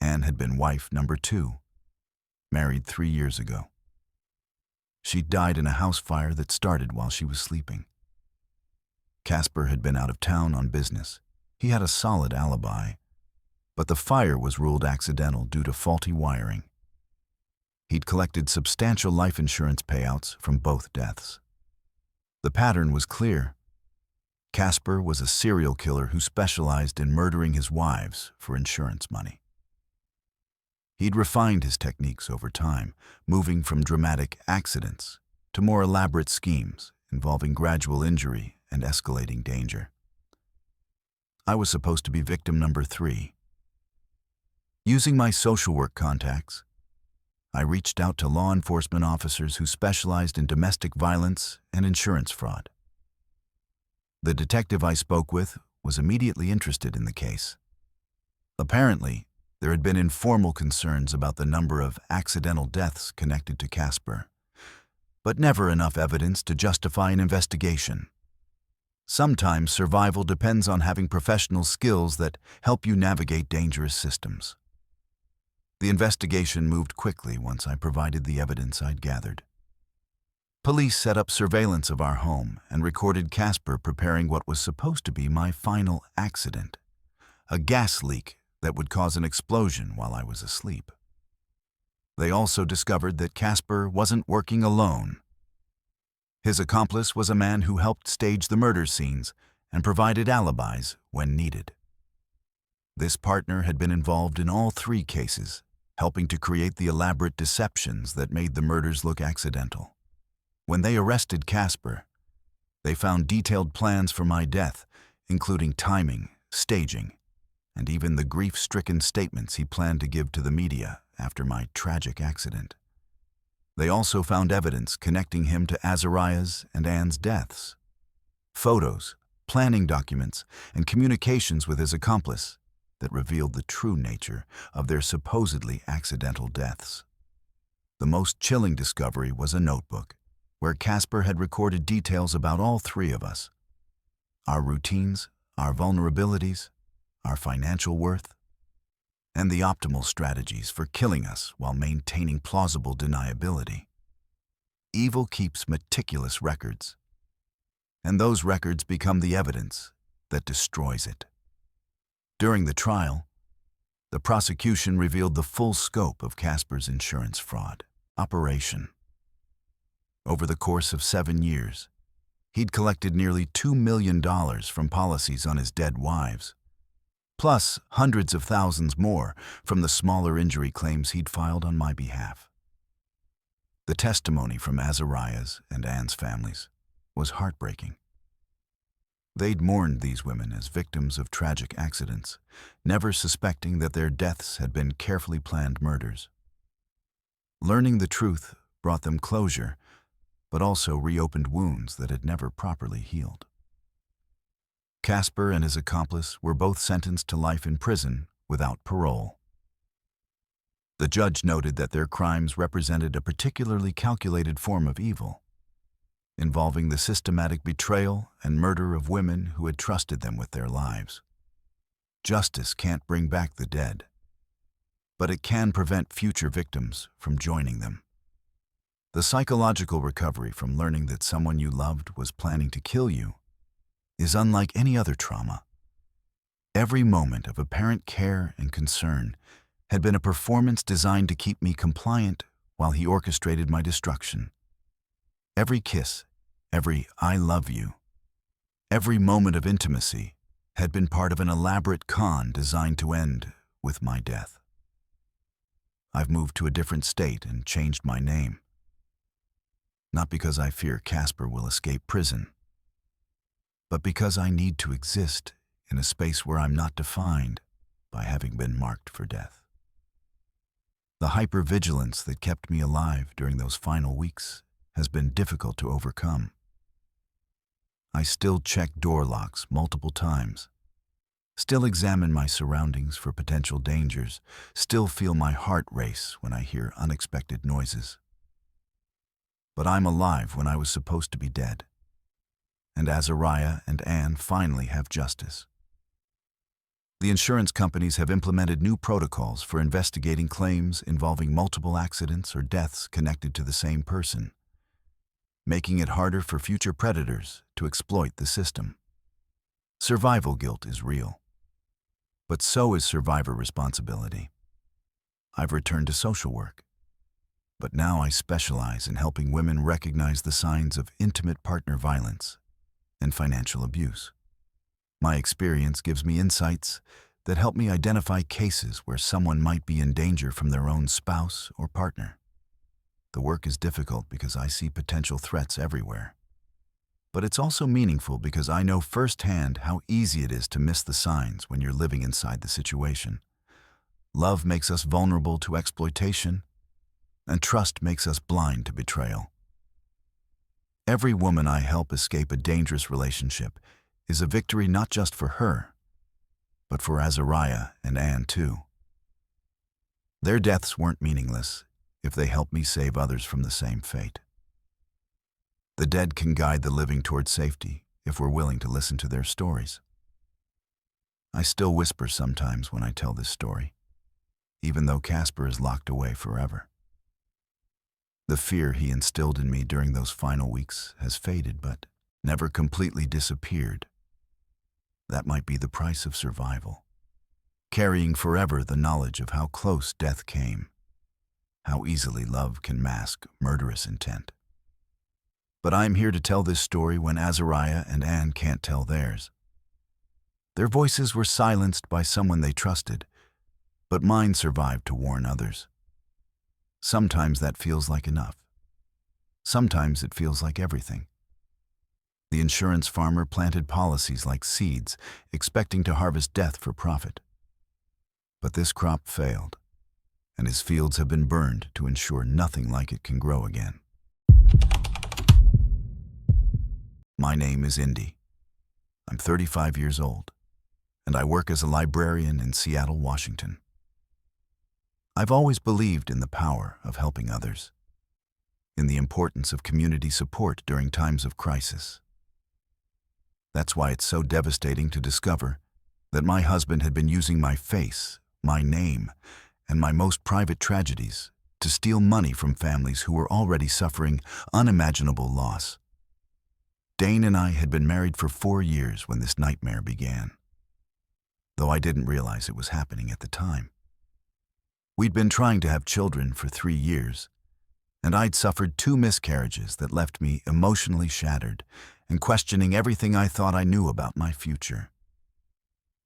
Anne had been wife number 2, married 3 years ago. She died in a house fire that started while she was sleeping. Casper had been out of town on business. He had a solid alibi, but the fire was ruled accidental due to faulty wiring. He'd collected substantial life insurance payouts from both deaths. The pattern was clear. Casper was a serial killer who specialized in murdering his wives for insurance money. He'd refined his techniques over time, moving from dramatic accidents to more elaborate schemes involving gradual injury and escalating danger. I was supposed to be victim number 3. Using my social work contacts, I reached out to law enforcement officers who specialized in domestic violence and insurance fraud. The detective I spoke with was immediately interested in the case. Apparently, there had been informal concerns about the number of accidental deaths connected to Casper, but never enough evidence to justify an investigation. Sometimes survival depends on having professional skills that help you navigate dangerous systems. The investigation moved quickly once I provided the evidence I'd gathered. Police set up surveillance of our home and recorded Casper preparing what was supposed to be my final accident, a gas leak that would cause an explosion while I was asleep. They also discovered that Casper wasn't working alone. His accomplice was a man who helped stage the murder scenes and provided alibis when needed. This partner had been involved in all 3 cases, helping to create the elaborate deceptions that made the murders look accidental. When they arrested Casper, they found detailed plans for my death, including timing, staging, and even the grief-stricken statements he planned to give to the media after my tragic accident. They also found evidence connecting him to Azariah's and Anne's deaths. Photos, planning documents, and communications with his accomplice that revealed the true nature of their supposedly accidental deaths. The most chilling discovery was a notebook where Casper had recorded details about all 3 of us: our routines, our vulnerabilities, our financial worth, and the optimal strategies for killing us while maintaining plausible deniability. Evil keeps meticulous records, and those records become the evidence that destroys it. During the trial, the prosecution revealed the full scope of Casper's insurance fraud operation. Over the course of 7 years, he'd collected nearly $2 million from policies on his dead wives, plus hundreds of thousands more from the smaller injury claims he'd filed on my behalf. The testimony from Azariah's and Anne's families was heartbreaking. They'd mourned these women as victims of tragic accidents, never suspecting that their deaths had been carefully planned murders. Learning the truth brought them closure, but also reopened wounds that had never properly healed. Casper and his accomplice were both sentenced to life in prison without parole. The judge noted that their crimes represented a particularly calculated form of evil, involving the systematic betrayal and murder of women who had trusted them with their lives. Justice can't bring back the dead, but it can prevent future victims from joining them. The psychological recovery from learning that someone you loved was planning to kill you is unlike any other trauma. Every moment of apparent care and concern had been a performance designed to keep me compliant while he orchestrated my destruction. Every kiss, every "I love you," every moment of intimacy had been part of an elaborate con designed to end with my death. I've moved to a different state and changed my name. Not because I fear Casper will escape prison, but because I need to exist in a space where I'm not defined by having been marked for death. The hypervigilance that kept me alive during those final weeks has been difficult to overcome. I still check door locks multiple times, still examine my surroundings for potential dangers, still feel my heart race when I hear unexpected noises. But I'm alive when I was supposed to be dead, and Azariah and Anne finally have justice. The insurance companies have implemented new protocols for investigating claims involving multiple accidents or deaths connected to the same person, making it harder for future predators to exploit the system. Survival guilt is real, but so is survivor responsibility. I've returned to social work, but now I specialize in helping women recognize the signs of intimate partner violence and financial abuse. My experience gives me insights that help me identify cases where someone might be in danger from their own spouse or partner. The work is difficult because I see potential threats everywhere. But it's also meaningful because I know firsthand how easy it is to miss the signs when you're living inside the situation. Love makes us vulnerable to exploitation, and trust makes us blind to betrayal. Every woman I help escape a dangerous relationship is a victory not just for her, but for Azariah and Anne too. Their deaths weren't meaningless if they helped me save others from the same fate. The dead can guide the living toward safety if we're willing to listen to their stories. I still whisper sometimes when I tell this story, even though Casper is locked away forever. The fear he instilled in me during those final weeks has faded, but never completely disappeared. That might be the price of survival. Carrying forever the knowledge of how close death came, how easily love can mask murderous intent. But I'm here to tell this story when Azariah and Anne can't tell theirs. Their voices were silenced by someone they trusted, but mine survived to warn others. Sometimes that feels like enough. Sometimes it feels like everything. The insurance farmer planted policies like seeds, expecting to harvest death for profit. But this crop failed, and his fields have been burned to ensure nothing like it can grow again. My name is Indy. I'm 35 years old, and I work as a librarian in Seattle, Washington. I've always believed in the power of helping others, in the importance of community support during times of crisis. That's why it's so devastating to discover that my husband had been using my face, my name, and my most private tragedies to steal money from families who were already suffering unimaginable loss. Dane and I had been married for 4 years when this nightmare began, though I didn't realize it was happening at the time. We'd been trying to have children for 3 years, and I'd suffered 2 miscarriages that left me emotionally shattered and questioning everything I thought I knew about my future.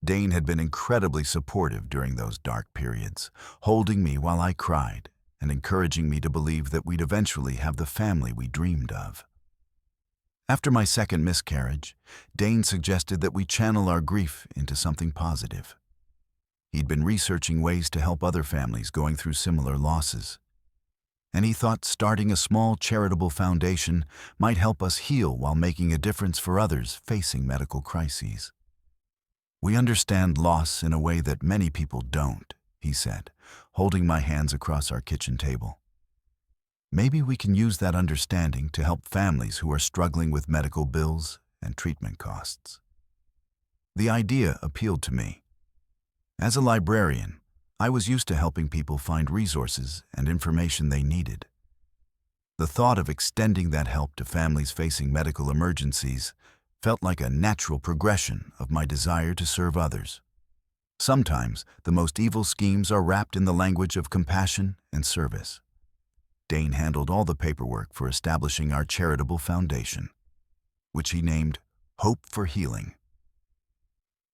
Dane had been incredibly supportive during those dark periods, holding me while I cried and encouraging me to believe that we'd eventually have the family we dreamed of. After my second miscarriage, Dane suggested that we channel our grief into something positive. He'd been researching ways to help other families going through similar losses, and he thought starting a small charitable foundation might help us heal while making a difference for others facing medical crises. We understand loss in a way that many people don't, he said, holding my hands across our kitchen table. Maybe we can use that understanding to help families who are struggling with medical bills and treatment costs. The idea appealed to me. As a librarian, I was used to helping people find resources and information they needed. The thought of extending that help to families facing medical emergencies felt like a natural progression of my desire to serve others. Sometimes the most evil schemes are wrapped in the language of compassion and service. Dane handled all the paperwork for establishing our charitable foundation, which he named Hope for Healing.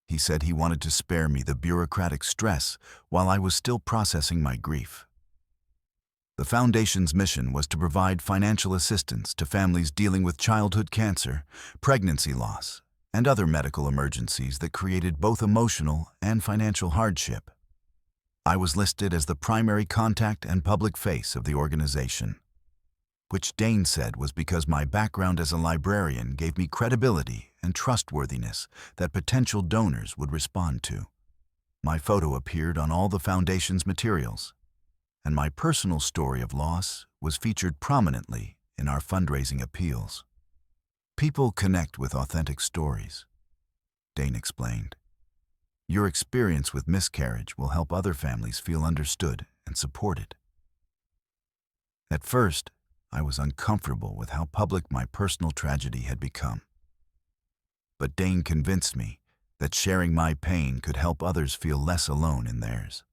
He said he wanted to spare me the bureaucratic stress while I was still processing my grief. The foundation's mission was to provide financial assistance to families dealing with childhood cancer, pregnancy loss, and other medical emergencies that created both emotional and financial hardship. I was listed as the primary contact and public face of the organization, which Dane said was because my background as a librarian gave me credibility and trustworthiness that potential donors would respond to. My photo appeared on all the foundation's materials, and my personal story of loss was featured prominently in our fundraising appeals. People connect with authentic stories, Dane explained. Your experience with miscarriage will help other families feel understood and supported. At first, I was uncomfortable with how public my personal tragedy had become. But Dane convinced me that sharing my pain could help others feel less alone in theirs.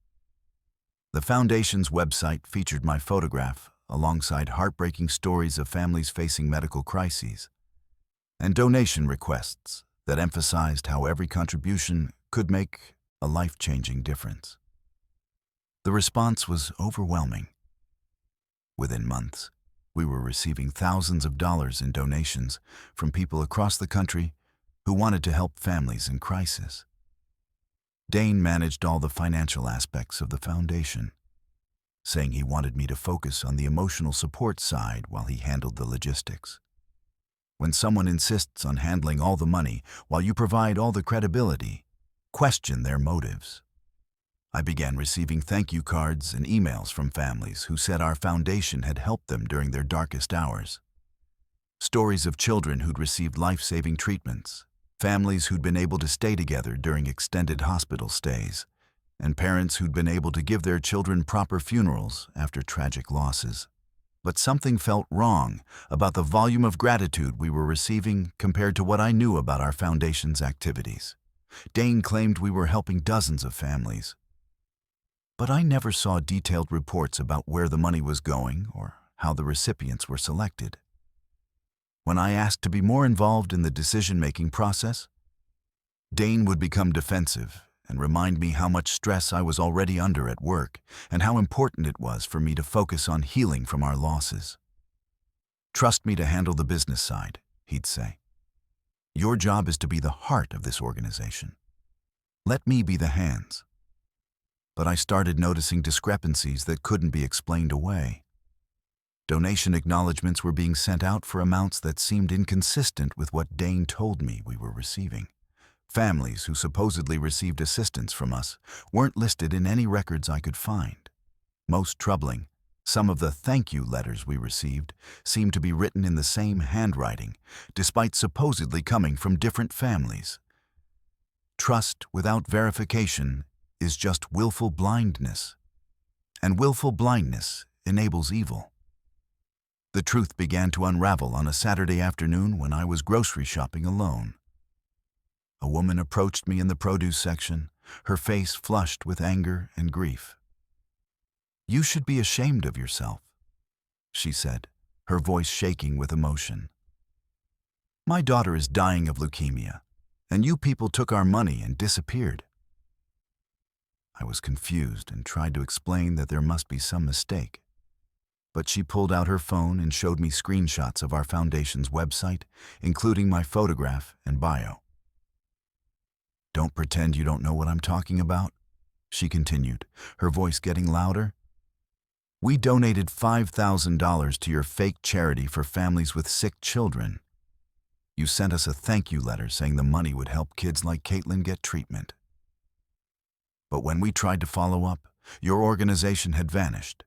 The foundation's website featured my photograph alongside heartbreaking stories of families facing medical crises, and donation requests that emphasized how every contribution could make a life-changing difference. The response was overwhelming. Within months, we were receiving thousands of dollars in donations from people across the country who wanted to help families in crisis. Dane managed all the financial aspects of the foundation, saying he wanted me to focus on the emotional support side while he handled the logistics. When someone insists on handling all the money while you provide all the credibility, question their motives. I began receiving thank you cards and emails from families who said our foundation had helped them during their darkest hours. Stories of children who'd received life-saving treatments, families who'd been able to stay together during extended hospital stays, and parents who'd been able to give their children proper funerals after tragic losses. But something felt wrong about the volume of gratitude we were receiving compared to what I knew about our foundation's activities. Dane claimed we were helping dozens of families, but I never saw detailed reports about where the money was going or how the recipients were selected. When I asked to be more involved in the decision-making process, Dane would become defensive and remind me how much stress I was already under at work and how important it was for me to focus on healing from our losses. "Trust me to handle the business side," he'd say. "Your job is to be the heart of this organization. Let me be the hands." But I started noticing discrepancies that couldn't be explained away. Donation acknowledgments were being sent out for amounts that seemed inconsistent with what Dane told me we were receiving. Families who supposedly received assistance from us weren't listed in any records I could find. Most troubling, some of the thank you letters we received seemed to be written in the same handwriting, despite supposedly coming from different families. Trust without verification is just willful blindness, and willful blindness enables evil. The truth began to unravel on a Saturday afternoon when I was grocery shopping alone. A woman approached me in the produce section, her face flushed with anger and grief. "You should be ashamed of yourself," she said, her voice shaking with emotion. "My daughter is dying of leukemia, and you people took our money and disappeared." I was confused and tried to explain that there must be some mistake. But she pulled out her phone and showed me screenshots of our foundation's website, including my photograph and bio. "Don't pretend you don't know what I'm talking about," she continued, her voice getting louder. "We donated $5,000 to your fake charity for families with sick children. You sent us a thank you letter saying the money would help kids like Caitlin get treatment. But when we tried to follow up, your organization had vanished.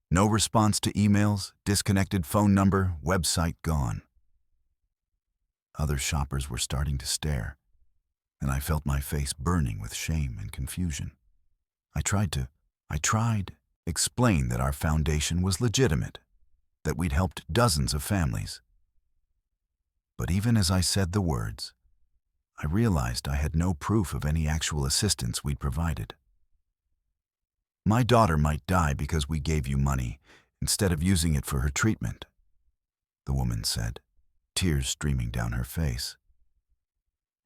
No response to emails, disconnected phone number, website gone." Other shoppers were starting to stare, and I felt my face burning with shame and confusion. I tried explain that our foundation was legitimate, that we'd helped dozens of families. But even as I said the words, I realized I had no proof of any actual assistance we'd provided. "My daughter might die because we gave you money instead of using it for her treatment," the woman said, tears streaming down her face.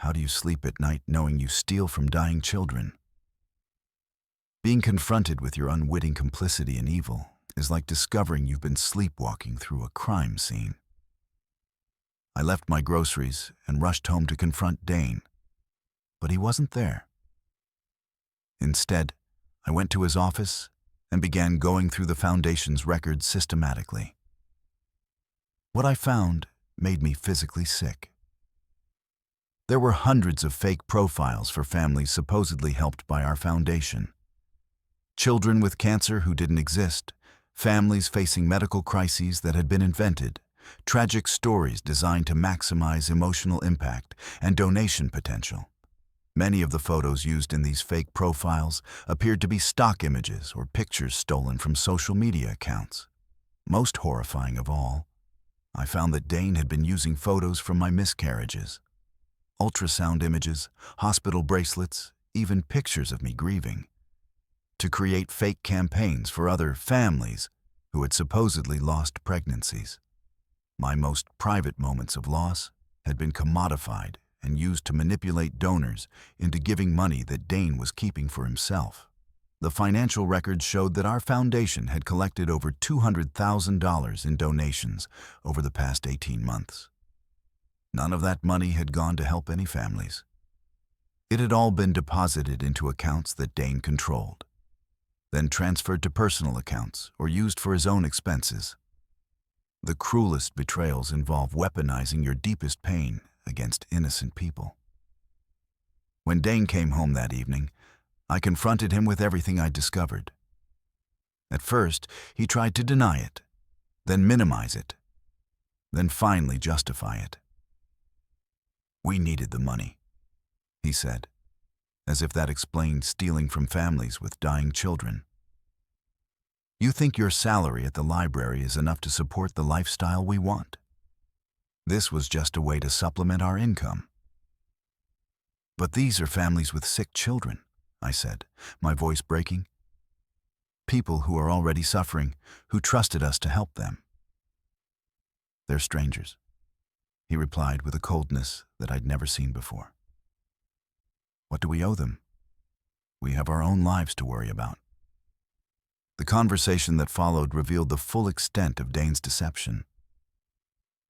"How do you sleep at night knowing you steal from dying children?" Being confronted with your unwitting complicity in evil is like discovering you've been sleepwalking through a crime scene. I left my groceries and rushed home to confront Dane, but he wasn't there. Instead, I went to his office and began going through the foundation's records systematically. What I found made me physically sick. There were hundreds of fake profiles for families supposedly helped by our foundation. Children with cancer who didn't exist, families facing medical crises that had been invented, tragic stories designed to maximize emotional impact and donation potential. Many of the photos used in these fake profiles appeared to be stock images or pictures stolen from social media accounts. Most horrifying of all, I found that Dane had been using photos from my miscarriages. Ultrasound images, hospital bracelets, even pictures of me grieving, to create fake campaigns for other families who had supposedly lost pregnancies. My most private moments of loss had been commodified and used to manipulate donors into giving money that Dane was keeping for himself. The financial records showed that our foundation had collected over $200,000 in donations over the past 18 months. None of that money had gone to help any families. It had all been deposited into accounts that Dane controlled. then transferred to personal accounts or used for his own expenses. The cruelest betrayals involve weaponizing your deepest pain against innocent people. When Dane came home that evening, I confronted him with everything I'd discovered. At first, he tried to deny it, then minimize it, then finally justify it. "We needed the money," he said, as if that explained stealing from families with dying children. "You think your salary at the library is enough to support the lifestyle we want? This was just a way to supplement our income." "But these are families with sick children," I said, my voice breaking. "People who are already suffering, who trusted us to help them." "They're strangers," he replied with a coldness that I'd never seen before. "What do we owe them? We have our own lives to worry about." The conversation that followed revealed the full extent of Dane's deception.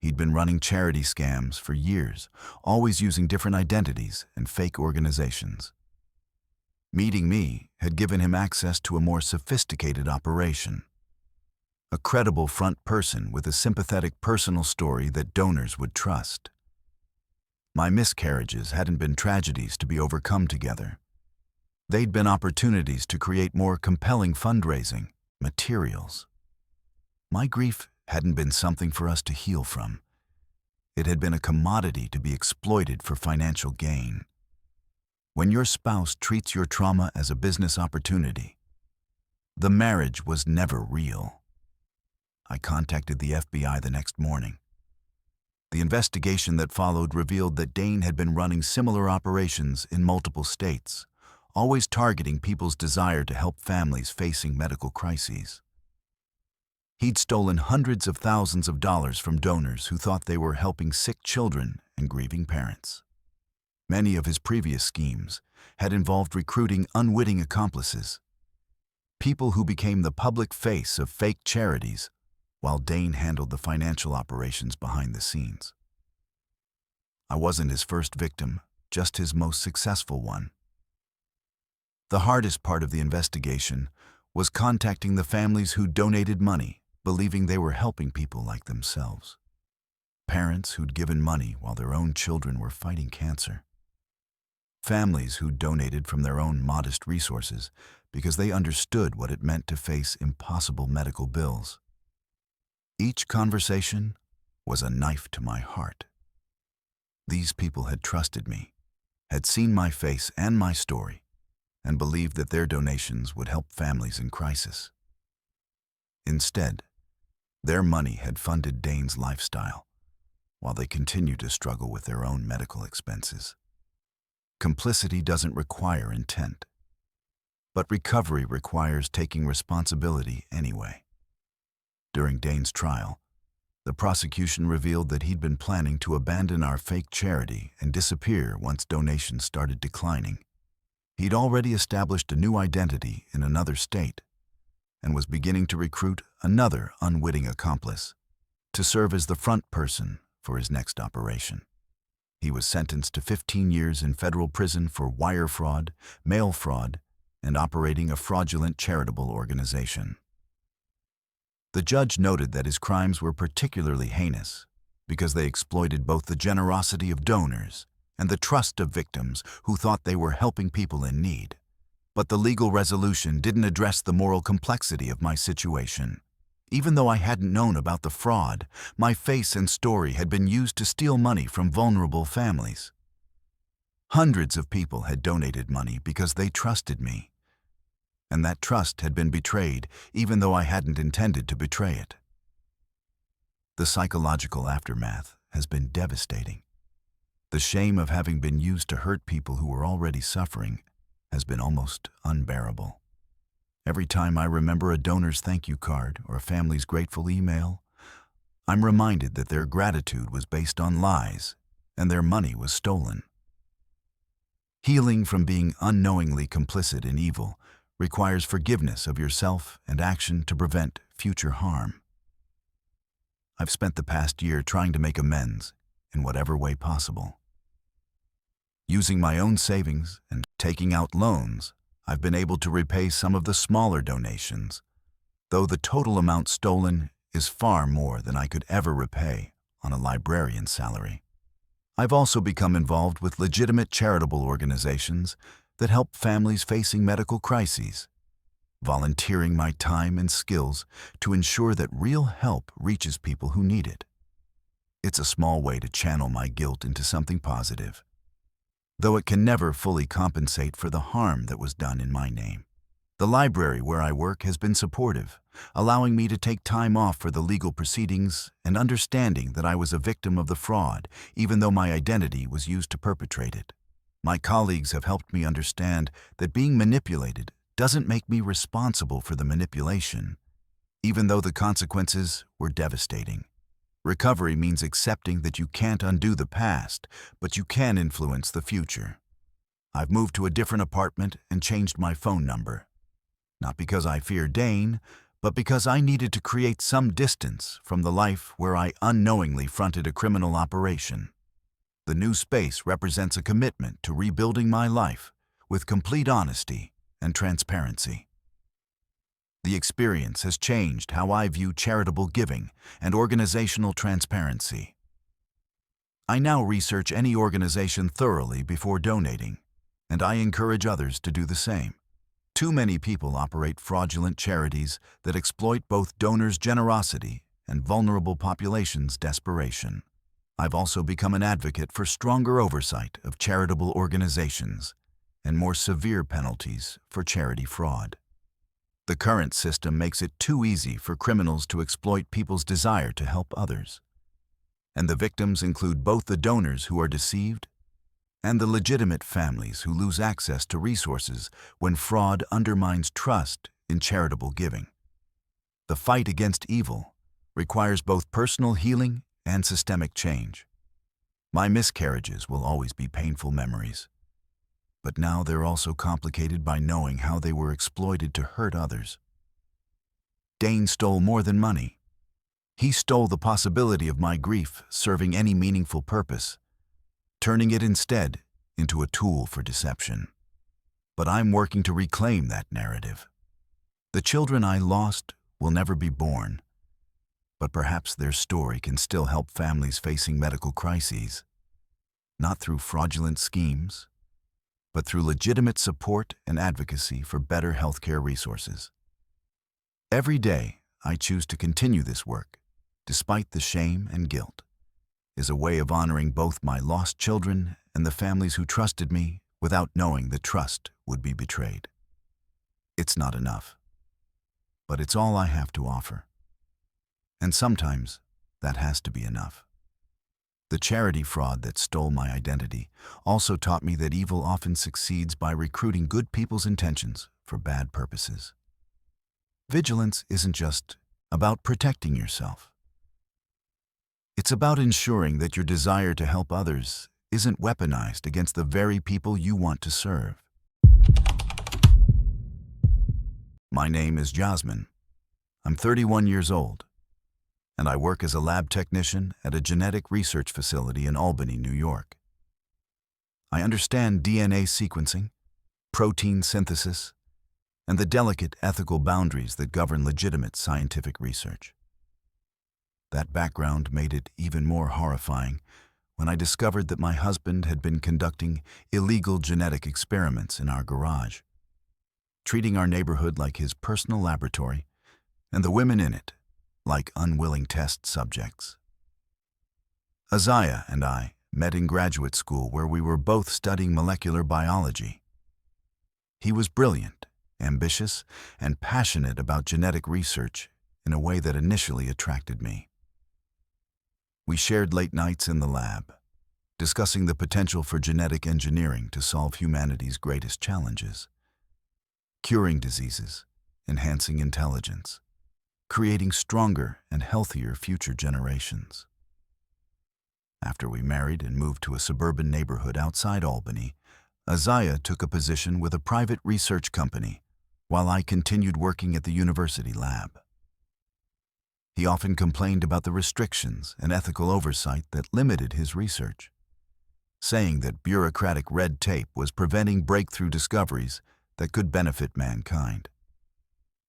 He'd been running charity scams for years, always using different identities and fake organizations. Meeting me had given him access to a more sophisticated operation. A credible front person with a sympathetic personal story that donors would trust. My miscarriages hadn't been tragedies to be overcome together. They'd been opportunities to create more compelling fundraising materials. My grief hadn't been something for us to heal from. It had been a commodity to be exploited for financial gain. When your spouse treats your trauma as a business opportunity, the marriage was never real. I contacted the FBI the next morning. The investigation that followed revealed that Dane had been running similar operations in multiple states, always targeting people's desire to help families facing medical crises. He'd stolen hundreds of thousands of dollars from donors who thought they were helping sick children and grieving parents. Many of his previous schemes had involved recruiting unwitting accomplices, people who became the public face of fake charities, while Dane handled the financial operations behind the scenes. I wasn't his first victim, just his most successful one. The hardest part of the investigation was contacting the families who donated money, believing they were helping people like themselves. Parents who'd given money while their own children were fighting cancer. Families who donated from their own modest resources because they understood what it meant to face impossible medical bills. Each conversation was a knife to my heart. These people had trusted me, had seen my face and my story, and believed that their donations would help families in crisis. Instead, their money had funded Dane's lifestyle, while they continued to struggle with their own medical expenses. Complicity doesn't require intent, but recovery requires taking responsibility anyway. During Dane's trial, the prosecution revealed that he'd been planning to abandon our fake charity and disappear once donations started declining. He'd already established a new identity in another state and was beginning to recruit another unwitting accomplice to serve as the front person for his next operation. He was sentenced to 15 years in federal prison for wire fraud, mail fraud, and operating a fraudulent charitable organization. The judge noted that his crimes were particularly heinous because they exploited both the generosity of donors and the trust of victims who thought they were helping people in need. But the legal resolution didn't address the moral complexity of my situation. Even though I hadn't known about the fraud, my face and story had been used to steal money from vulnerable families. Hundreds of people had donated money because they trusted me, and that trust had been betrayed even though I hadn't intended to betray it. The psychological aftermath has been devastating. The shame of having been used to hurt people who were already suffering has been almost unbearable. Every time I remember a donor's thank you card or a family's grateful email, I'm reminded that their gratitude was based on lies and their money was stolen. Healing from being unknowingly complicit in evil requires forgiveness of yourself and action to prevent future harm. I've spent the past year trying to make amends in whatever way possible. Using my own savings and taking out loans, I've been able to repay some of the smaller donations, though the total amount stolen is far more than I could ever repay on a librarian's salary. I've also become involved with legitimate charitable organizations that help families facing medical crises, volunteering my time and skills to ensure that real help reaches people who need it. It's a small way to channel my guilt into something positive, though it can never fully compensate for the harm that was done in my name. The library where I work has been supportive, allowing me to take time off for the legal proceedings and understanding that I was a victim of the fraud, even though my identity was used to perpetrate it. My colleagues have helped me understand that being manipulated doesn't make me responsible for the manipulation, even though the consequences were devastating. Recovery means accepting that you can't undo the past, but you can influence the future. I've moved to a different apartment and changed my phone number. Not because I fear Dane, but because I needed to create some distance from the life where I unknowingly fronted a criminal operation. The new space represents a commitment to rebuilding my life with complete honesty and transparency. The experience has changed how I view charitable giving and organizational transparency. I now research any organization thoroughly before donating, and I encourage others to do the same. Too many people operate fraudulent charities that exploit both donors' generosity and vulnerable populations' desperation. I've also become an advocate for stronger oversight of charitable organizations and more severe penalties for charity fraud. The current system makes it too easy for criminals to exploit people's desire to help others. And the victims include both the donors who are deceived and the legitimate families who lose access to resources when fraud undermines trust in charitable giving. The fight against evil requires both personal healing and systemic change. My miscarriages will always be painful memories, but now they're also complicated by knowing how they were exploited to hurt others. Dane stole more than money. He stole the possibility of my grief serving any meaningful purpose, turning it instead into a tool for deception. But I'm working to reclaim that narrative. The children I lost will never be born, but perhaps their story can still help families facing medical crises, not through fraudulent schemes, but through legitimate support and advocacy for better healthcare resources. Every day, I choose to continue this work, despite the shame and guilt, is a way of honoring both my lost children and the families who trusted me without knowing the trust would be betrayed. It's not enough, but it's all I have to offer. And sometimes, that has to be enough. The charity fraud that stole my identity also taught me that evil often succeeds by recruiting good people's intentions for bad purposes. Vigilance isn't just about protecting yourself. It's about ensuring that your desire to help others isn't weaponized against the very people you want to serve. My name is Jasmine. I'm 31 years old, and I work as a lab technician at a genetic research facility in Albany, New York. I understand DNA sequencing, protein synthesis, and the delicate ethical boundaries that govern legitimate scientific research. That background made it even more horrifying when I discovered that my husband had been conducting illegal genetic experiments in our garage, treating our neighborhood like his personal laboratory and the women in it like unwilling test subjects. Isaiah and I met in graduate school where we were both studying molecular biology. He was brilliant, ambitious, and passionate about genetic research in a way that initially attracted me. We shared late nights in the lab, discussing the potential for genetic engineering to solve humanity's greatest challenges: curing diseases, enhancing intelligence, creating stronger and healthier future generations. After we married and moved to a suburban neighborhood outside Albany, Isaiah took a position with a private research company while I continued working at the university lab. He often complained about the restrictions and ethical oversight that limited his research, saying that bureaucratic red tape was preventing breakthrough discoveries that could benefit mankind.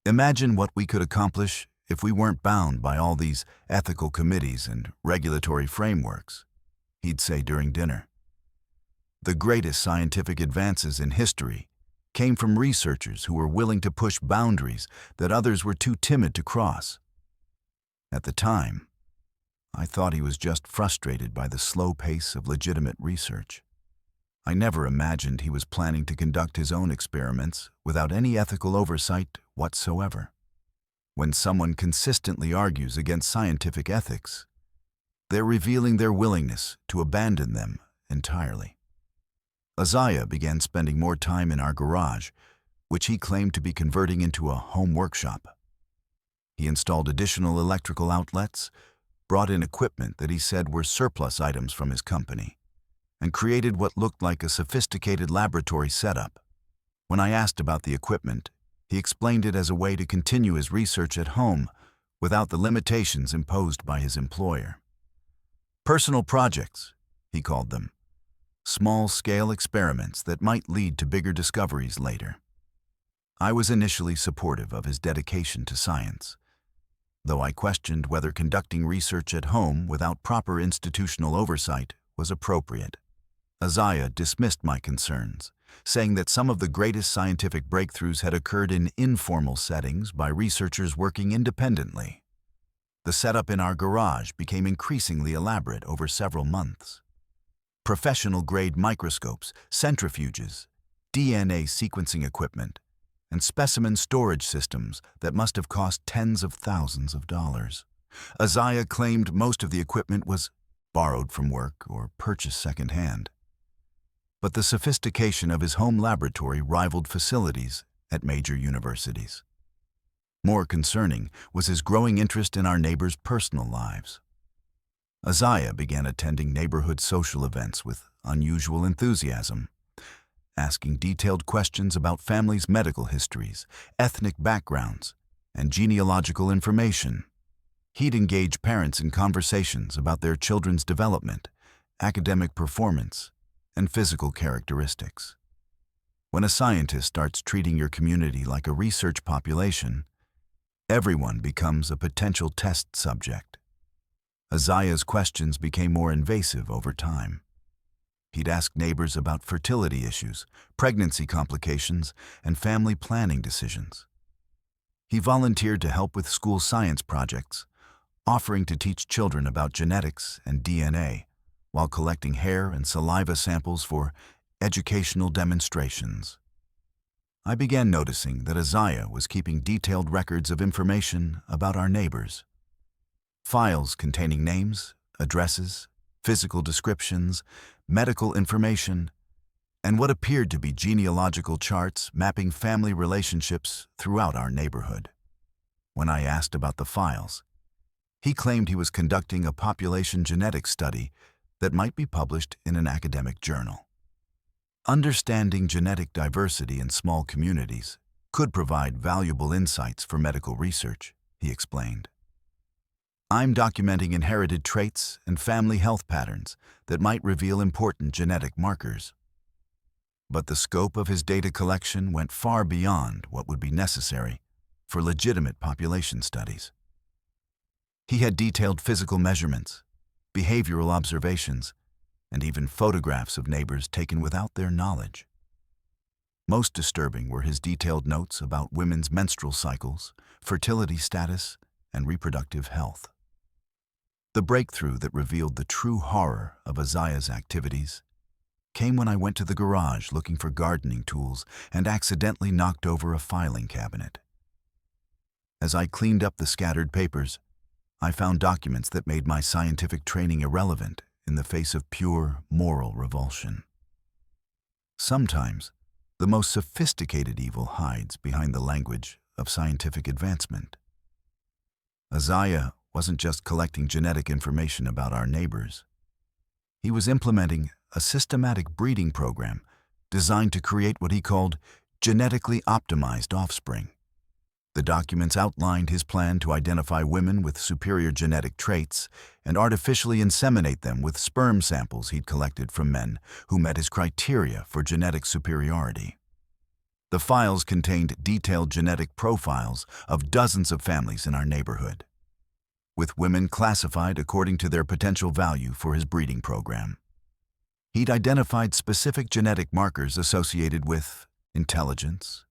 Imagine what we could accomplish if we weren't bound by all these ethical committees and regulatory frameworks, he'd say during dinner. The greatest scientific advances in history came from researchers who were willing to push boundaries that others were too timid to cross. At the time, I thought he was just frustrated by the slow pace of legitimate research. I never imagined he was planning to conduct his own experiments without any ethical oversight whatsoever. When someone consistently argues against scientific ethics, they're revealing their willingness to abandon them entirely. Isaiah began spending more time in our garage, which he claimed to be converting into a home workshop. He installed additional electrical outlets, brought in equipment that he said were surplus items from his company, and created what looked like a sophisticated laboratory setup. When I asked about the equipment, he explained it as a way to continue his research at home without the limitations imposed by his employer. Personal projects, he called them. Small-scale experiments that might lead to bigger discoveries later. I was initially supportive of his dedication to science, though I questioned whether conducting research at home without proper institutional oversight was appropriate. Isaiah dismissed my concerns, saying that some of the greatest scientific breakthroughs had occurred in informal settings by researchers working independently. The setup in our garage became increasingly elaborate over several months. Professional-grade microscopes, centrifuges, DNA sequencing equipment, and specimen storage systems that must have cost tens of thousands of dollars. Isaiah claimed most of the equipment was borrowed from work or purchased secondhand. But the sophistication of his home laboratory rivaled facilities at major universities. More concerning was his growing interest in our neighbors' personal lives. Isaiah began attending neighborhood social events with unusual enthusiasm, asking detailed questions about families' medical histories, ethnic backgrounds, and genealogical information. He'd engage parents in conversations about their children's development, academic performance, and physical characteristics. When a scientist starts treating your community like a research population, everyone becomes a potential test subject. Isaiah's questions became more invasive over time. He'd ask neighbors about fertility issues, pregnancy complications, and family planning decisions. He volunteered to help with school science projects, offering to teach children about genetics and DNA, while collecting hair and saliva samples for educational demonstrations. I began noticing that Isaiah was keeping detailed records of information about our neighbors. Files containing names, addresses, physical descriptions, medical information, and what appeared to be genealogical charts mapping family relationships throughout our neighborhood. When I asked about the files, he claimed he was conducting a population genetics study that might be published in an academic journal. Understanding genetic diversity in small communities could provide valuable insights for medical research, he explained. I'm documenting inherited traits and family health patterns that might reveal important genetic markers. But the scope of his data collection went far beyond what would be necessary for legitimate population studies. He had detailed physical measurements, behavioral observations, and even photographs of neighbors taken without their knowledge. Most disturbing were his detailed notes about women's menstrual cycles, fertility status, and reproductive health. The breakthrough that revealed the true horror of Isaiah's activities came when I went to the garage looking for gardening tools and accidentally knocked over a filing cabinet. As I cleaned up the scattered papers, I found documents that made my scientific training irrelevant in the face of pure moral revulsion. Sometimes, the most sophisticated evil hides behind the language of scientific advancement. Isaiah wasn't just collecting genetic information about our neighbors. He was implementing a systematic breeding program designed to create what he called genetically optimized offspring. The documents outlined his plan to identify women with superior genetic traits and artificially inseminate them with sperm samples he'd collected from men who met his criteria for genetic superiority. The files contained detailed genetic profiles of dozens of families in our neighborhood, with women classified according to their potential value for his breeding program. He'd identified specific genetic markers associated with intelligence,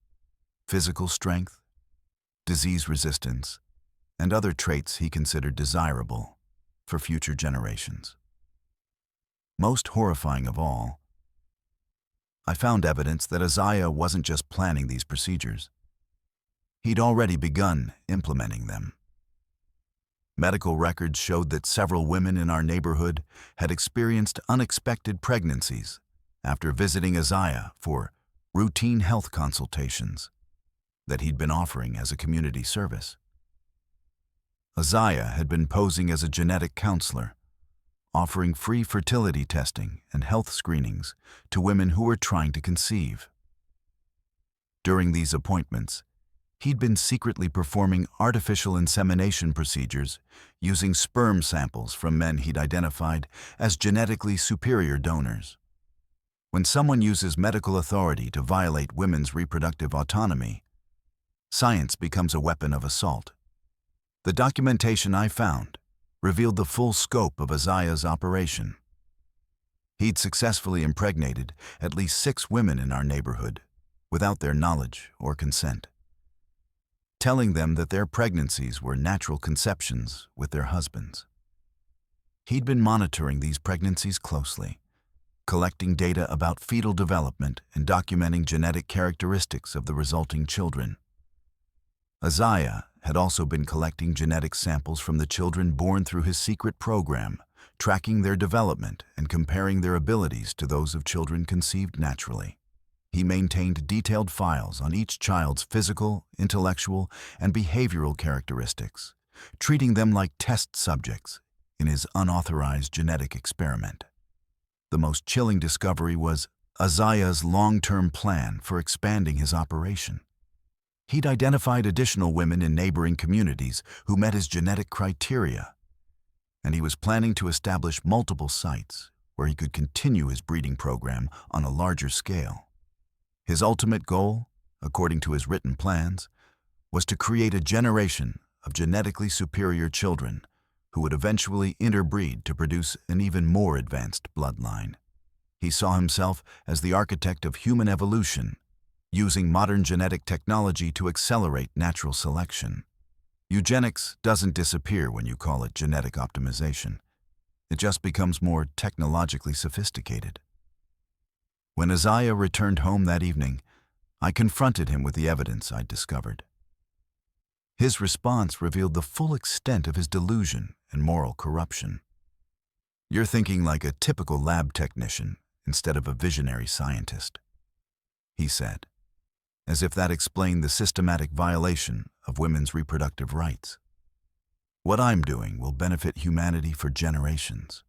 physical strength, disease resistance, and other traits he considered desirable for future generations. Most horrifying of all, I found evidence that Isaiah wasn't just planning these procedures. He'd already begun implementing them. Medical records showed that several women in our neighborhood had experienced unexpected pregnancies after visiting Isaiah for routine health consultations that he'd been offering as a community service. Isaiah had been posing as a genetic counselor, offering free fertility testing and health screenings to women who were trying to conceive. During these appointments, he'd been secretly performing artificial insemination procedures using sperm samples from men he'd identified as genetically superior donors. When someone uses medical authority to violate women's reproductive autonomy, science becomes a weapon of assault. The documentation I found revealed the full scope of Isaiah's operation. He'd successfully impregnated at least 6 women in our neighborhood without their knowledge or consent, telling them that their pregnancies were natural conceptions with their husbands. He'd been monitoring these pregnancies closely, collecting data about fetal development and documenting genetic characteristics of the resulting children. Isaiah had also been collecting genetic samples from the children born through his secret program, tracking their development and comparing their abilities to those of children conceived naturally. He maintained detailed files on each child's physical, intellectual, and behavioral characteristics, treating them like test subjects in his unauthorized genetic experiment. The most chilling discovery was Isaiah's long-term plan for expanding his operation. He'd identified additional women in neighboring communities who met his genetic criteria, and he was planning to establish multiple sites where he could continue his breeding program on a larger scale. His ultimate goal, according to his written plans, was to create a generation of genetically superior children who would eventually interbreed to produce an even more advanced bloodline. He saw himself as the architect of human evolution, using modern genetic technology to accelerate natural selection. Eugenics doesn't disappear when you call it genetic optimization. It just becomes more technologically sophisticated. When Isaiah returned home that evening, I confronted him with the evidence I'd discovered. His response revealed the full extent of his delusion and moral corruption. "You're thinking like a typical lab technician instead of a visionary scientist," he said, as if that explained the systematic violation of women's reproductive rights. "What I'm doing will benefit humanity for generations.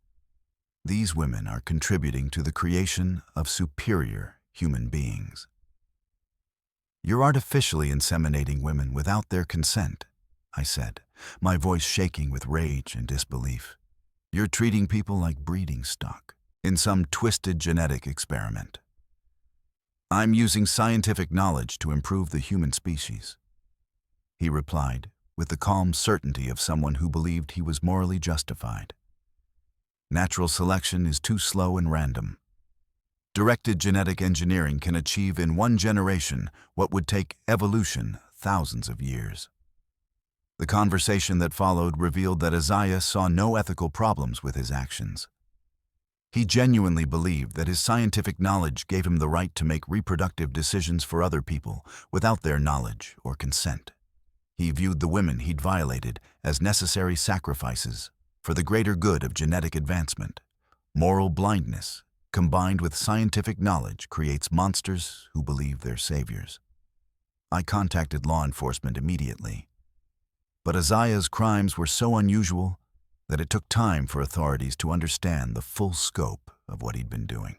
These women are contributing to the creation of superior human beings. You're artificially inseminating women without their consent," I said, my voice shaking with rage and disbelief. "You're treating people like breeding stock in some twisted genetic experiment." "I'm using scientific knowledge to improve the human species," he replied, with the calm certainty of someone who believed he was morally justified. "Natural selection is too slow and random. Directed genetic engineering can achieve in one generation what would take evolution thousands of years." The conversation that followed revealed that Isaiah saw no ethical problems with his actions. He genuinely believed that his scientific knowledge gave him the right to make reproductive decisions for other people without their knowledge or consent. He viewed the women he'd violated as necessary sacrifices for the greater good of genetic advancement. Moral blindness, combined with scientific knowledge, creates monsters who believe they're saviors. I contacted law enforcement immediately, but Isaiah's crimes were so unusual that it took time for authorities to understand the full scope of what he'd been doing.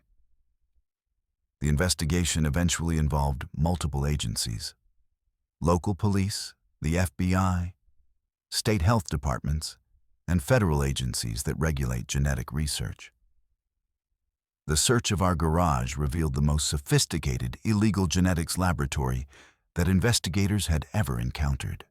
The investigation eventually involved multiple agencies: local police, the FBI, state health departments, and federal agencies that regulate genetic research. The search of our garage revealed the most sophisticated illegal genetics laboratory that investigators had ever encountered.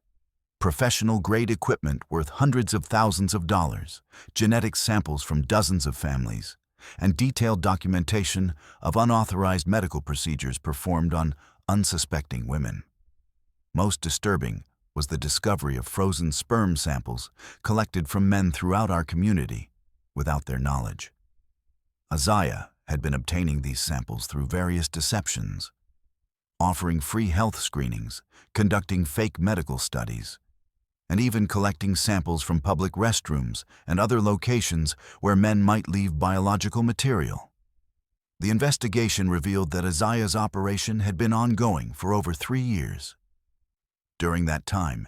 Professional-grade equipment worth hundreds of thousands of dollars, genetic samples from dozens of families, and detailed documentation of unauthorized medical procedures performed on unsuspecting women. Most disturbing was the discovery of frozen sperm samples collected from men throughout our community without their knowledge. Isaiah had been obtaining these samples through various deceptions, offering free health screenings, conducting fake medical studies, and even collecting samples from public restrooms and other locations where men might leave biological material. The investigation revealed that Isaiah's operation had been ongoing for over 3 years. During that time,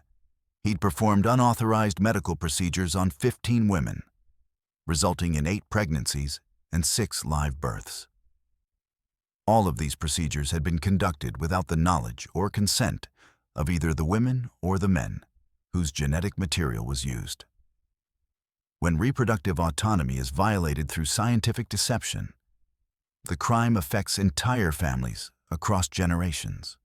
he'd performed unauthorized medical procedures on 15 women, resulting in 8 pregnancies and 6 live births. All of these procedures had been conducted without the knowledge or consent of either the women or the men whose genetic material was used. When reproductive autonomy is violated through scientific deception, the crime affects entire families across generations.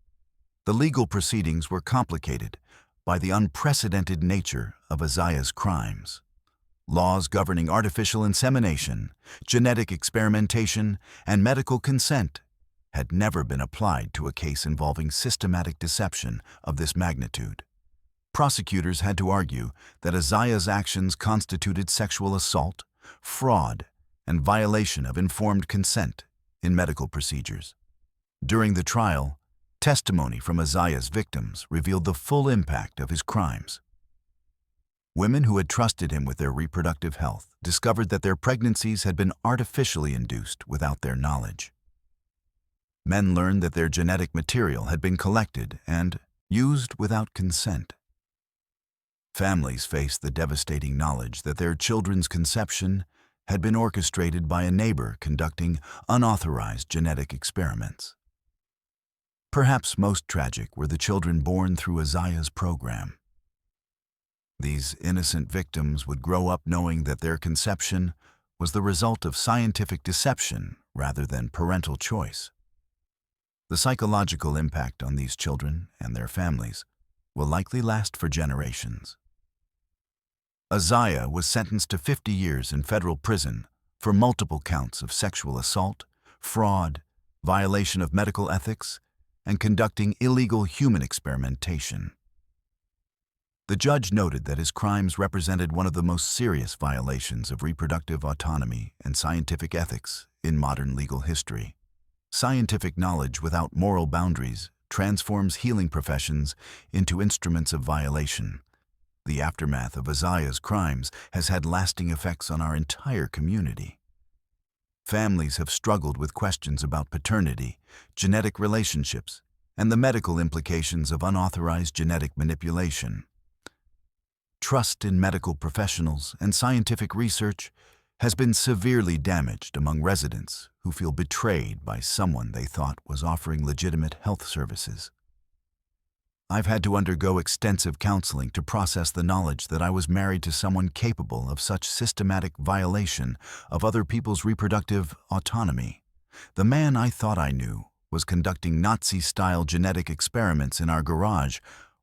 The legal proceedings were complicated by the unprecedented nature of Isaiah's crimes. Laws governing artificial insemination, genetic experimentation, and medical consent had never been applied to a case involving systematic deception of this magnitude. Prosecutors had to argue that Isaiah's actions constituted sexual assault, fraud, and violation of informed consent in medical procedures. During the trial, testimony from Isaiah's victims revealed the full impact of his crimes. Women who had trusted him with their reproductive health discovered that their pregnancies had been artificially induced without their knowledge. Men learned that their genetic material had been collected and used without consent. Families faced the devastating knowledge that their children's conception had been orchestrated by a neighbor conducting unauthorized genetic experiments. Perhaps most tragic were the children born through Isaiah's program. These innocent victims would grow up knowing that their conception was the result of scientific deception rather than parental choice. The psychological impact on these children and their families will likely last for generations. Isaiah was sentenced to 50 years in federal prison for multiple counts of sexual assault, fraud, violation of medical ethics, and conducting illegal human experimentation. The judge noted that his crimes represented one of the most serious violations of reproductive autonomy and scientific ethics in modern legal history. Scientific knowledge without moral boundaries transforms healing professions into instruments of violation. The aftermath of Isaiah's crimes has had lasting effects on our entire community. Families have struggled with questions about paternity, genetic relationships, and the medical implications of unauthorized genetic manipulation. Trust in medical professionals and scientific research has been severely damaged among residents who feel betrayed by someone they thought was offering legitimate health services. I've had to undergo extensive counseling to process the knowledge that I was married to someone capable of such systematic violation of other people's reproductive autonomy. The man I thought I knew was conducting Nazi-style genetic experiments in our garage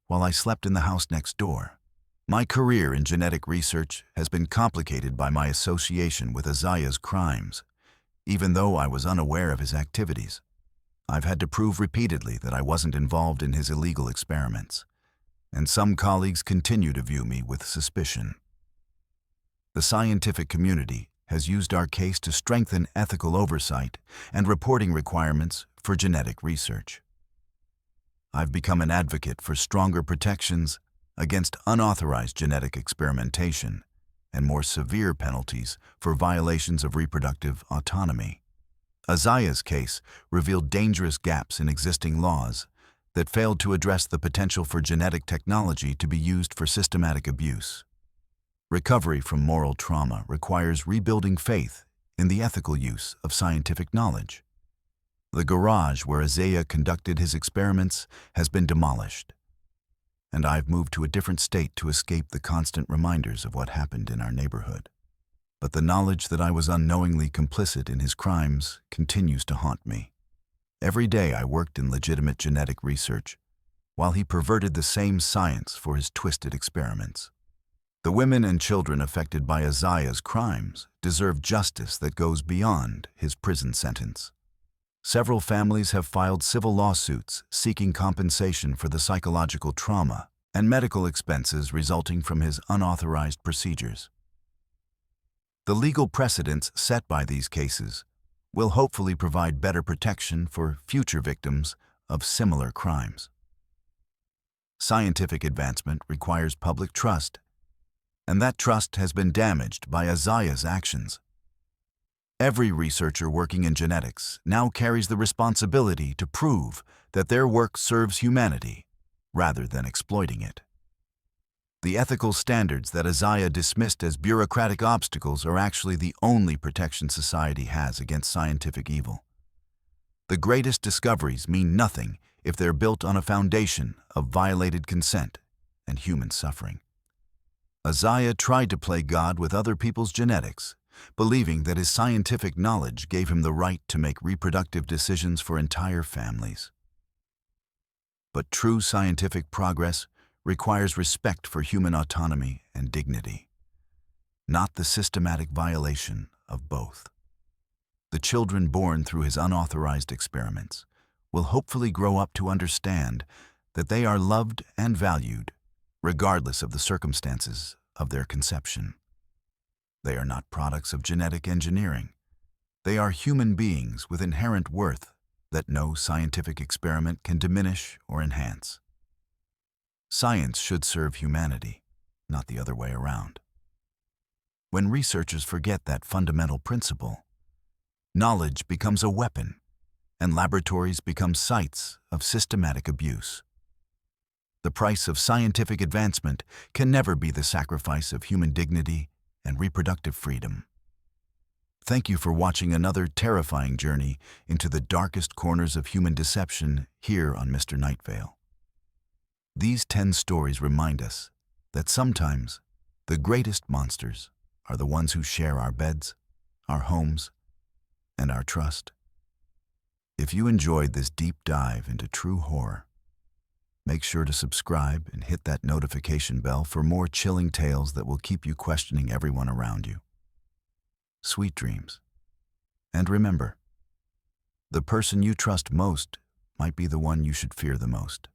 while I slept in the house next door. My career in genetic research has been complicated by my association with Isaiah's crimes. Even though I was unaware of his activities, I've had to prove repeatedly that I wasn't involved in his illegal experiments, and some colleagues continue to view me with suspicion. The scientific community has used our case to strengthen ethical oversight and reporting requirements for genetic research. I've become an advocate for stronger protections against unauthorized genetic experimentation and more severe penalties for violations of reproductive autonomy. Isaiah's case revealed dangerous gaps in existing laws that failed to address the potential for genetic technology to be used for systematic abuse. Recovery from moral trauma requires rebuilding faith in the ethical use of scientific knowledge. The garage where Isaiah conducted his experiments has been demolished, and I've moved to a different state to escape the constant reminders of what happened in our neighborhood. but the knowledge that I was unknowingly complicit in his crimes continues to haunt me. Every day I worked in legitimate genetic research, while he perverted the same science for his twisted experiments. The women and children affected by Isaiah's crimes deserve justice that goes beyond his prison sentence. Several families have filed civil lawsuits seeking compensation for the psychological trauma and medical expenses resulting from his unauthorized procedures. The legal precedents set by these cases will hopefully provide better protection for future victims of similar crimes. Scientific advancement requires public trust, and that trust has been damaged by Isaiah's actions. Every researcher working in genetics now carries the responsibility to prove that their work serves humanity rather than exploiting it. The ethical standards that Isaiah dismissed as bureaucratic obstacles are actually the only protection society has against scientific evil. The greatest discoveries mean nothing if they're built on a foundation of violated consent and human suffering. Isaiah tried to play God with other people's genetics, believing that his scientific knowledge gave him the right to make reproductive decisions for entire families. But true scientific progress requires respect for human autonomy and dignity, not the systematic violation of both. The children born through his unauthorized experiments will hopefully grow up to understand that they are loved and valued, regardless of the circumstances of their conception. They are not products of genetic engineering. They are human beings with inherent worth that no scientific experiment can diminish or enhance. Science should serve humanity, not the other way around. When researchers forget that fundamental principle, knowledge becomes a weapon, and laboratories become sites of systematic abuse. The price of scientific advancement can never be the sacrifice of human dignity and reproductive freedom. Thank you for watching another terrifying journey into the darkest corners of human deception here on Mr. Nightveil. These 10 stories remind us that sometimes the greatest monsters are the ones who share our beds, our homes, and our trust. If you enjoyed this deep dive into true horror, make sure to subscribe and hit that notification bell for more chilling tales that will keep you questioning everyone around you. Sweet dreams. And remember, the person you trust most might be the one you should fear the most.